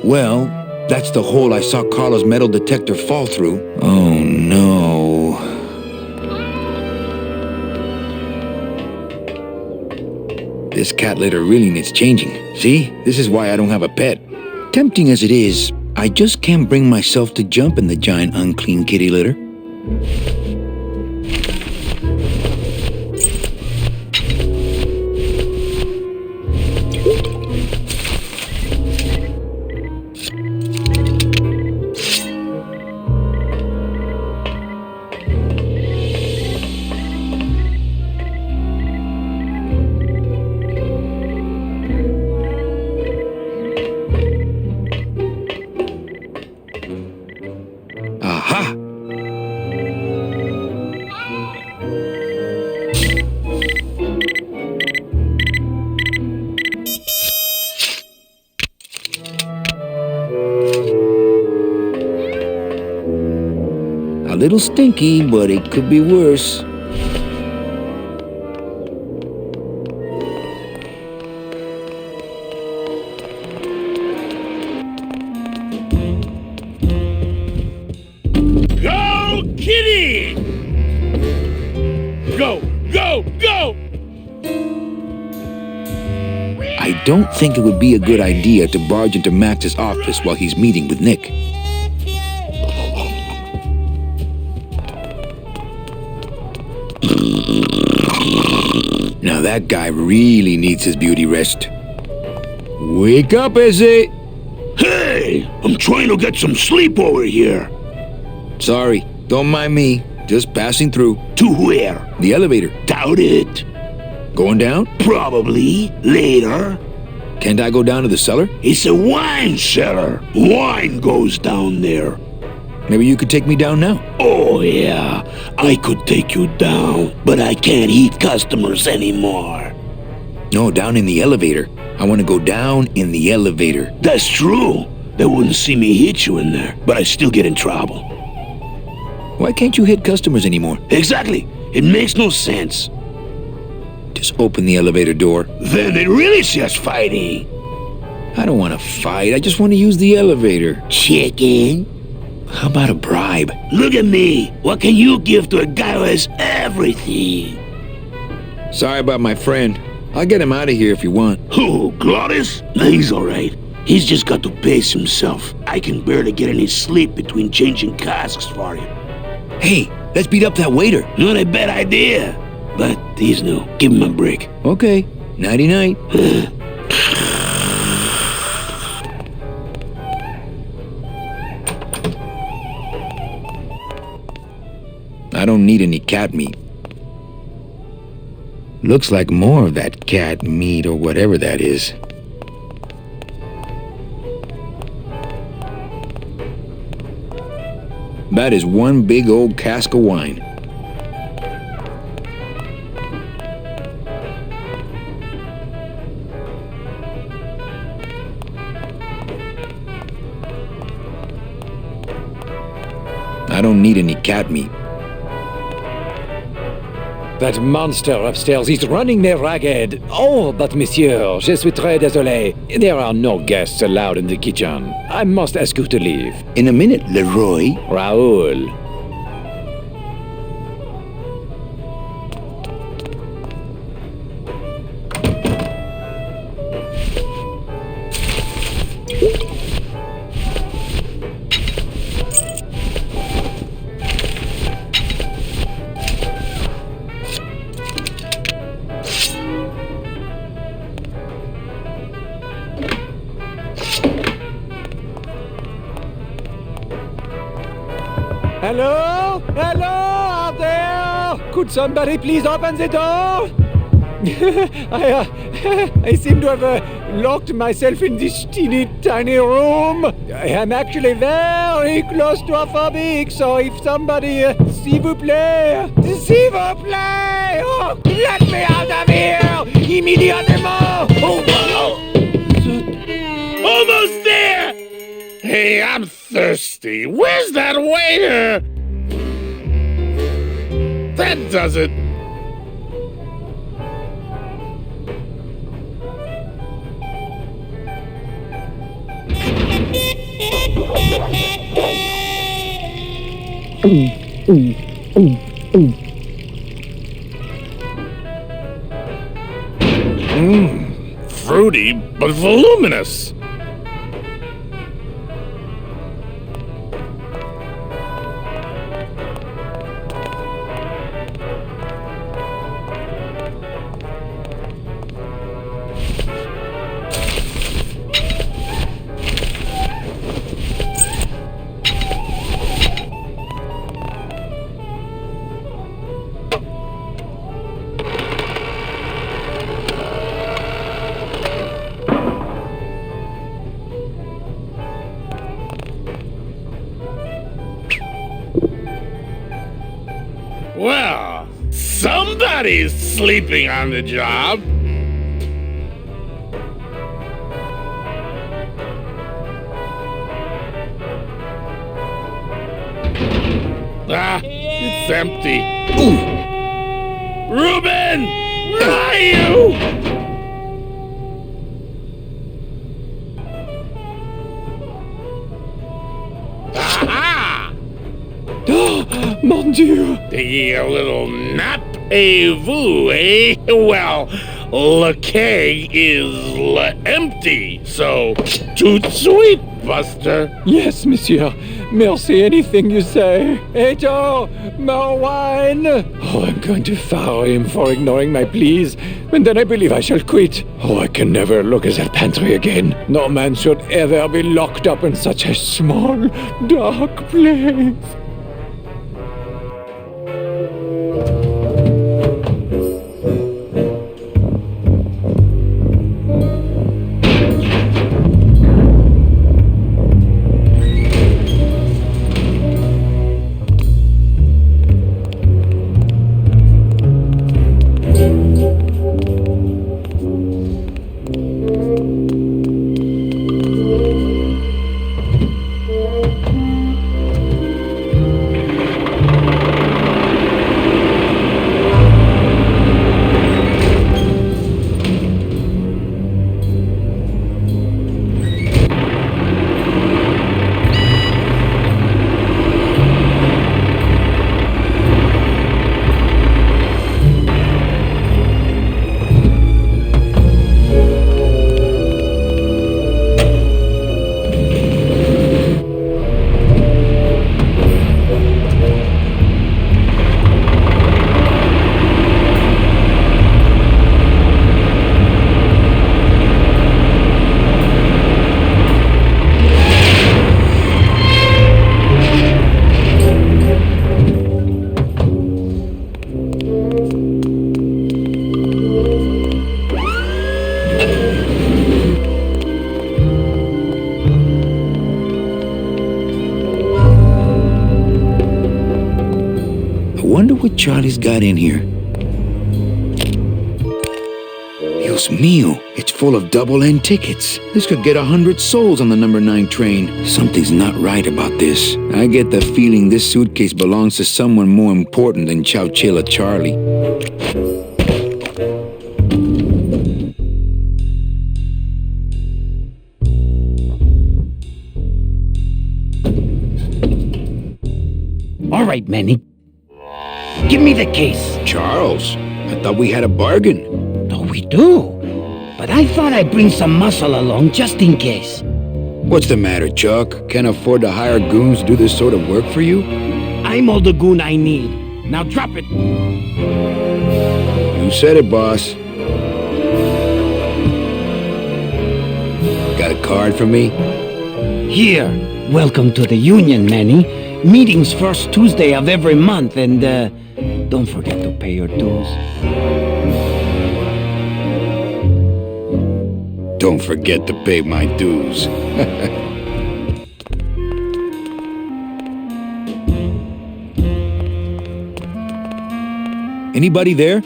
Well, that's the hole I saw Carlo's metal detector fall through. Oh, no. This cat litter really needs changing. See? This is why I don't have a pet. Tempting as it is, I just can't bring myself to jump in the giant unclean kitty litter. A little stinky, but it could be worse.
Go, kitty! Go!
I don't think it would be a good idea to barge into Max's office while he's meeting with Nick. Now that guy really needs his beauty rest. Wake up, Izzy!
Hey! I'm trying to get some sleep over here.
Sorry, don't mind me. Just passing through.
To where?
The elevator.
Doubt it.
Going down?
Probably. Later.
Can't I go down to the cellar?
It's a wine cellar. Wine goes down there.
Maybe you could take me down now.
Oh, yeah. I could take you down, but I can't eat customers anymore.
No, down in the elevator. I want to go down in the elevator.
That's true. They wouldn't see me hit you in there, but I still get in trouble.
Why can't you hit customers anymore?
Exactly. It makes no sense.
Just open the elevator door.
Then it really says fighting.
I don't want to fight. I just want to use the elevator.
Chicken.
How about a bribe?
Look at me. What can you give to a guy who has everything?
Sorry about my friend. I'll get him out of here if you want.
Who, Glottis? No, he's alright. He's just got to pace himself. I can barely get any sleep between changing casks for him.
Hey, let's beat up that waiter.
Not a bad idea. But he's new. Give him a break.
Okay. Nighty-night. I don't need any cat meat. Looks like more of that cat meat or whatever that is. That is one big old cask of wine. I don't need any cat meat.
That monster upstairs is running me ragged. Oh, but monsieur, je suis très désolé. There are no guests allowed in the kitchen. I must ask you to leave.
In a minute, Leroy.
Raoul. Hello? Hello out there? Could somebody please open the door? I seem to have locked myself in this teeny tiny room. I am actually very claustrophobic, so if somebody, s'il vous plaît, oh, let me out of here, immediatement!
Oh, almost there! Hey, I'm thirsty. Where's that waiter? That does it. Fruity, but voluminous. Well, somebody's sleeping on the job. Ah, it's empty. Ooh. Reuben! Where are you?
Mon Dieu!
Taking a little nap, vous, eh? Well, le keg is empty, so tout sweet, Buster.
Yes, monsieur. Merci, anything you say. Eto, more wine. Oh, I'm going to fire him for ignoring my pleas, and then I believe I shall quit. Oh, I can never look at that pantry again. No man should ever be locked up in such a small, dark place.
wonder what Charlie's got in here. Dios mío, it's full of double-end tickets. This could get 100 souls on the number 9 train. Something's not right about this. I get the feeling this suitcase belongs to someone more important than Chowchilla Charlie.
All right, Manny. Give me the case.
Charles, I thought we had a bargain.
No, we do. But I thought I'd bring some muscle along just in case.
What's the matter, Chuck? Can't afford to hire goons to do this sort of work for you?
I'm all the goon I need. Now drop it.
You said it, boss. Got a card for me?
Here. Welcome to the Union, Manny. Meetings first Tuesday of every month, and don't forget to pay your dues.
Don't forget to pay my dues. Anybody there?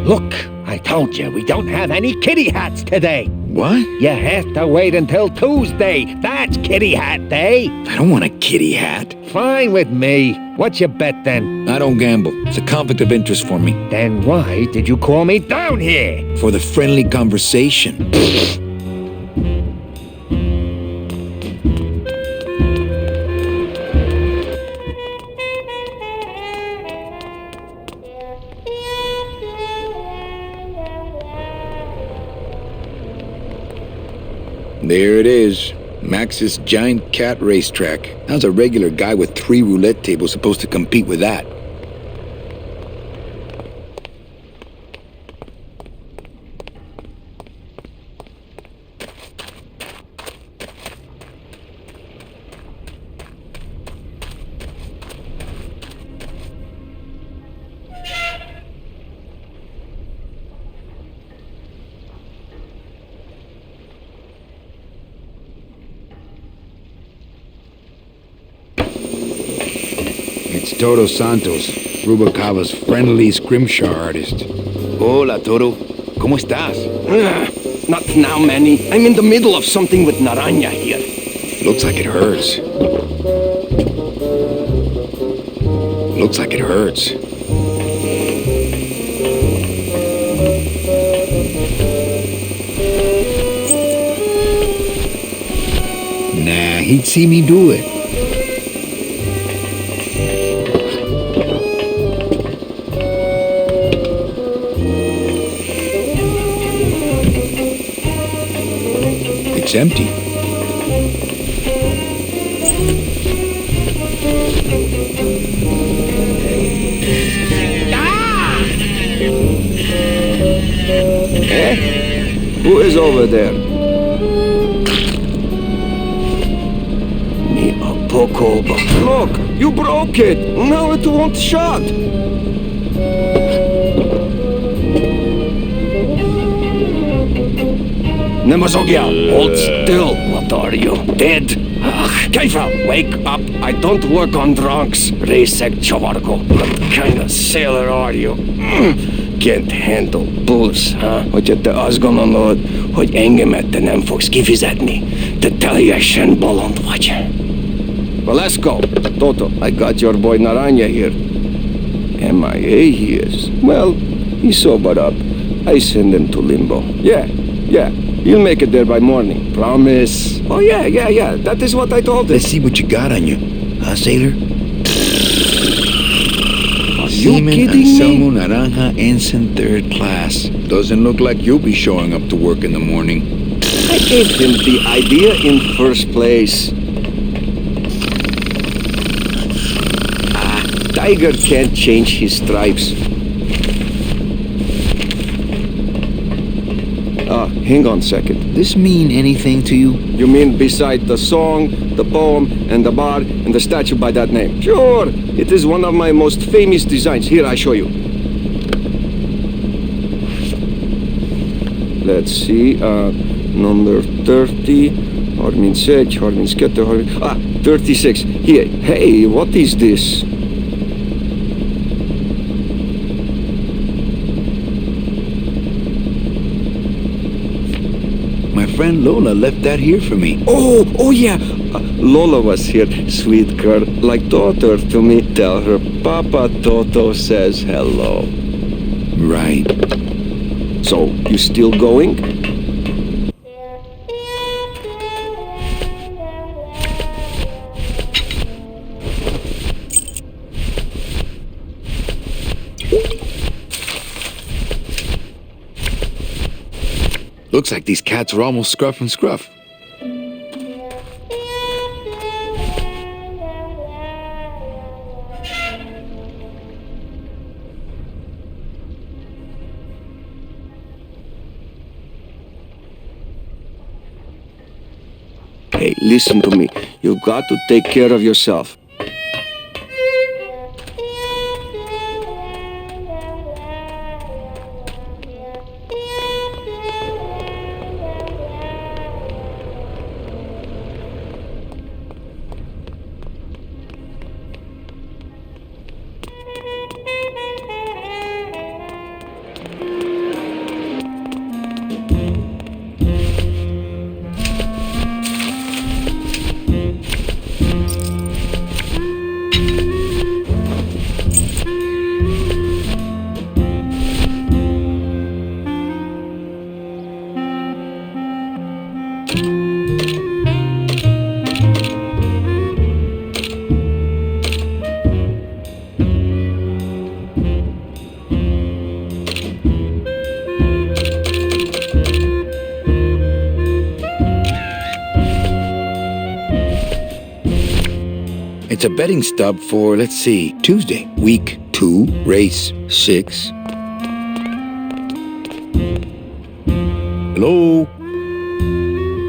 Look, I told you, we don't have any kitty hats today.
What?
You have to wait until Tuesday. That's kitty hat day.
I don't want a kitty hat.
Fine with me. What's your bet then?
I don't gamble. It's a conflict of interest for me.
Then why did you call me down here?
For the friendly conversation. There it is. Max's giant cat racetrack. How's a regular guy with 3 roulette tables supposed to compete with that? It's Toto Santos, Rubalcava's friendly scrimshaw artist. Hola, Toto. ¿Cómo estás?
Not now, Manny. I'm in the middle of something with Naranja here.
Looks like it hurts. Looks like it hurts. Nah, he'd see me do it. It's empty.
Who is over there? Me a poco. Look, you broke it. Now it won't shut. Nemazogia, hold still. What are you, dead? Kaifa, wake up. I don't work on drunks. Resek Chavargo. What kind of sailor are you? Can't handle booze, huh? Hogy te azt gondolod, hogy engemet te nem fogsz kifizetni? Te teljesen bolond vagy. Well, let's go. Toto, I got your boy Naranja here. MIA he is. Well, he sobered up. I send him to Limbo. Yeah. He'll make it there by morning. Promise. Oh, yeah. That is what I told him.
Let's see what you got on you. Huh, sailor?
You kidding
Anselmo Naranja, Ensign 3rd Class. Doesn't look like you'll be showing up to work in the morning.
I gave him the idea in first place. Tiger can't change his stripes. Hang on a second.
This mean anything to you?
You mean beside the song, the poem, and the bar, and the statue by that name? Sure! It is one of my most famous designs. Here, I show you. Let's see, number 30, Hormin Sech, Hormin Sketter, 36. Here, hey, what is this?
friend Lola left that here for me.
Oh yeah. Lola was here, sweet girl, like daughter to me. Tell her Papa Toto says hello.
Right.
So, you still going?
Looks like these cats are almost scruff and scruff.
Hey, listen to me. You've got to take care of yourself.
It's a betting stub for, let's see, Tuesday. Week 2, race 6. Hello?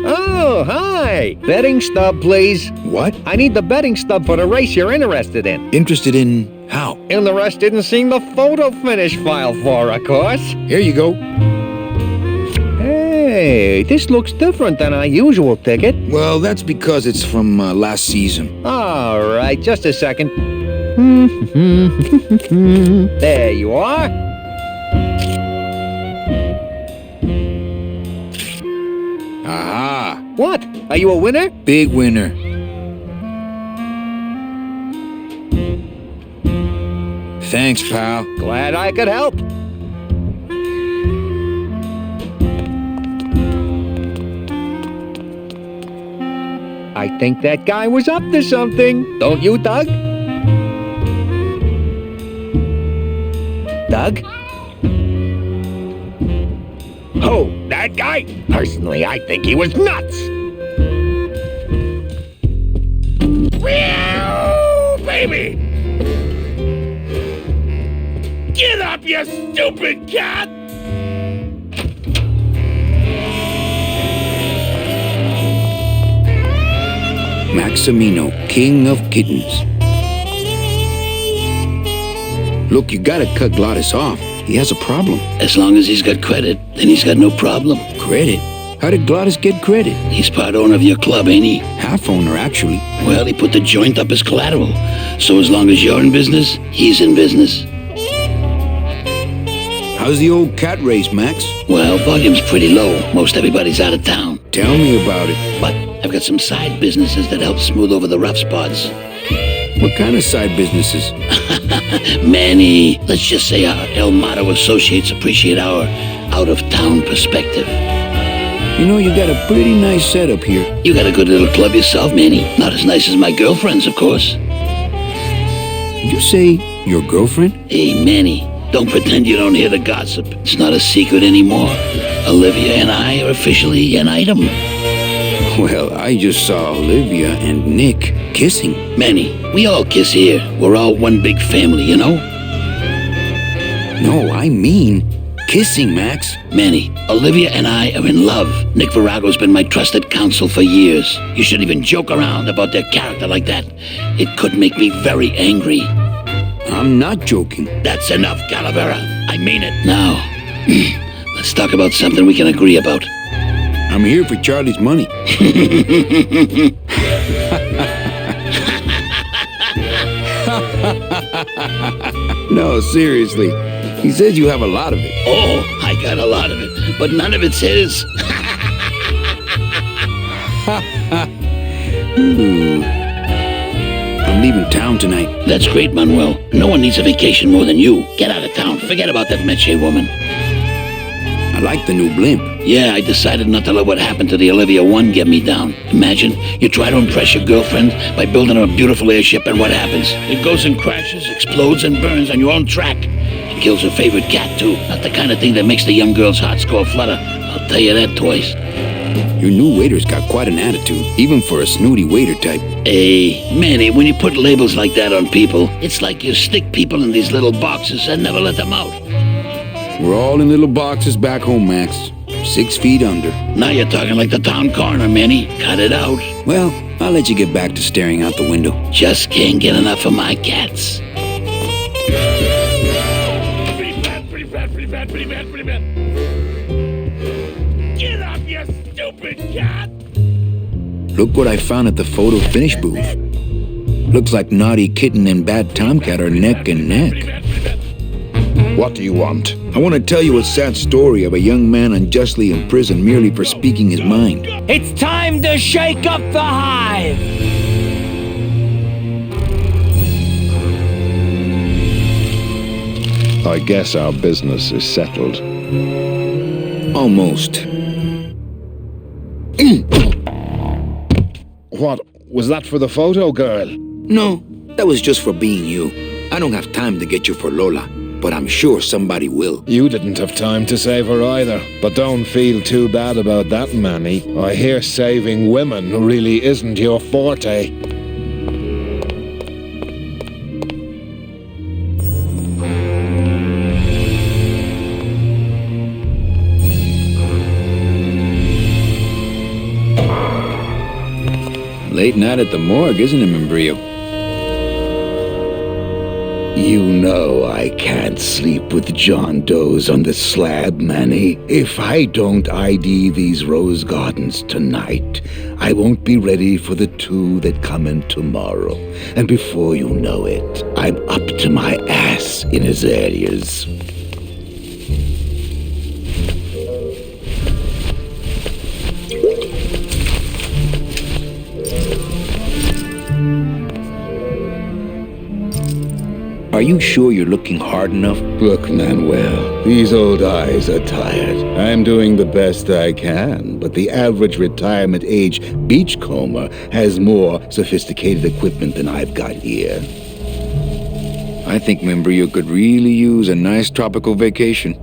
Oh, hi! Betting stub, please.
What?
I need the betting stub for the race you're interested in.
Interested in how?
Interested in seeing the photo finish file for, of course.
Here you go.
Hey, this looks different than our usual ticket.
Well, that's because it's from last season.
All right, just a second. There you are.
Aha!
What? Are you a winner?
Big winner. Thanks, pal.
Glad I could help. I think that guy was up to something. Don't you, Doug? Doug? Oh, that guy? Personally, I think he was nuts.
Meow, baby! Get up, you stupid cat!
Maximino, king of kittens. Look, you gotta cut Glottis off. He has a problem.
As long as he's got credit, then he's got no problem.
Credit? How did Glottis get credit?
He's part owner of your club, ain't he?
Half owner, actually.
Well, he put the joint up as collateral. So as long as you're in business, he's in business.
How's the old cat race, Max?
Well, volume's pretty low. Most everybody's out of town.
Tell me about it.
But I've got some side businesses that help smooth over the rough spots.
What kind of side businesses?
Many. Let's just say our El Mato associates appreciate our out-of-town perspective.
You know, you got a pretty nice setup here.
You got a good little club yourself, Manny. Not as nice as my girlfriend's, of course.
Did you say your girlfriend?
Hey, Manny, don't pretend you don't hear the gossip. It's not a secret anymore. Olivia and I are officially an item.
Well, I just saw Olivia and Nick kissing.
Manny, we all kiss here. We're all one big family, you know?
No, I mean kissing, Max.
Manny, Olivia and I are in love. Nick Virago's been my trusted counsel for years. You shouldn't even joke around about their character like that. It could make me very angry.
I'm not joking.
That's enough, Calavera. I mean it. Now, let's talk about something we can agree about.
I'm here for Charlie's money. No, seriously. He says you have a lot of it.
Oh, I got a lot of it, but none of it's his.
I'm leaving town tonight.
That's great, Manuel. No one needs a vacation more than you. Get out of town. Forget about that Meche woman.
I like the new blimp.
Yeah, I decided not to let what happened to the Olivia 1 get me down. Imagine, you try to impress your girlfriend by building her a beautiful airship, and what happens? It goes and crashes, explodes, and burns on your own track. It kills her favorite cat, too. Not the kind of thing that makes the young girl's hearts go flutter. I'll tell you that twice.
Your new waiter's got quite an attitude, even for a snooty waiter type.
Hey, Manny, when you put labels like that on people, it's like you stick people in these little boxes and never let them out.
We're all in little boxes back home, Max. 6 feet under.
Now you're talking like the town coroner, Manny. Cut it out.
Well, I'll let you get back to staring out the window.
Just can't get enough of my cats.
Pretty bad. Get up, you stupid cat!
Look what I found at the photo finish booth. Looks like Naughty Kitten and Bad Tomcat are neck and neck.
What do you want?
I want to tell you a sad story of a young man unjustly imprisoned merely for speaking his mind.
It's time to shake up the hive!
I guess our business is settled.
Almost.
What? Was that for the photo, girl?
No, that was just for being you. I don't have time to get you for Lola, but I'm sure somebody will.
You didn't have time to save her either. But don't feel too bad about that, Manny. I hear saving women really isn't your forte.
Late night at the morgue, isn't it, Membrillo?
You know I can't sleep with John Doe's on the slab, Manny. If I don't ID these rose gardens tonight, I won't be ready for the 2 that come in tomorrow. And before you know it, I'm up to my ass in azaleas.
Are you sure you're looking hard enough?
Look, Manuel, these old eyes are tired. I'm doing the best I can, but the average retirement age beachcomber has more sophisticated equipment than I've got here.
I think Membrillo could really use a nice tropical vacation.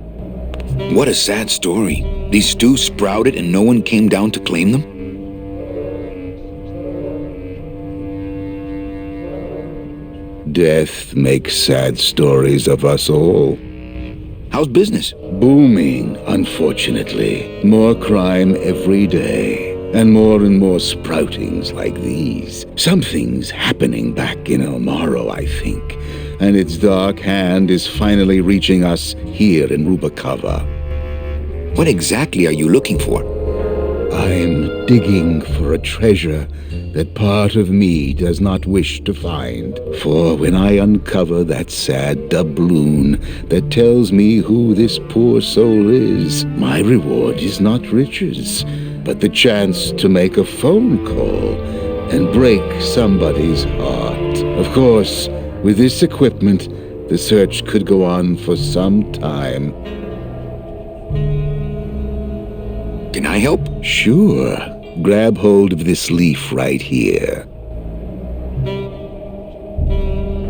What a sad story. These stews sprouted and no one came down to claim them?
Death makes sad stories of us all.
How's business?
Booming, unfortunately. More crime every day. And more sproutings like these. Something's happening back in El Morro, I think. And its dark hand is finally reaching us here in Rubacava.
What exactly are you looking for?
I'm digging for a treasure that part of me does not wish to find. For when I uncover that sad doubloon that tells me who this poor soul is, my reward is not riches, but the chance to make a phone call and break somebody's heart. Of course, with this equipment, the search could go on for some time.
Can I help?
Sure. Grab hold of this leaf right here.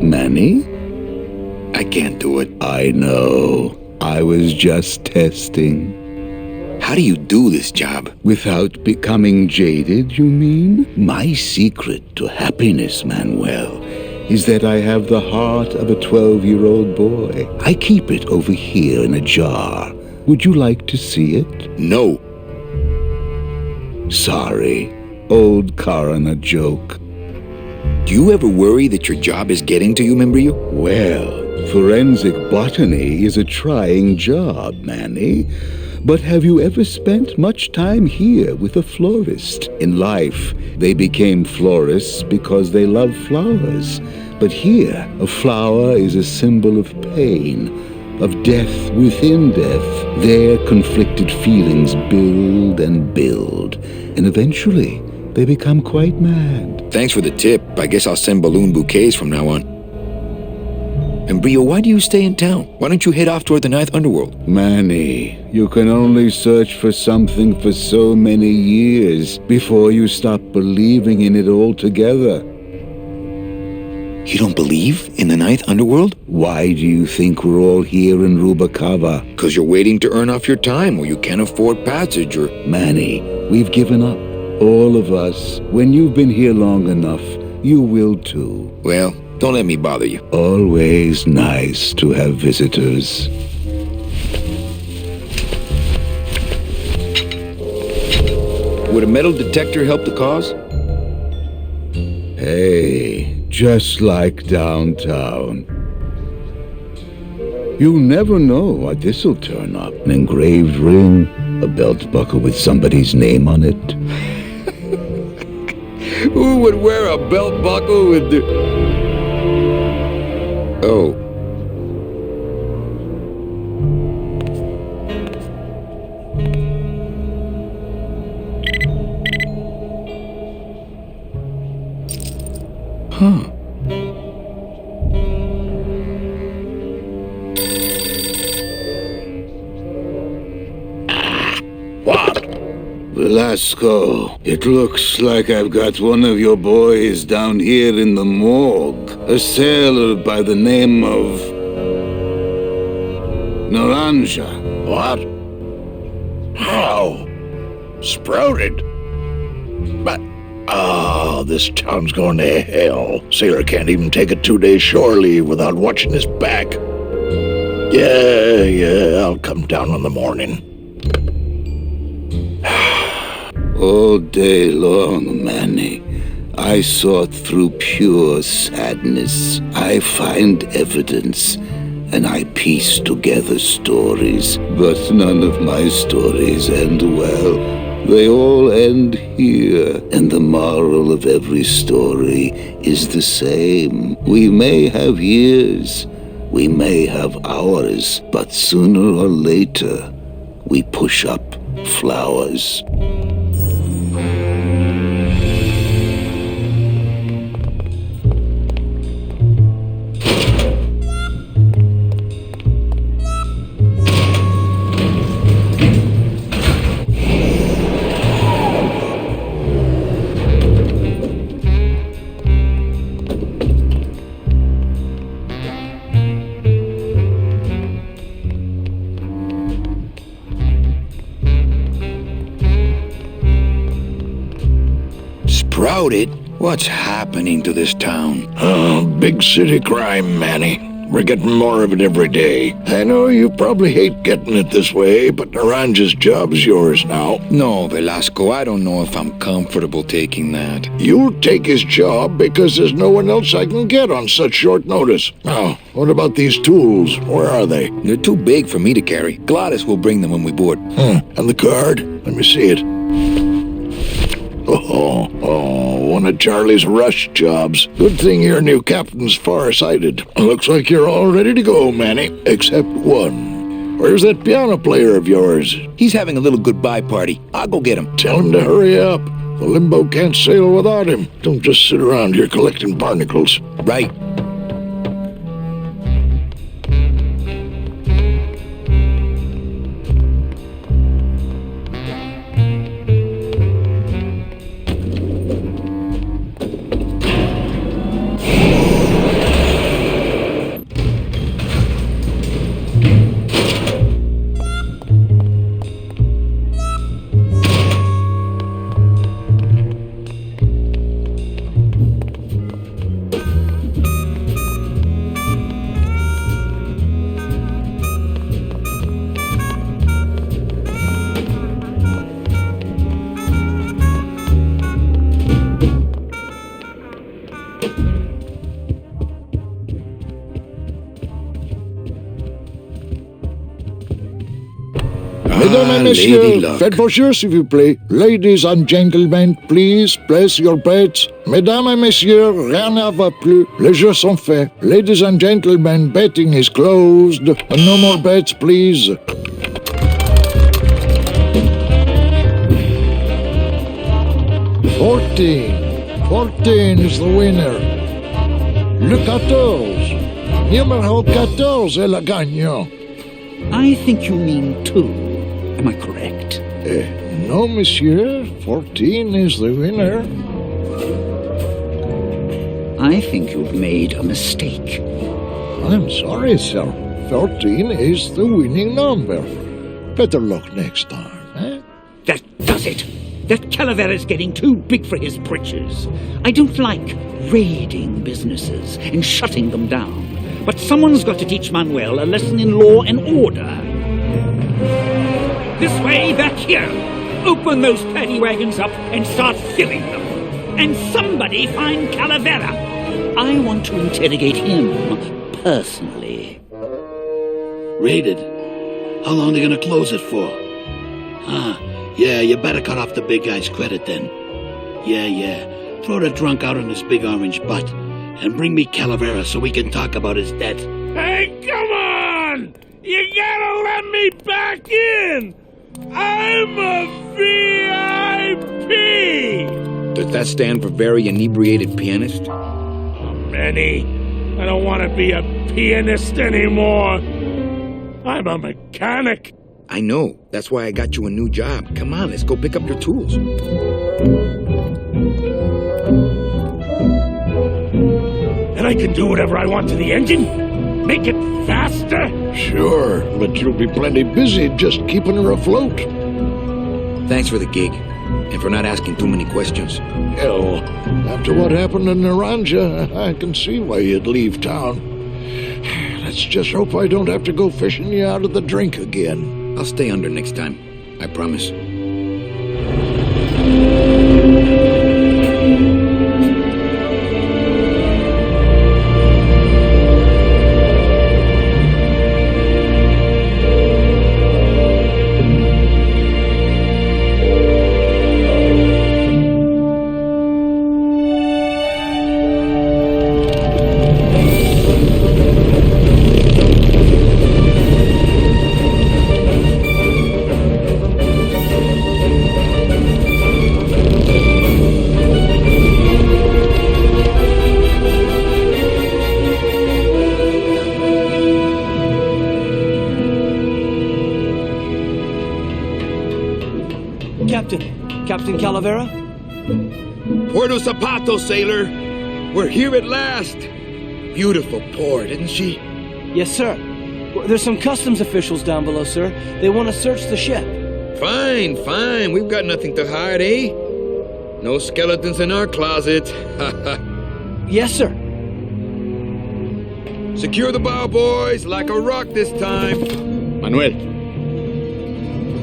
Manny?
I can't do it.
I know. I was just testing.
How do you do this job?
Without becoming jaded, you mean? My secret to happiness, Manuel, is that I have the heart of a 12-year-old boy. I keep it over here in a jar. Would you like to see it?
No.
Sorry. Old coroner joke.
Do you ever worry that your job is getting to you, Membrillo?
Well, forensic botany is a trying job, Manny. But have you ever spent much time here with a florist? In life, they became florists because they love flowers. But here, a flower is a symbol of pain, of death within death. Their conflicted feelings build and build, and eventually
they become quite mad.
Thanks for the tip. I guess I'll send balloon bouquets from now on. And Brio, why do you stay in town? Why don't you head off toward the Ninth Underworld?
Manny, you can only search for something for so many years before you stop believing in it altogether.
You don't believe in the Ninth Underworld?
Why do you think we're all here in Rubacava?
Because you're waiting to earn off your time, or you can't afford passage, or...
Manny, we've given up. All of us. When you've been here long enough, you will too.
Well, don't let me bother you.
Always nice to have visitors.
Would a metal detector help the cause?
Hey, just like downtown. You never know what this'll turn up. An engraved ring, a belt buckle with somebody's name on it.
Who would wear a belt buckle with the... Oh. Huh.
What?
Velasco, it looks like I've got one of your boys down here in the morgue. A sailor by the name of... Naranja.
What? How? Sprouted? But... Oh, this town's going to hell. Sailor can't even take a 2-day shore leave without watching his back. Yeah, I'll come down in the morning.
All day long, Manny, I sought through pure sadness. I find evidence, and I piece together stories. But none of my stories end well. They all end here, and the moral of every story is the same. We may have years, we may have hours, but sooner or later, we push up flowers.
Sprouted? What's happening to this town?
Oh, big city crime, Manny. We're getting more of it every day. I know you probably hate getting it this way, but Naranja's job's yours now.
No, Velasco, I don't know if I'm comfortable taking that.
You'll take his job because there's no one else I can get on such short notice. Now, what about these tools? Where are they?
They're too big for me to carry. Gladys will bring them when we board.
And the card? Let me see it. Oh, one of Charlie's rush jobs. Good thing your new captain's far-sighted. Looks like you're all ready to go, Manny. Except one. Where's that piano player of yours?
He's having a little goodbye party. I'll go get him.
Tell him to hurry up. The Limbo can't sail without him. Don't just sit around here collecting barnacles.
Right.
Mesdames et messieurs, faites vos jeux s'il vous plaît. Ladies and gentlemen, please place your bets. Mesdames et messieurs, rien ne va plus. Les jeux sont faits. Ladies and gentlemen, betting is closed. No more bets, please. 14 is the winner. Le 14. Numéro 14 est le gagnant.
I think you mean 2. Am I correct?
No, monsieur. 14 is the winner.
I think you've made a mistake.
I'm sorry, sir. 14 is the winning number. Better luck next time, eh?
That does it. That Calavera's getting too big for his britches. I don't like raiding businesses and shutting them down. But someone's got to teach Manuel a lesson in law and order. This way, back here. Open those paddy wagons up and start filling them. And somebody find Calavera. I want to interrogate him personally.
Raided? How long are they gonna close it for? Yeah, you better cut off the big guy's credit then. Yeah. Throw the drunk out on his big orange butt. And bring me Calavera so we can talk about his debt.
Hey, come on! You gotta let me back in! I'm a VIP!
Does that stand for very inebriated pianist?
Manny, I don't want to be a pianist anymore. I'm a mechanic.
I know. That's why I got you a new job. Come on, let's go pick up your tools.
And I can do whatever I want to the engine? Make it faster?
Sure, but you'll be plenty busy just keeping her afloat.
Thanks for the gig, and for not asking too many questions.
Hell, after what happened in Naranja, I can see why you'd leave town. Let's just hope I don't have to go fishing you out of the drink again.
I'll stay under next time. I promise.
Captain Calavera?
Puerto Zapato, sailor! We're here at last! Beautiful port, isn't she?
Yes, sir. There's some customs officials down below, sir. They want to search the ship.
Fine. We've got nothing to hide, eh? No skeletons in our closet.
Yes, sir.
Secure the bow, boys, like a rock this time. Manuel.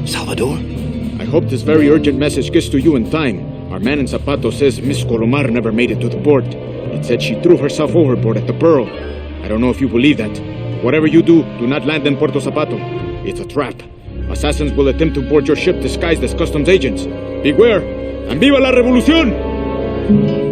Salvador?
I hope this very urgent message gets to you in time. Our man in Zapato says Miss Colomar never made it to the port. It said she threw herself overboard at the Pearl. I don't know if you believe that. Whatever you do not land in Puerto Zapato. It's a trap. Assassins will attempt to board your ship disguised as customs agents. Beware, and viva la revolución!